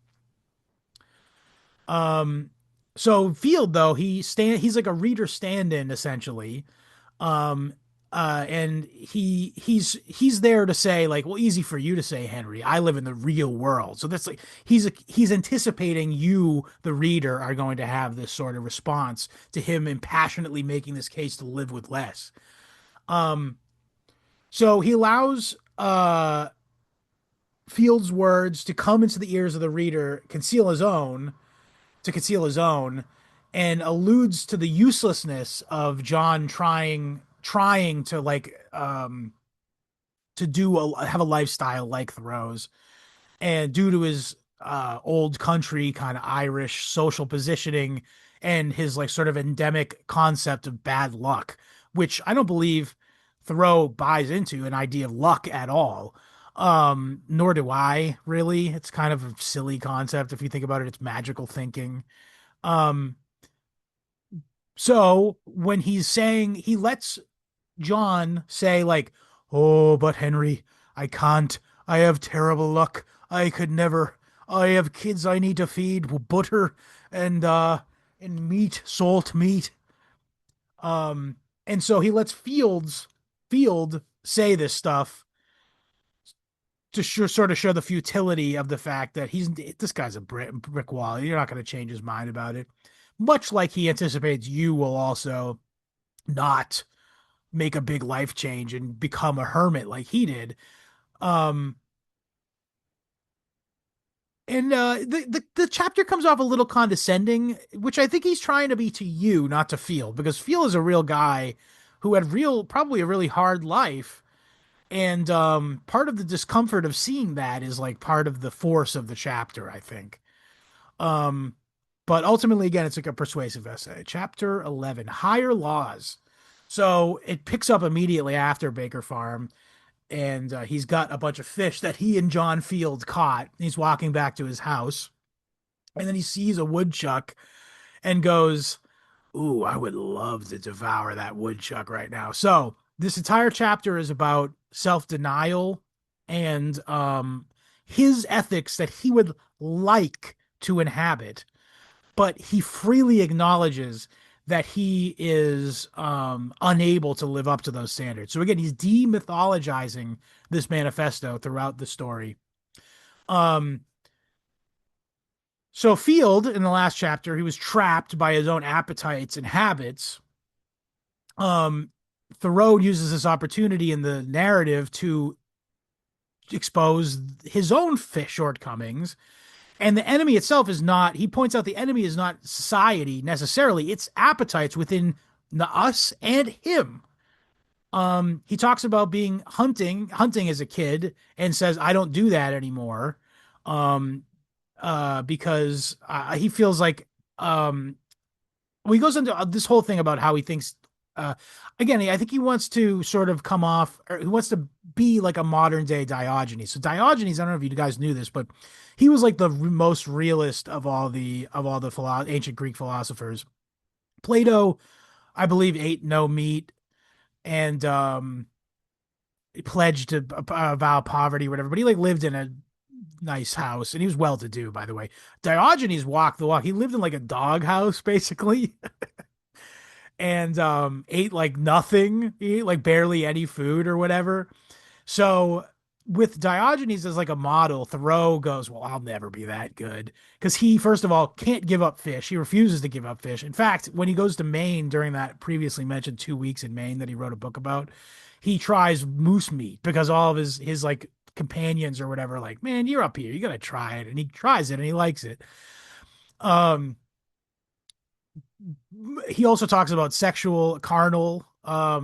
So Field, though, he's like a reader stand-in essentially. Um, and he's there to say like, well, easy for you to say, Henry. I live in the real world, so that's like he's anticipating you, the reader, are going to have this sort of response to him impassionately making this case to live with less. So he allows Field's words to come into the ears of the reader, conceal his own, and alludes to the uselessness of John trying to like to have a lifestyle like Thoreau's, and due to his old country kind of Irish social positioning and his like sort of endemic concept of bad luck, which I don't believe Thoreau buys into an idea of luck at all. Nor do I really. It's kind of a silly concept if you think about it. It's magical thinking. Um, so when he's saying, he lets John say like, "Oh, but Henry, I can't. I have terrible luck. I could never. I have kids I need to feed with butter and meat, salt meat. Um, and so he lets Field say this stuff to sort of show the futility of the fact that this guy's a brick wall. You're not going to change his mind about it. Much like he anticipates you will also not make a big life change and become a hermit like he did. Um, and the chapter comes off a little condescending, which I think he's trying to be to you, not to Field, because Field is a real guy who had probably a really hard life. And part of the discomfort of seeing that is like part of the force of the chapter, I think. Um, but ultimately, again, it's like a persuasive essay. Chapter 11, Higher Laws. So it picks up immediately after Baker Farm, and he's got a bunch of fish that he and John Field caught. He's walking back to his house, and then he sees a woodchuck and goes, "Ooh, I would love to devour that woodchuck right now." So this entire chapter is about self-denial and his ethics that he would like to inhabit, but he freely acknowledges that he is unable to live up to those standards. So again, he's demythologizing this manifesto throughout the story. Um, so Field, in the last chapter, he was trapped by his own appetites and habits. Um, Thoreau uses this opportunity in the narrative to expose his own shortcomings. And the enemy itself is not, he points out the enemy is not society necessarily, it's appetites within us and him. He talks about being hunting as a kid and says, I don't do that anymore. Um, because he feels like, well, he goes into this whole thing about how he thinks, uh, again, I think he wants to sort of come off, or he wants to be like a modern day Diogenes. So Diogenes, I don't know if you guys knew this, but he was like the most realist of all the ancient Greek philosophers. Plato, I believe, ate no meat and pledged to vow poverty, or whatever. But he like lived in a nice house, and he was well to do, by the way. Diogenes walked the walk. He lived in like a dog house, basically, and ate like nothing. He ate like barely any food or whatever. So with Diogenes as like a model, Thoreau goes, well, I'll never be that good. Because he, first of all, can't give up fish. He refuses to give up fish. In fact, when he goes to Maine during that previously mentioned 2 weeks in Maine that he wrote a book about, he tries moose meat because all of his like companions or whatever, are like, man, you're up here. You gotta try it. And he tries it and he likes it. Um, he also talks about sexual carnal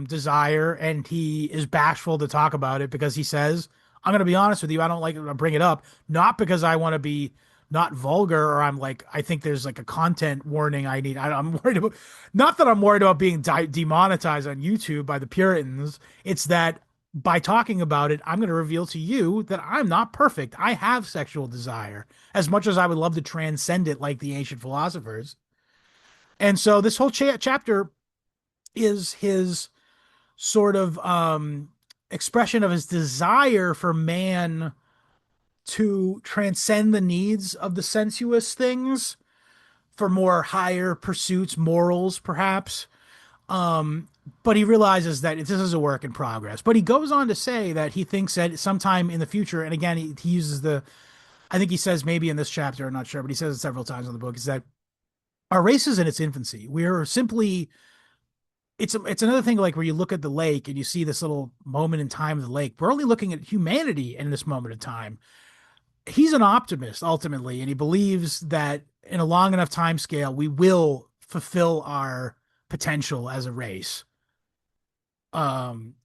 desire, and he is bashful to talk about it because he says, I'm going to be honest with you, I don't like to bring it up, not because I want to be not vulgar, or I'm like, I think there's like a content warning I need. I'm worried about, not that I'm worried about being demonetized on YouTube by the Puritans. It's that by talking about it, I'm going to reveal to you that I'm not perfect. I have sexual desire as much as I would love to transcend it like the ancient philosophers. And so this whole chapter is his sort of expression of his desire for man to transcend the needs of the sensuous things for more higher pursuits, morals, perhaps. Um, but he realizes that this is a work in progress. But he goes on to say that he thinks that sometime in the future, and again, he uses I think he says maybe in this chapter, I'm not sure, but he says it several times in the book, is that our race is in its infancy. We're simply it's another thing like where you look at the lake and you see this little moment in time of the lake. We're only looking at humanity in this moment in time. He's an optimist ultimately, and he believes that in a long enough time scale, we will fulfill our potential as a race. And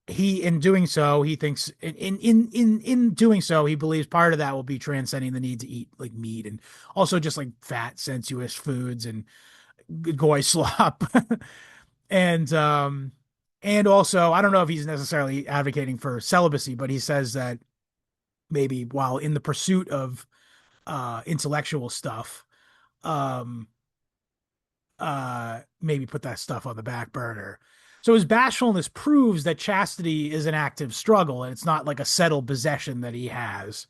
he in doing so, he thinks in doing so, he believes part of that will be transcending the need to eat like meat and also just like fat, sensuous foods and goy slop. and and also I don't know if he's necessarily advocating for celibacy, but he says that maybe while in the pursuit of intellectual stuff, um maybe put that stuff on the back burner. So his bashfulness proves that chastity is an active struggle and it's not like a settled possession that he has.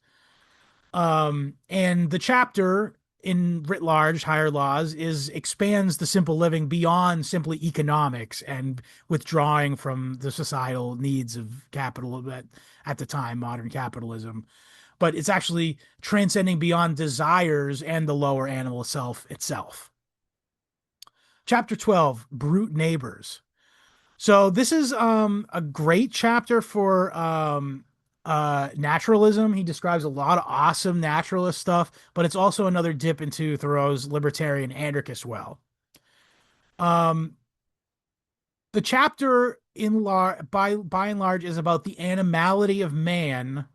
And the chapter in writ large, higher laws, is expands the simple living beyond simply economics and withdrawing from the societal needs of capital at the time, modern capitalism. But it's actually transcending beyond desires and the lower animal self itself. Chapter 12, Brute Neighbors. So this is a great chapter for naturalism. He describes a lot of awesome naturalist stuff, but it's also another dip into Thoreau's libertarian anarchist well. Um, the chapter by and large is about the animality of man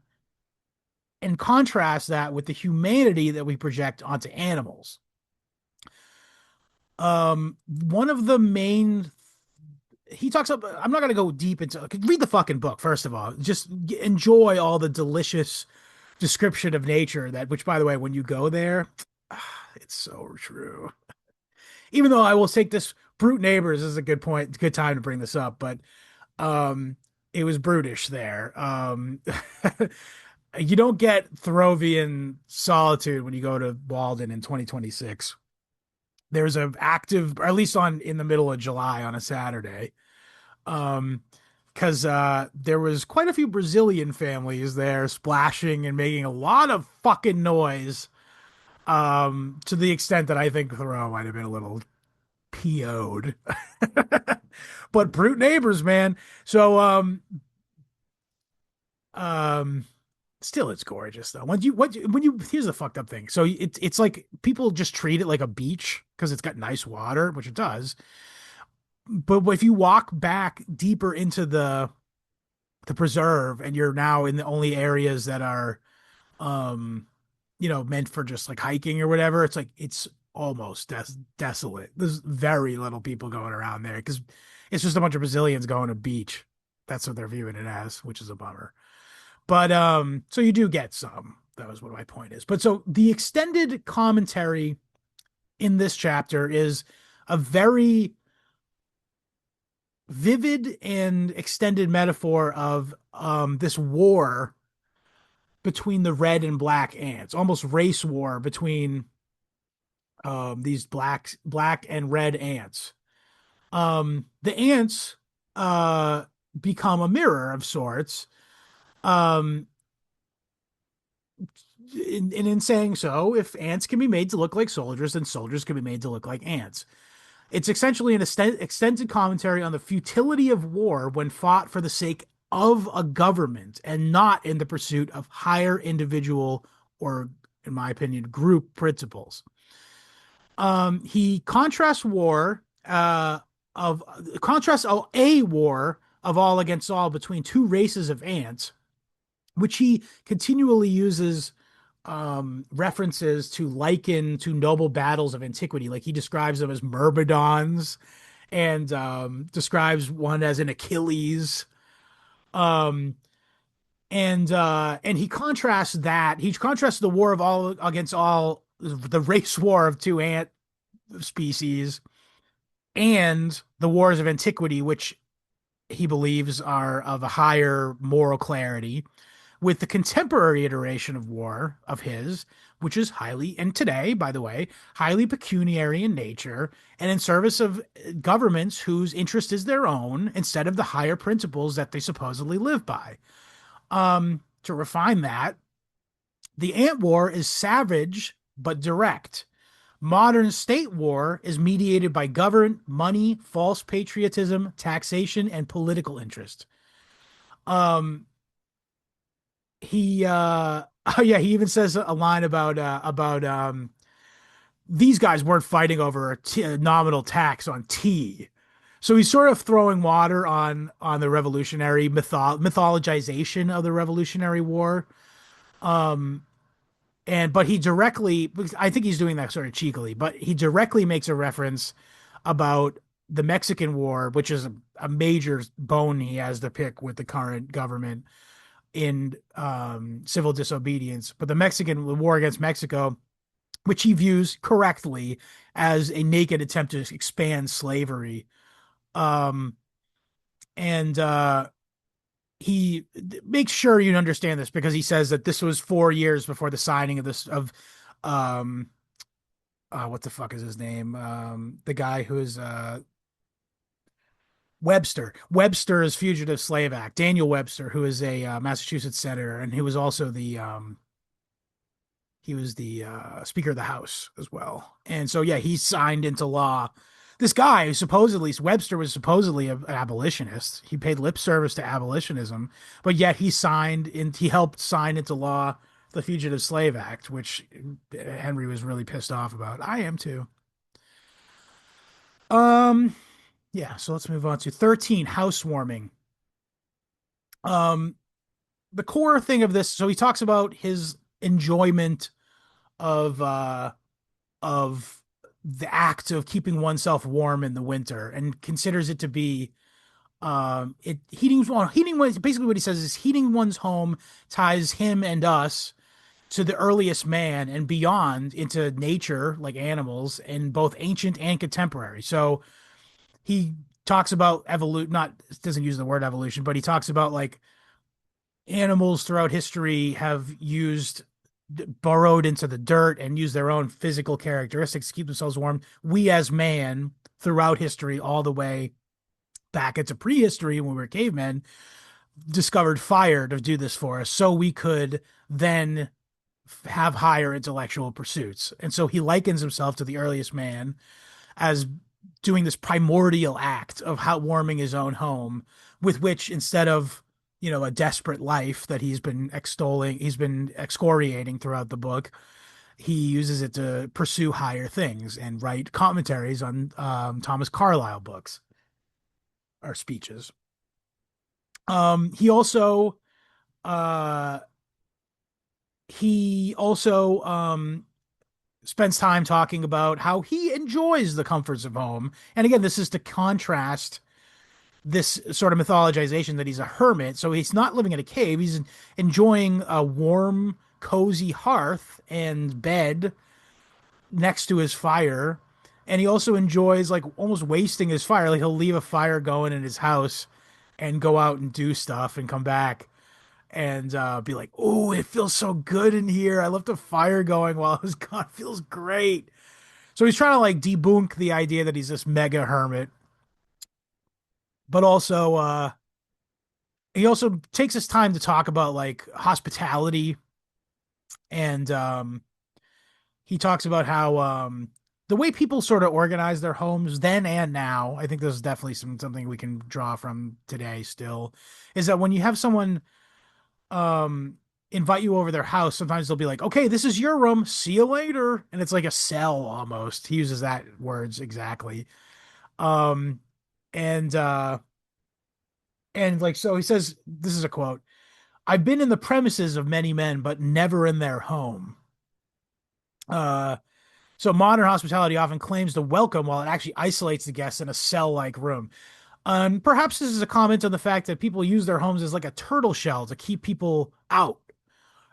and contrast that with the humanity that we project onto animals. One of the main he talks about, I'm not going to go deep into, read the fucking book first of all, just enjoy all the delicious description of nature that, which by the way, when you go there, it's so true. Even though I will take this brute neighbors is a good point, good time to bring this up, but um it was brutish there. You don't get Thoreauvian solitude when you go to Walden in 2026. There's a active, or at least on in the middle of July on a Saturday. Um, because there was quite a few Brazilian families there splashing and making a lot of fucking noise. To the extent that I think Thoreau might have been a little PO'd. But brute neighbors, man. So um still it's gorgeous though. When you here's the fucked up thing. So it's like people just treat it like a beach because it's got nice water, which it does. But if you walk back deeper into the preserve and you're now in the only areas that are um meant for just like hiking or whatever, it's like it's almost desolate. There's very little people going around there because it's just a bunch of Brazilians going to beach. That's what they're viewing it as, which is a bummer. But so you do get some. That was what my point is. But so the extended commentary in this chapter is a very vivid and extended metaphor of this war between the red and black ants, almost race war between these black and red ants. The ants uh, become a mirror of sorts. Um, in saying so, if ants can be made to look like soldiers, then soldiers can be made to look like ants. It's essentially an extended commentary on the futility of war when fought for the sake of a government and not in the pursuit of higher individual or, in my opinion, group principles. He contrasts war of contrasts a war of all against all between two races of ants, which he continually uses references to liken to noble battles of antiquity. Like he describes them as myrmidons and describes one as an Achilles. Um, and he contrasts the war of all against all, the race war of two ant species, and the wars of antiquity, which he believes are of a higher moral clarity, with the contemporary iteration of war of his, which is highly, and today, by the way, highly pecuniary in nature and in service of governments whose interest is their own instead of the higher principles that they supposedly live by. To refine that, the ant war is savage but direct. Modern state war is mediated by government, money, false patriotism, taxation, and political interest. Um, oh yeah, he even says a line about these guys weren't fighting over a nominal tax on tea. So he's sort of throwing water on the revolutionary mythologization of the Revolutionary War. Um, but he directly, I think he's doing that sort of cheekily, but he directly makes a reference about the Mexican War, which is a major bone he has to pick with the current government in civil disobedience. But the war against Mexico, which he views correctly as a naked attempt to expand slavery. Um, and he makes sure you understand this because he says that this was 4 years before the signing of this of um what the fuck is his name? The guy who is Webster's Fugitive Slave Act. Daniel Webster, who is a Massachusetts senator, and he was also the Speaker of the House as well. And so yeah, he signed into law. This guy, supposedly Webster, was supposedly an abolitionist. He paid lip service to abolitionism, but yet he helped sign into law the Fugitive Slave Act, which Henry was really pissed off about. I am too. Um, yeah, so let's move on to 13, housewarming. Um, the core thing of this, so he talks about his enjoyment of of the act of keeping oneself warm in the winter and considers it to be it heating basically what he says is heating one's home ties him and us to the earliest man and beyond into nature like animals in both ancient and contemporary. So he talks about evolution, not doesn't use the word evolution, but he talks about like animals throughout history have used burrowed into the dirt and used their own physical characteristics to keep themselves warm. We as man throughout history, all the way back into prehistory when we were cavemen, discovered fire to do this for us so we could then have higher intellectual pursuits. And so he likens himself to the earliest man as doing this primordial act of how warming his own home, with which instead of a desperate life that he's been excoriating throughout the book, he uses it to pursue higher things and write commentaries on Thomas Carlyle books or speeches. Uh, he also spends time talking about how he enjoys the comforts of home. And again, this is to contrast this sort of mythologization that he's a hermit. So he's not living in a cave. He's enjoying a warm, cozy hearth and bed next to his fire. And he also enjoys like almost wasting his fire. Like he'll leave a fire going in his house and go out and do stuff and come back and be like, "Oh, it feels so good in here. I left a fire going while I was gone. It feels great." So he's trying to like debunk the idea that he's this mega hermit, but also he also takes his time to talk about like hospitality and he talks about how the way people sort of organize their homes then and now, I think this is definitely something we can draw from today still, is that when you have someone um invite you over their house, sometimes they'll be like, "Okay, this is your room. See you later." And it's like a cell almost. He uses that words exactly. Um and like so he says, this is a quote. "I've been in the premises of many men, but never in their home." Uh so modern hospitality often claims to welcome while it actually isolates the guests in a cell-like room. Perhaps this is a comment on the fact that people use their homes as like a turtle shell to keep people out.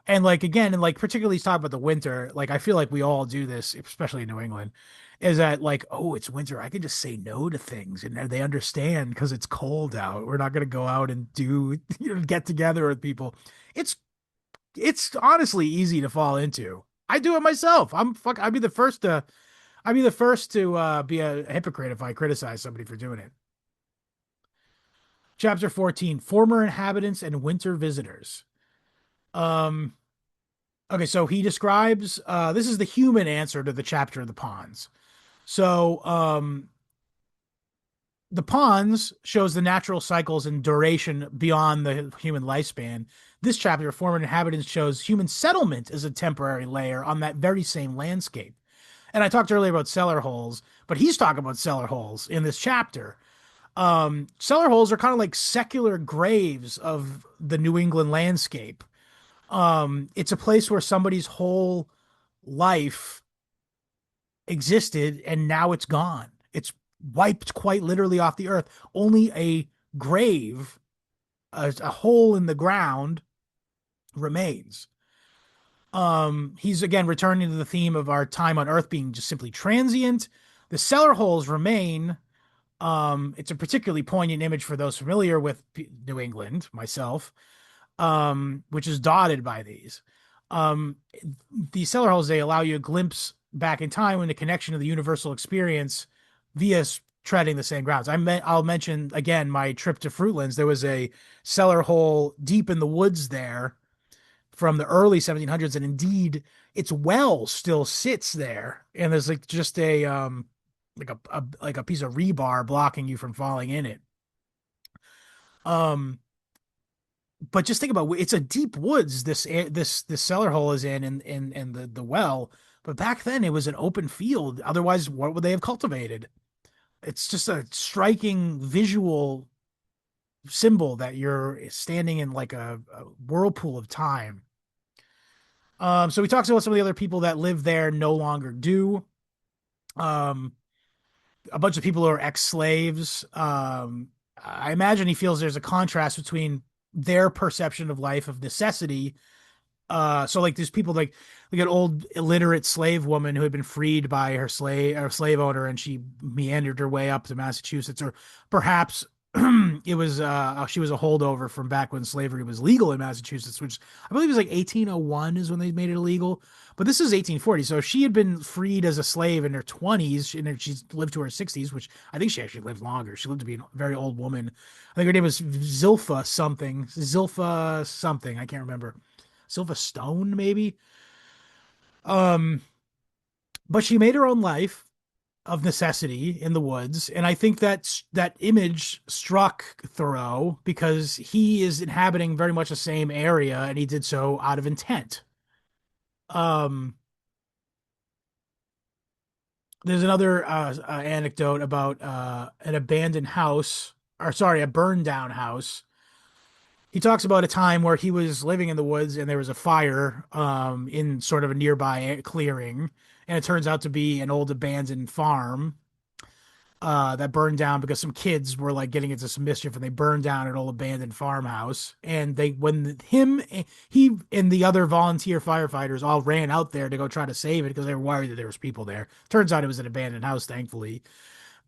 And like again, and like particularly talk about the winter, like I feel like we all do this, especially in New England, is that like, oh, it's winter. I can just say no to things and they understand because it's cold out. We're not gonna go out and do get together with people. It's it's honestly easy to fall into. I do it myself. I'd be the first to be a hypocrite if I criticize somebody for doing it. Chapter 14, former inhabitants and winter visitors. Um Okay, so he describes this is the human answer to the chapter of the ponds. So the ponds shows the natural cycles and duration beyond the human lifespan. This chapter, former inhabitants, shows human settlement as a temporary layer on that very same landscape. And I talked earlier about cellar holes, but he's talking about cellar holes in this chapter. Cellar holes are kind of like secular graves of the New England landscape. It's a place where somebody's whole life existed and now it's gone. It's wiped quite literally off the earth. Only a grave, a hole in the ground remains. He's again returning to the theme of our time on earth being just simply transient. The cellar holes remain It's a particularly poignant image for those familiar with New England, myself, which is dotted by these. Um, these cellar holes, they allow you a glimpse back in time and the connection to the universal experience via treading the same grounds. I'll mention again my trip to Fruitlands. There was a cellar hole deep in the woods there from the early 1700s, and indeed, its well still sits there. And there's like just a piece of rebar blocking you from falling in it. Um, but just think about it's a deep woods this cellar hole is in and the well. But back then it was an open field. Otherwise, what would they have cultivated? It's just a striking visual symbol that you're standing in like a whirlpool of time. So he talks about some of the other people that live there no longer do. Um, a bunch of people who are ex-slaves. I imagine he feels there's a contrast between their perception of life of necessity. So like there's people like an old illiterate slave woman who had been freed by her slave owner, and she meandered her way up to Massachusetts, or perhaps it was she was a holdover from back when slavery was legal in Massachusetts, which I believe was like 1801 is when they made it illegal. But this is 1840, so if she had been freed as a slave in her 20s, and she's lived to her 60s, which I think she actually lived longer. She lived to be a very old woman. I think her name was Zilpha something. I can't remember. Zilpha Stone, maybe. Um, but she made her own life of necessity in the woods, and I think that image struck Thoreau because he is inhabiting very much the same area, and he did so out of intent. Um, there's another anecdote about an abandoned house, or sorry, a burned down house. He talks about a time where he was living in the woods and there was a fire in sort of a nearby clearing, and it turns out to be an old abandoned farm that burned down because some kids were like getting into some mischief, and they burned down an old abandoned farmhouse. And he and the other volunteer firefighters all ran out there to go try to save it because they were worried that there was people there. Turns out it was an abandoned house, thankfully.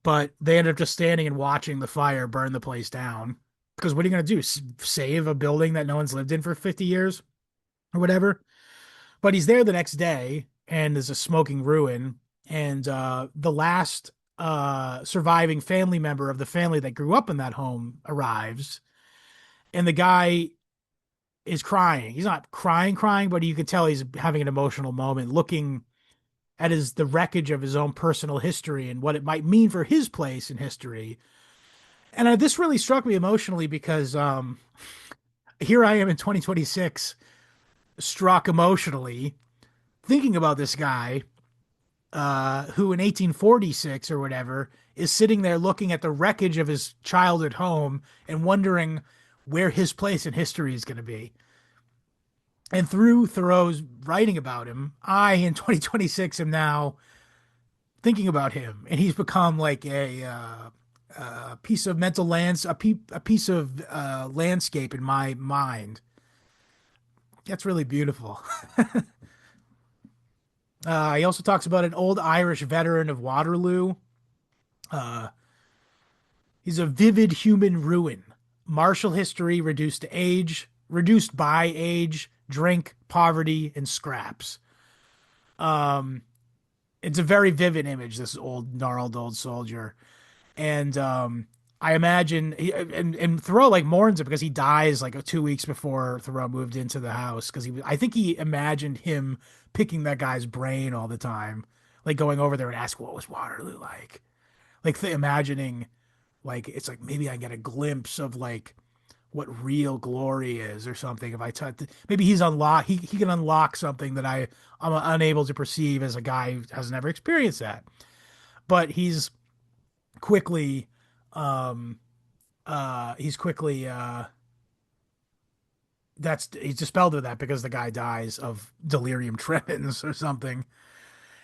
But they ended up just standing and watching the fire burn the place down. Because what are you going to do? Save a building that no one's lived in for 50 years or whatever? But he's there the next day, and there's a smoking ruin. And the last surviving family member of the family that grew up in that home arrives. And the guy is crying. He's not crying, but you can tell he's having an emotional moment, looking at the wreckage of his own personal history and what it might mean for his place in history. And this really struck me emotionally because here I am in 2026, struck emotionally, thinking about this guy who in 1846 or whatever is sitting there looking at the wreckage of his childhood home and wondering where his place in history is going to be. And through Thoreau's writing about him, I in 2026 am now thinking about him, and he's become like a piece of a piece of landscape in my mind. That's really beautiful. He also talks about an old Irish veteran of Waterloo. Uh, he's a vivid human ruin, martial history reduced by age, drink, poverty, and scraps. Um, it's a very vivid image. This old gnarled old soldier. And I imagine and Thoreau like mourns it because he dies like 2 weeks before Thoreau moved into the house, because I think he imagined him picking that guy's brain all the time, like going over there and ask what was Waterloo like imagining like it's like maybe I get a glimpse of like what real glory is or something if I touch. Maybe he can unlock something that I'm unable to perceive as a guy who has never experienced that. But quickly um he's quickly he's dispelled of that because the guy dies of delirium tremens or something.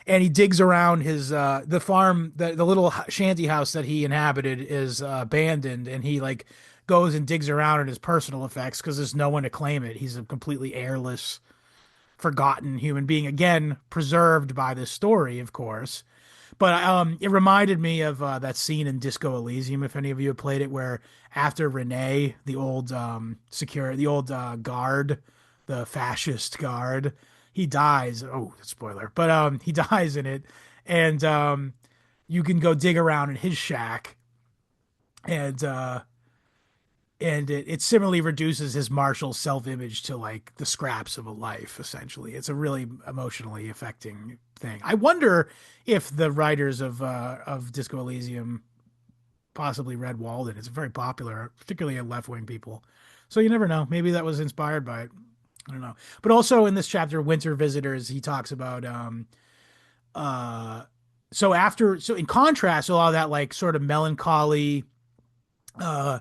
And he digs around his the farm, the little shanty house that he inhabited is abandoned, and he like goes and digs around in his personal effects because there's no one to claim it. He's a completely airless, forgotten human being, again preserved by this story, of course. But it reminded me of that scene in Disco Elysium, if any of you have played it, where after Renee, the old the old guard, the fascist guard, he dies. Oh, spoiler! But he dies in it, and you can go dig around in his shack, and it similarly reduces his martial self-image to like the scraps of a life. Essentially, it's a really emotionally affecting thing. I wonder if the writers of Disco Elysium possibly read Walden. It's very popular, particularly in left-wing people. So you never know. Maybe that was inspired by it. I don't know. But also in this chapter, Winter Visitors, he talks about uh so in contrast to all that like sort of melancholy uh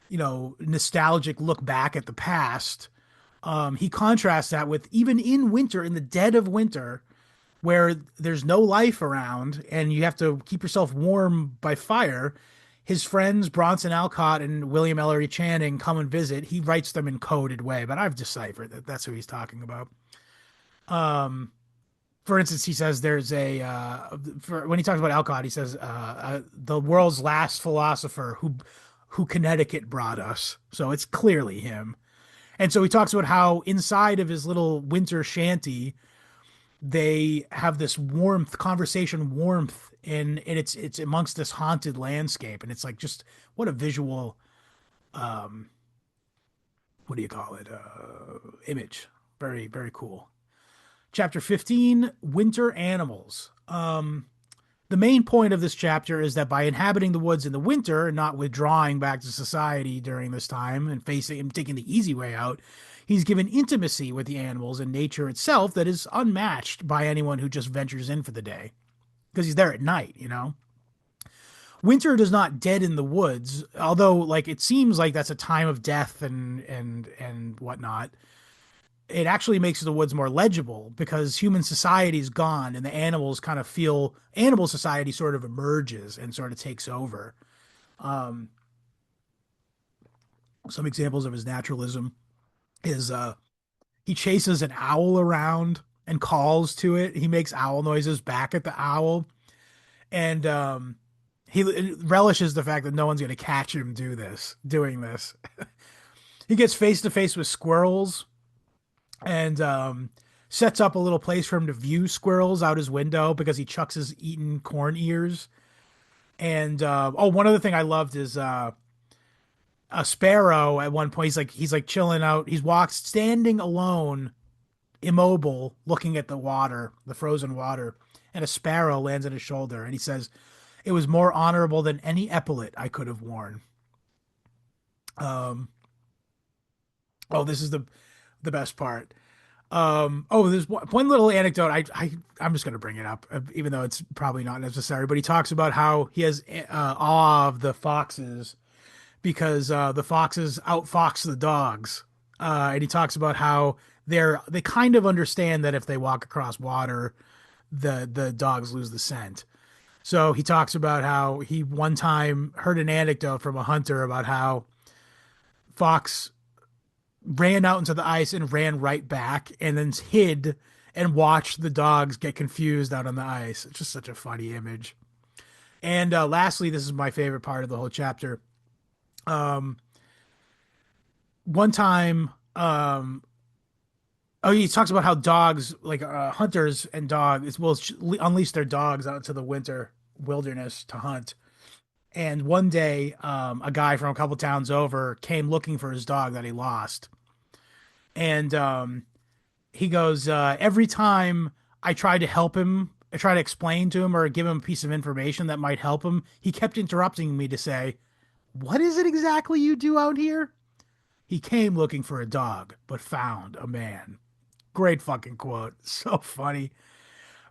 nostalgic look back at the past. He contrasts that with even in winter, in the dead of winter, where there's no life around and you have to keep yourself warm by fire. His friends Bronson Alcott and William Ellery Channing come and visit. He writes them in coded way, but I've deciphered that that's who he's talking about. Um, for instance, he says there's when he talks about Alcott, he says the world's last philosopher who Connecticut brought us. So it's clearly him. And so he talks about how inside of his little winter shanty, they have this warmth, conversation warmth, and it's amongst this haunted landscape, and it's like just what a visual, um, what do you call it? Image. Very very cool. Chapter 15, Winter Animals. The main point of this chapter is that by inhabiting the woods in the winter and not withdrawing back to society during this time and facing and taking the easy way out, he's given intimacy with the animals and nature itself that is unmatched by anyone who just ventures in for the day because he's there at night. Winter does not deaden the woods, although like it seems like that's a time of death and whatnot. It actually makes the woods more legible because human society is gone and the animals kind of feel animal society sort of emerges and sort of takes over. Um, some examples of his naturalism is he chases an owl around and calls to it. He makes owl noises back at the owl, and he relishes the fact that no one's going to catch him doing this. He gets face to face with squirrels and sets up a little place for him to view squirrels out his window because he chucks his eaten corn ears. And one other thing I loved is a sparrow at one point. He's like chilling out. He's walked standing alone, immobile, looking at the water, the frozen water, and a sparrow lands on his shoulder, and he says, "It was more honorable than any epaulet I could have worn." Um, this is the best part. There's one little anecdote. I'm just going to bring it up, even though it's probably not necessary. But he talks about how he has awe of the foxes because the foxes outfox the dogs, and he talks about how they kind of understand that if they walk across water, the dogs lose the scent. So he talks about how he one time heard an anecdote from a hunter about how fox ran out into the ice and ran right back and then hid and watched the dogs get confused out on the ice. It's just such a funny image. And lastly, this is my favorite part of the whole chapter. One time, he talks about how dogs, like hunters and dogs, will unleash their dogs out into the winter wilderness to hunt. And one day, a guy from a couple towns over came looking for his dog that he lost. And he goes, every time I tried to help him, I tried to explain to him or give him a piece of information that might help him, he kept interrupting me to say, "What is it exactly you do out here?" He came looking for a dog, but found a man. Great fucking quote. So funny.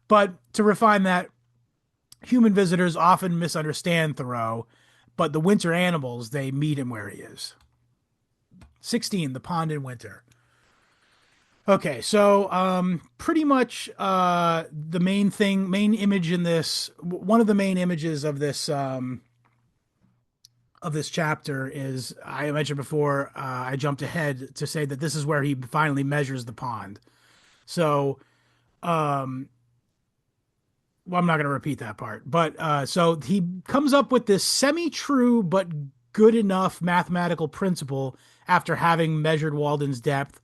But to refine that, human visitors often misunderstand Thoreau, but the winter animals, they meet him where he is. 16, the pond in winter. Okay, so pretty much the main image in this, one of the main images of this chapter is, I mentioned before, I jumped ahead to say that this is where he finally measures the pond. So well, I'm not going to repeat that part, but so he comes up with this semi-true but good enough mathematical principle after having measured Walden's depth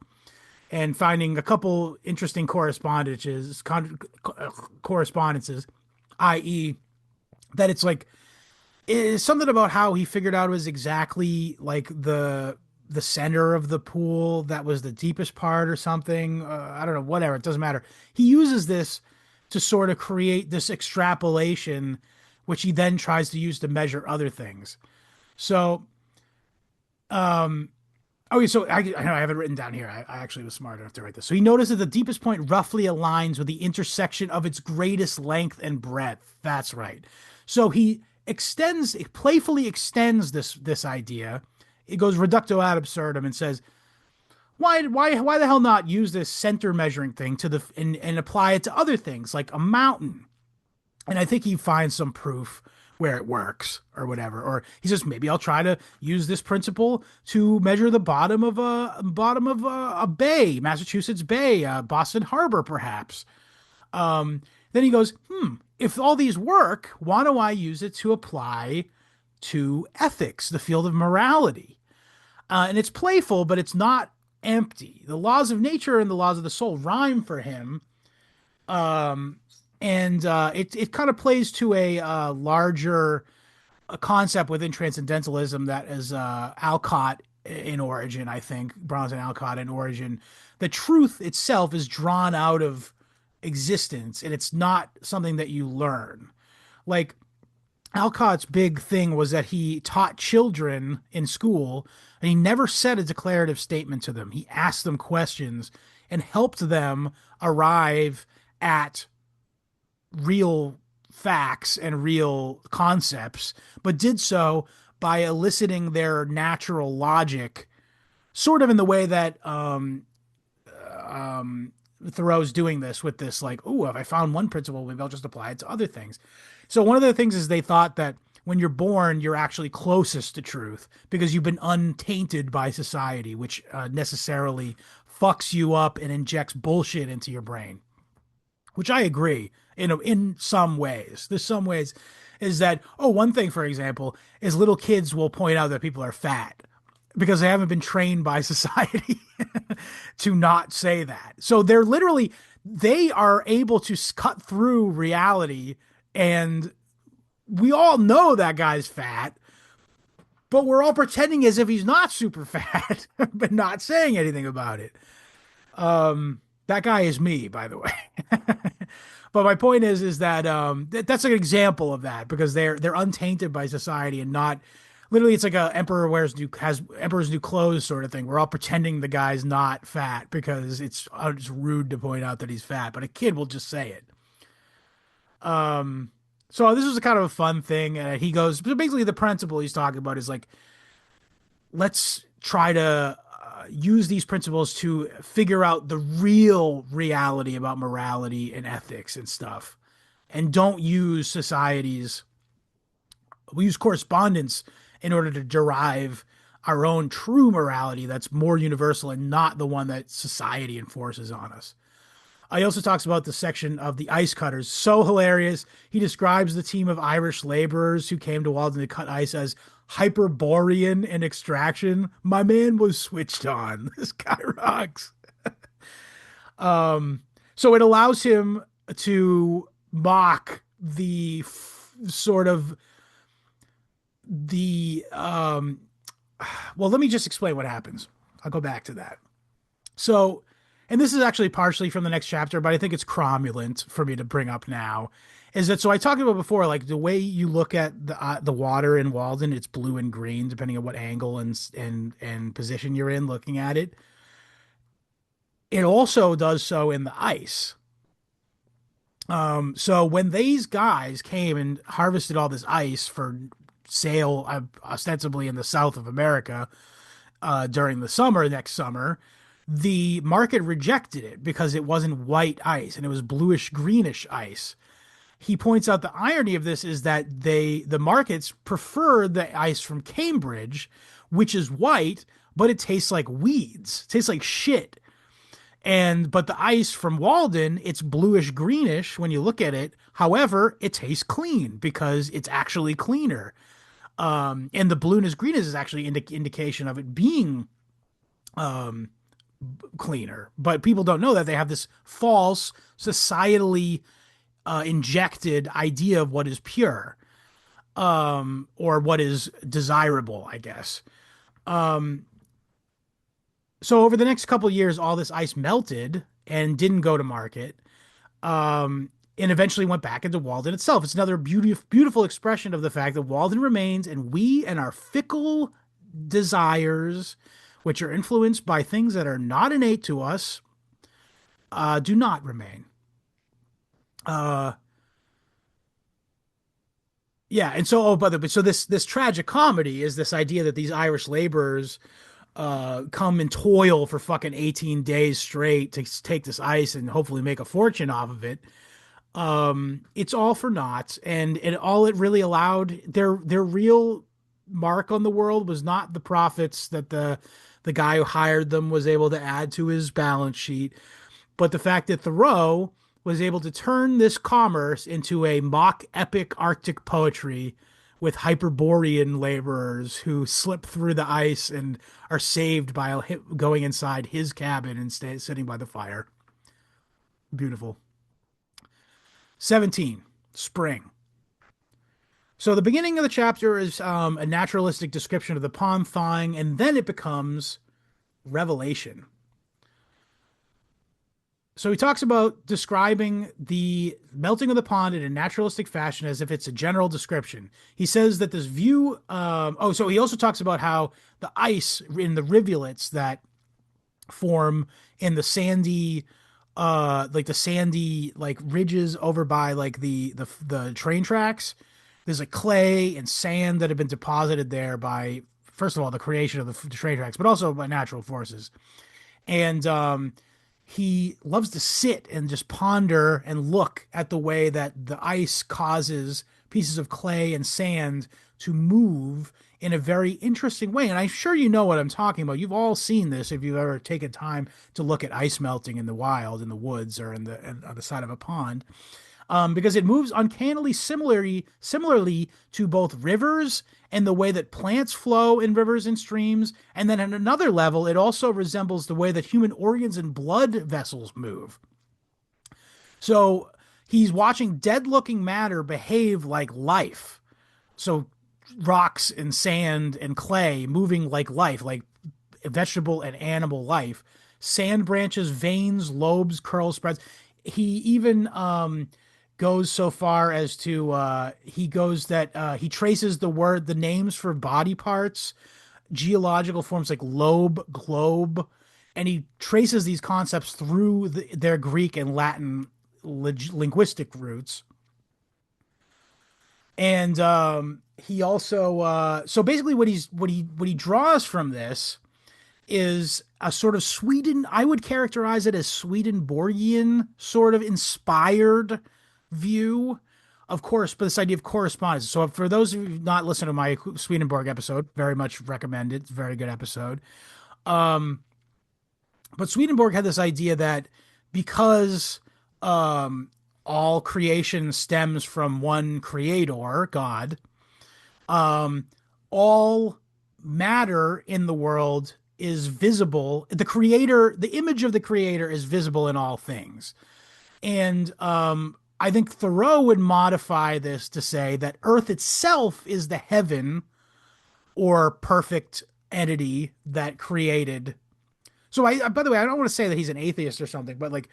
and finding a couple interesting correspondences, i.e., that it's like it's something about how he figured out it was exactly like the center of the pool that was the deepest part or something. I don't know, whatever. It doesn't matter. He uses this to sort of create this extrapolation, which he then tries to use to measure other things. So, um, okay, so I know I have it written down here. I actually was smart enough to write this. So he noticed that the deepest point roughly aligns with the intersection of its greatest length and breadth. That's right. So he playfully extends this idea. It goes reducto ad absurdum and says, why the hell not use this center measuring thing and apply it to other things like a mountain? And I think he finds some proof where it works or whatever. Or he says, maybe I'll try to use this principle to measure the bottom of a bay, Massachusetts Bay, Boston Harbor, perhaps. Then he goes, if all these work, why do I use it to apply to ethics, the field of morality? And it's playful, but it's not empty. The laws of nature and the laws of the soul rhyme for him. And it kind of plays to a larger concept within transcendentalism that is Alcott in origin, I think, Bronze and Alcott in origin. The truth itself is drawn out of existence, and it's not something that you learn. Like Alcott's big thing was that he taught children in school, and he never said a declarative statement to them. He asked them questions and helped them arrive at real facts and real concepts, but did so by eliciting their natural logic, sort of in the way that Thoreau's doing this with this, like, oh, if I found one principle, maybe I'll just apply it to other things. So one of the things is they thought that when you're born, you're actually closest to truth because you've been untainted by society, which necessarily fucks you up and injects bullshit into your brain, which I agree in some ways. There's some ways is that, one thing, for example, is little kids will point out that people are fat because they haven't been trained by society to not say that. So they are able to cut through reality, and we all know that guy's fat, but we're all pretending as if he's not super fat, but not saying anything about it. That guy is me, by the way. But my point is that that's an example of that because they're untainted by society and not literally. It's like a has emperor's new clothes sort of thing. We're all pretending the guy's not fat because it's rude to point out that he's fat, but a kid will just say it. So this was a kind of a fun thing. He goes, so basically the principle he's talking about is like, let's try to use these principles to figure out the real reality about morality and ethics and stuff. And don't use we use correspondence in order to derive our own true morality that's more universal and not the one that society enforces on us. He also talks about the section of the ice cutters. So hilarious. He describes the team of Irish laborers who came to Walden to cut ice as Hyperborean in extraction. My man was switched on. This guy rocks. So it allows him to mock the sort of well, let me just explain what happens. I'll go back to that. So, and this is actually partially from the next chapter, but I think it's cromulent for me to bring up now. Is that so? I talked about before, like the way you look at the water in Walden, it's blue and green depending on what angle and position you're in looking at it. It also does so in the ice. So when these guys came and harvested all this ice for sale, ostensibly in the South of America, during the next summer, the market rejected it because it wasn't white ice and it was bluish greenish ice. He points out the irony of this is that the markets prefer the ice from Cambridge, which is white, but it tastes like weeds. It tastes like shit. But the ice from Walden, it's bluish greenish when you look at it. However, it tastes clean because it's actually cleaner. And the blueness greenness is actually indication of it being um, cleaner. But people don't know that they have this false, societally injected idea of what is pure, or what is desirable, I guess. Um, so over the next couple of years, all this ice melted and didn't go to market, and eventually went back into Walden itself. It's another beautiful expression of the fact that Walden remains, and we and our fickle desires, which are influenced by things that are not innate to us, do not remain. Uh, yeah, and so by the way, so this tragic comedy is this idea that these Irish laborers come and toil for fucking 18 days straight to take this ice and hopefully make a fortune off of it. It's all for naught, and all it really allowed, their real mark on the world was not the profits that the guy who hired them was able to add to his balance sheet, but the fact that Thoreau was able to turn this commerce into a mock epic Arctic poetry with Hyperborean laborers who slip through the ice and are saved by going inside his cabin and sitting by the fire. Beautiful. 17, spring. So the beginning of the chapter is a naturalistic description of the pond thawing, and then it becomes revelation. So he talks about describing the melting of the pond in a naturalistic fashion as if it's a general description. He says that this view, so he also talks about how the ice in the rivulets that form in the sandy, like ridges over by like the train tracks. There's a clay and sand that have been deposited there by, first of all, the creation of the train tracks, but also by natural forces. And he loves to sit and just ponder and look at the way that the ice causes pieces of clay and sand to move in a very interesting way. And I'm sure you know what I'm talking about. You've all seen this if you've ever taken time to look at ice melting in the wild, in the woods, or on the side of a pond. Because it moves uncannily similarly to both rivers and the way that plants flow in rivers and streams. And then at another level, it also resembles the way that human organs and blood vessels move. So he's watching dead looking matter behave like life. So rocks and sand and clay moving like life, like vegetable and animal life. Sand branches, veins, lobes, curls, spreads. He even goes so far as to he traces the names for body parts, geological forms like lobe, globe, and he traces these concepts through their Greek and Latin linguistic roots. And he also so basically what he draws from this is a sort of I would characterize it as Swedenborgian sort of inspired view, of course, but this idea of correspondence. So for those of you not listening to my Swedenborg episode, very much recommend it. It's a very good episode. But Swedenborg had this idea that because all creation stems from one creator, God, all matter in the world is visible. The image of the creator is visible in all things. And I think Thoreau would modify this to say that Earth itself is the heaven or perfect entity that created. So by the way, I don't want to say that he's an atheist or something, but like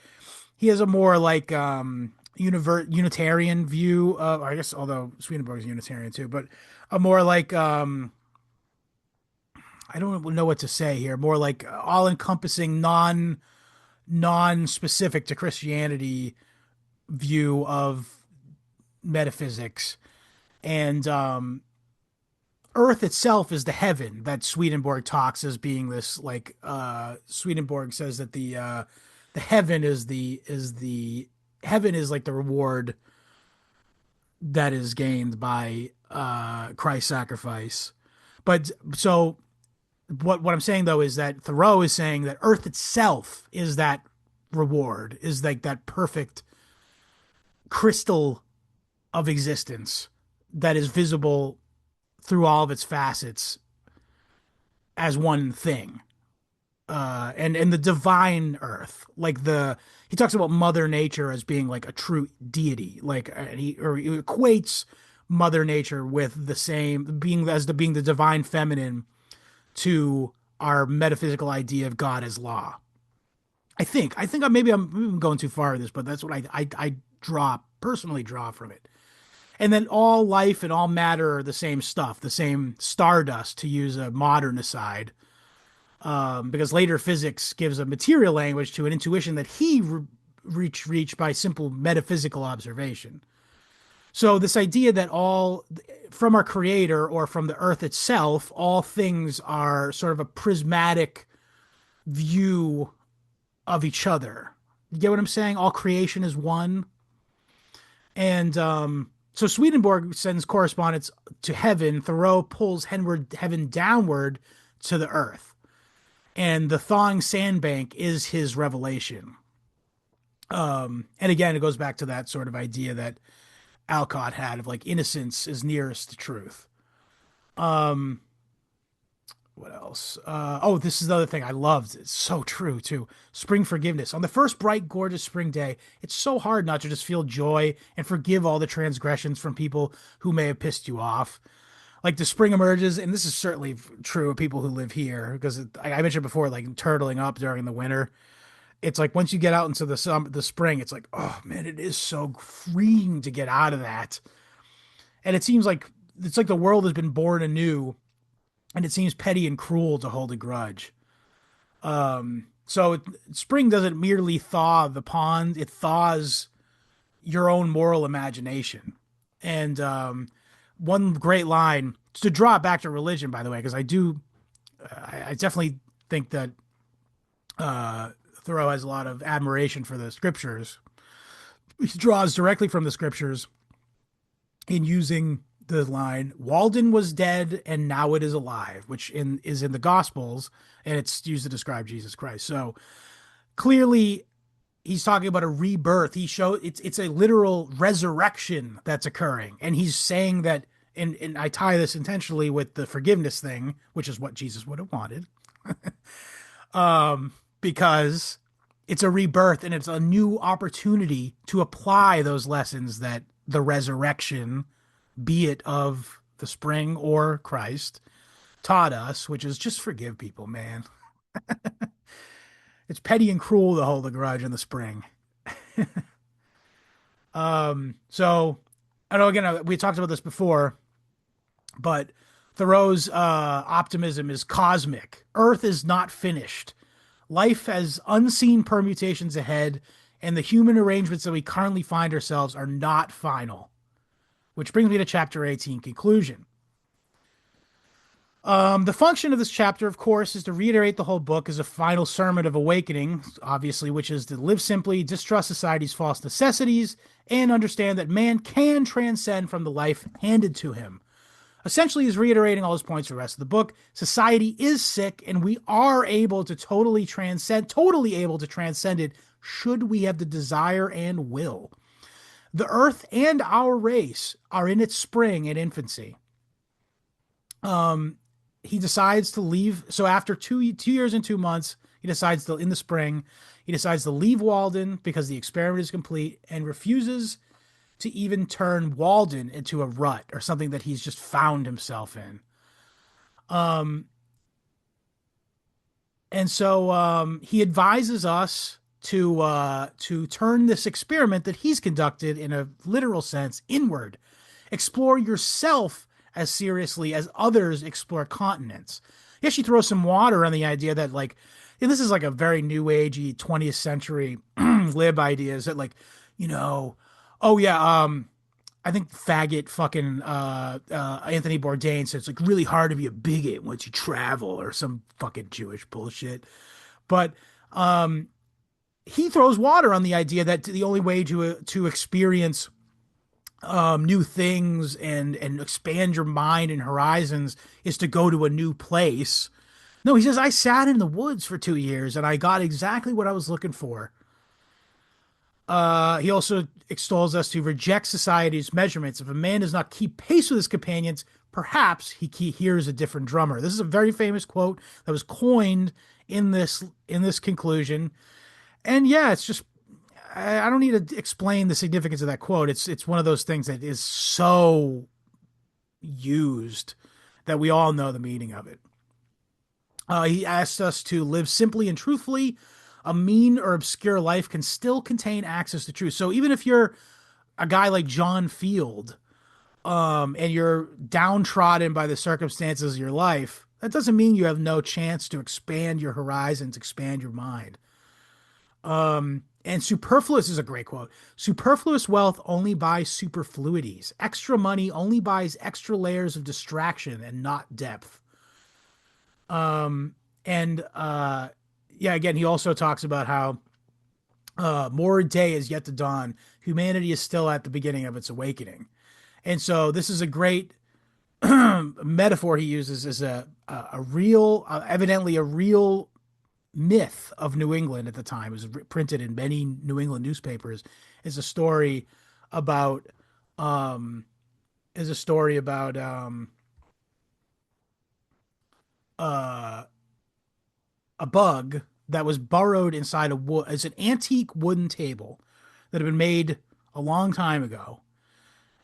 he has a more like Unitarian view of, or I guess, although Swedenborg is Unitarian too, but a more like I don't know what to say here, more like all encompassing, non specific to Christianity view of metaphysics. And Earth itself is the heaven that Swedenborg talks as being this, like Swedenborg says that the heaven is heaven is like the reward that is gained by Christ's sacrifice. But so what I'm saying though is that Thoreau is saying that Earth itself is that reward, is like that perfect crystal of existence that is visible through all of its facets as one thing. And the divine earth, like the he talks about Mother Nature as being like a true deity, like he equates Mother Nature with the same being as the being the divine feminine to our metaphysical idea of God as law. I think I'm going too far with this, but that's what I draw personally draw from it. And then all life and all matter are the same stuff, the same stardust, to use a modern aside, because later physics gives a material language to an intuition that he reached by simple metaphysical observation. So this idea that all from our creator or from the earth itself, all things are sort of a prismatic view of each other. You get what I'm saying? All creation is one. And so Swedenborg sends correspondence to heaven. Thoreau pulls heaven downward to the earth. And the thawing sandbank is his revelation. And again, it goes back to that sort of idea that Alcott had of like innocence is nearest to truth. Um, what else? Oh, this is the other thing I loved. It's so true too. Spring forgiveness. On the first bright, gorgeous spring day, it's so hard not to just feel joy and forgive all the transgressions from people who may have pissed you off. Like the spring emerges, and this is certainly true of people who live here, because I mentioned before, like turtling up during the winter. It's like once you get out into the spring, it's like, oh man, it is so freeing to get out of that. And it seems like it's like the world has been born anew, and it seems petty and cruel to hold a grudge. So spring doesn't merely thaw the pond; it thaws your own moral imagination. And one great line to draw it back to religion, by the way, because I definitely think that Thoreau has a lot of admiration for the scriptures. He draws directly from the scriptures in using the line "Walden was dead and now it is alive," which is in the Gospels, and it's used to describe Jesus Christ. So clearly, he's talking about a rebirth. It's a literal resurrection that's occurring, and he's saying that. And I tie this intentionally with the forgiveness thing, which is what Jesus would have wanted, because it's a rebirth and it's a new opportunity to apply those lessons that the resurrection, be it of the spring or Christ, taught us, which is just forgive people, man. It's petty and cruel to hold a grudge in the spring. So I know again we talked about this before, but Thoreau's optimism is cosmic. Earth is not finished. Life has unseen permutations ahead, and the human arrangements that we currently find ourselves are not final. Which brings me to chapter 18, conclusion. The function of this chapter, of course, is to reiterate the whole book as a final sermon of awakening, obviously, which is to live simply, distrust society's false necessities, and understand that man can transcend from the life handed to him. Essentially, he's reiterating all his points for the rest of the book. Society is sick, and we are able to totally able to transcend it, should we have the desire and will. The earth and our race are in its spring and infancy. He decides to leave. So after 2 years and 2 months, he decides to, in the spring, he decides to leave Walden because the experiment is complete, and refuses to even turn Walden into a rut or something that he's just found himself in. And so he advises us to turn this experiment that he's conducted in a literal sense inward. Explore yourself as seriously as others explore continents. He actually throws some water on the idea that, like, and this is like a very new agey 20th century lib ideas that, like, oh yeah, I think faggot fucking Anthony Bourdain said it's like really hard to be a bigot once you travel, or some fucking Jewish bullshit. But he throws water on the idea that the only way to experience new things and expand your mind and horizons is to go to a new place. No, he says, I sat in the woods for 2 years and I got exactly what I was looking for. He also extols us to reject society's measurements. If a man does not keep pace with his companions, perhaps he hears a different drummer. This is a very famous quote that was coined in this conclusion. And yeah, it's just I don't need to explain the significance of that quote. It's one of those things that is so used that we all know the meaning of it. He asked us to live simply and truthfully. A mean or obscure life can still contain access to truth. So even if you're a guy like John Field, and you're downtrodden by the circumstances of your life, that doesn't mean you have no chance to expand your horizons, expand your mind. And superfluous is a great quote. Superfluous wealth only buys superfluities. Extra money only buys extra layers of distraction and not depth. And yeah, again, he also talks about how more day is yet to dawn. Humanity is still at the beginning of its awakening. And so this is a great metaphor he uses as a real, evidently a real myth of New England at the time. It was printed in many New England newspapers. Is a story about um, is a story about uh, a bug that was burrowed inside a wood. It's an antique wooden table that had been made a long time ago,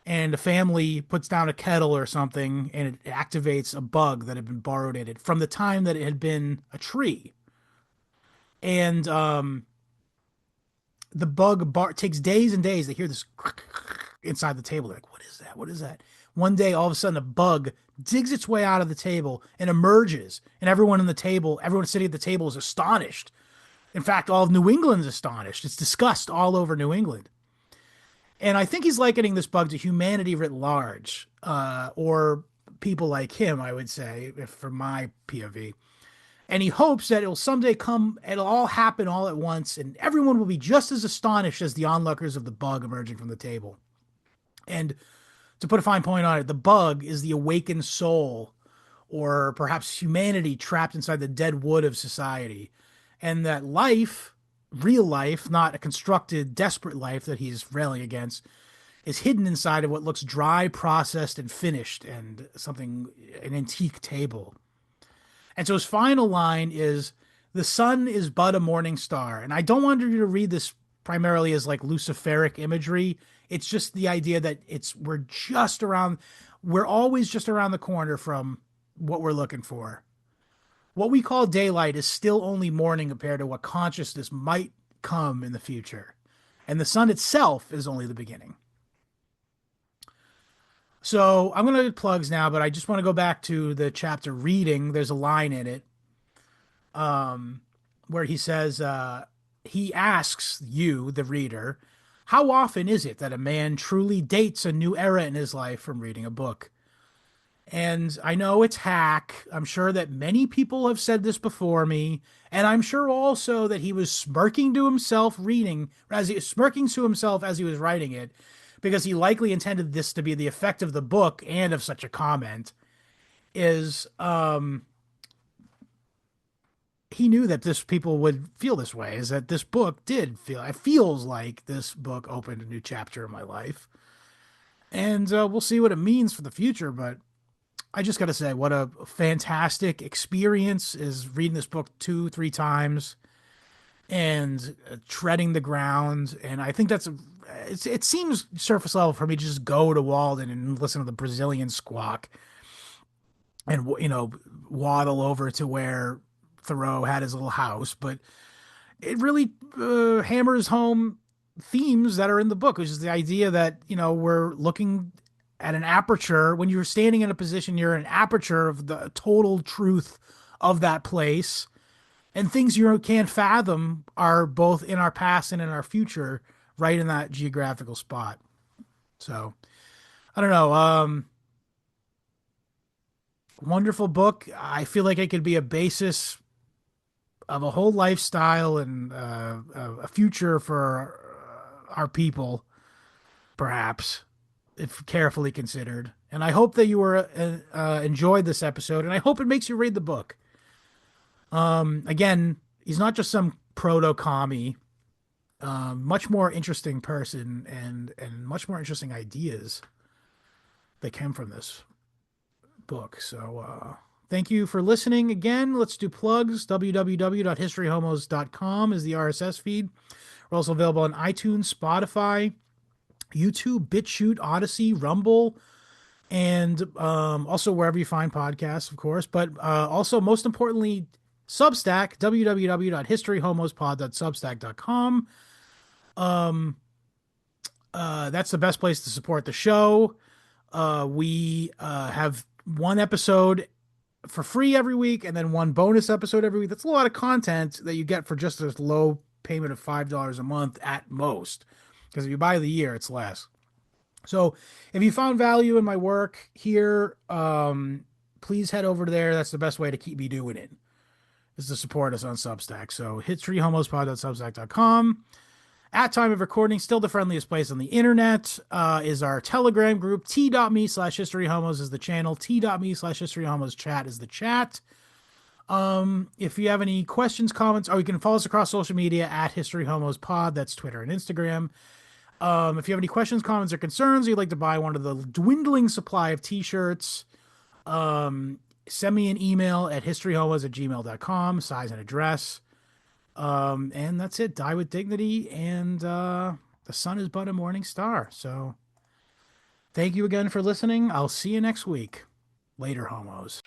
and a family puts down a kettle or something, and it activates a bug that had been burrowed in it from the time that it had been a tree. And the takes days and days. They hear this inside the table. They're like, "What is that? What is that?" One day, all of a sudden, a bug digs its way out of the table and emerges, and everyone sitting at the table is astonished. In fact, all of New England's astonished. It's discussed all over New England. And I think he's likening this bug to humanity writ large, or people like him, I would say, if from my POV. And he hopes that it'll someday come, it'll all happen all at once, and everyone will be just as astonished as the onlookers of the bug emerging from the table. And to put a fine point on it, the bug is the awakened soul, or perhaps humanity trapped inside the dead wood of society. And that life, real life, not a constructed, desperate life that he's railing against, is hidden inside of what looks dry, processed, and finished, and an antique table. And so his final line is, "The sun is but a morning star." And I don't want you to read this primarily as like Luciferic imagery. It's just the idea that we're always just around the corner from what we're looking for. What we call daylight is still only morning compared to what consciousness might come in the future. And the sun itself is only the beginning. So I'm going to do plugs now, but I just want to go back to the chapter reading. There's a line in it where he says, he asks you, the reader, how often is it that a man truly dates a new era in his life from reading a book? And I know it's hack. I'm sure that many people have said this before me. And I'm sure also that he was smirking to himself smirking to himself as he was writing it, because he likely intended this to be the effect of the book and of such a comment, is he knew that this people would feel this way, is that this book it feels like this book opened a new chapter in my life. And we'll see what it means for the future, but I just got to say, what a fantastic experience is reading this book 2, 3 times and treading the ground. And I think it seems surface level for me to just go to Walden and listen to the Brazilian squawk and, waddle over to where Thoreau had his little house. But it really hammers home themes that are in the book, which is the idea that, we're looking at an aperture. When you're standing in a position, you're an aperture of the total truth of that place, and things you can't fathom are both in our past and in our future, right in that geographical spot. So I don't know. Wonderful book. I feel like it could be a basis of a whole lifestyle and a future for our people, perhaps, if carefully considered. And I hope that you were enjoyed this episode, and I hope it makes you read the book. Again, he's not just some proto-commie. much more interesting person and much more interesting ideas that came from this book. So thank you for listening again. Let's do plugs. www.historyhomos.com is the RSS feed. We're also available on iTunes, Spotify, YouTube, BitChute, Odysee, Rumble, and also wherever you find podcasts, of course. But also, most importantly, Substack, www.historyhomospod.substack.com. That's the best place to support the show. We have one episode for free every week and then one bonus episode every week. That's a lot of content that you get for just a low payment of $5 a month at most. Because if you buy the year, it's less. So if you found value in my work here, please head over there. That's the best way to keep me doing it, is to support us on Substack. So historyhomospod.substack.com. At time of recording, still the friendliest place on the internet is our Telegram group. T.me/historyhomos is the channel. T.me/historyhomos chat is the chat. If you have any questions, comments, or you can follow us across social media at historyhomospod. That's Twitter and Instagram. If you have any questions, comments, or concerns, or you'd like to buy one of the dwindling supply of t-shirts, send me an email at historyhomos@gmail.com, size and address. And that's it. Die with dignity, and the sun is but a morning star. So thank you again for listening. I'll see you next week. Later, homos.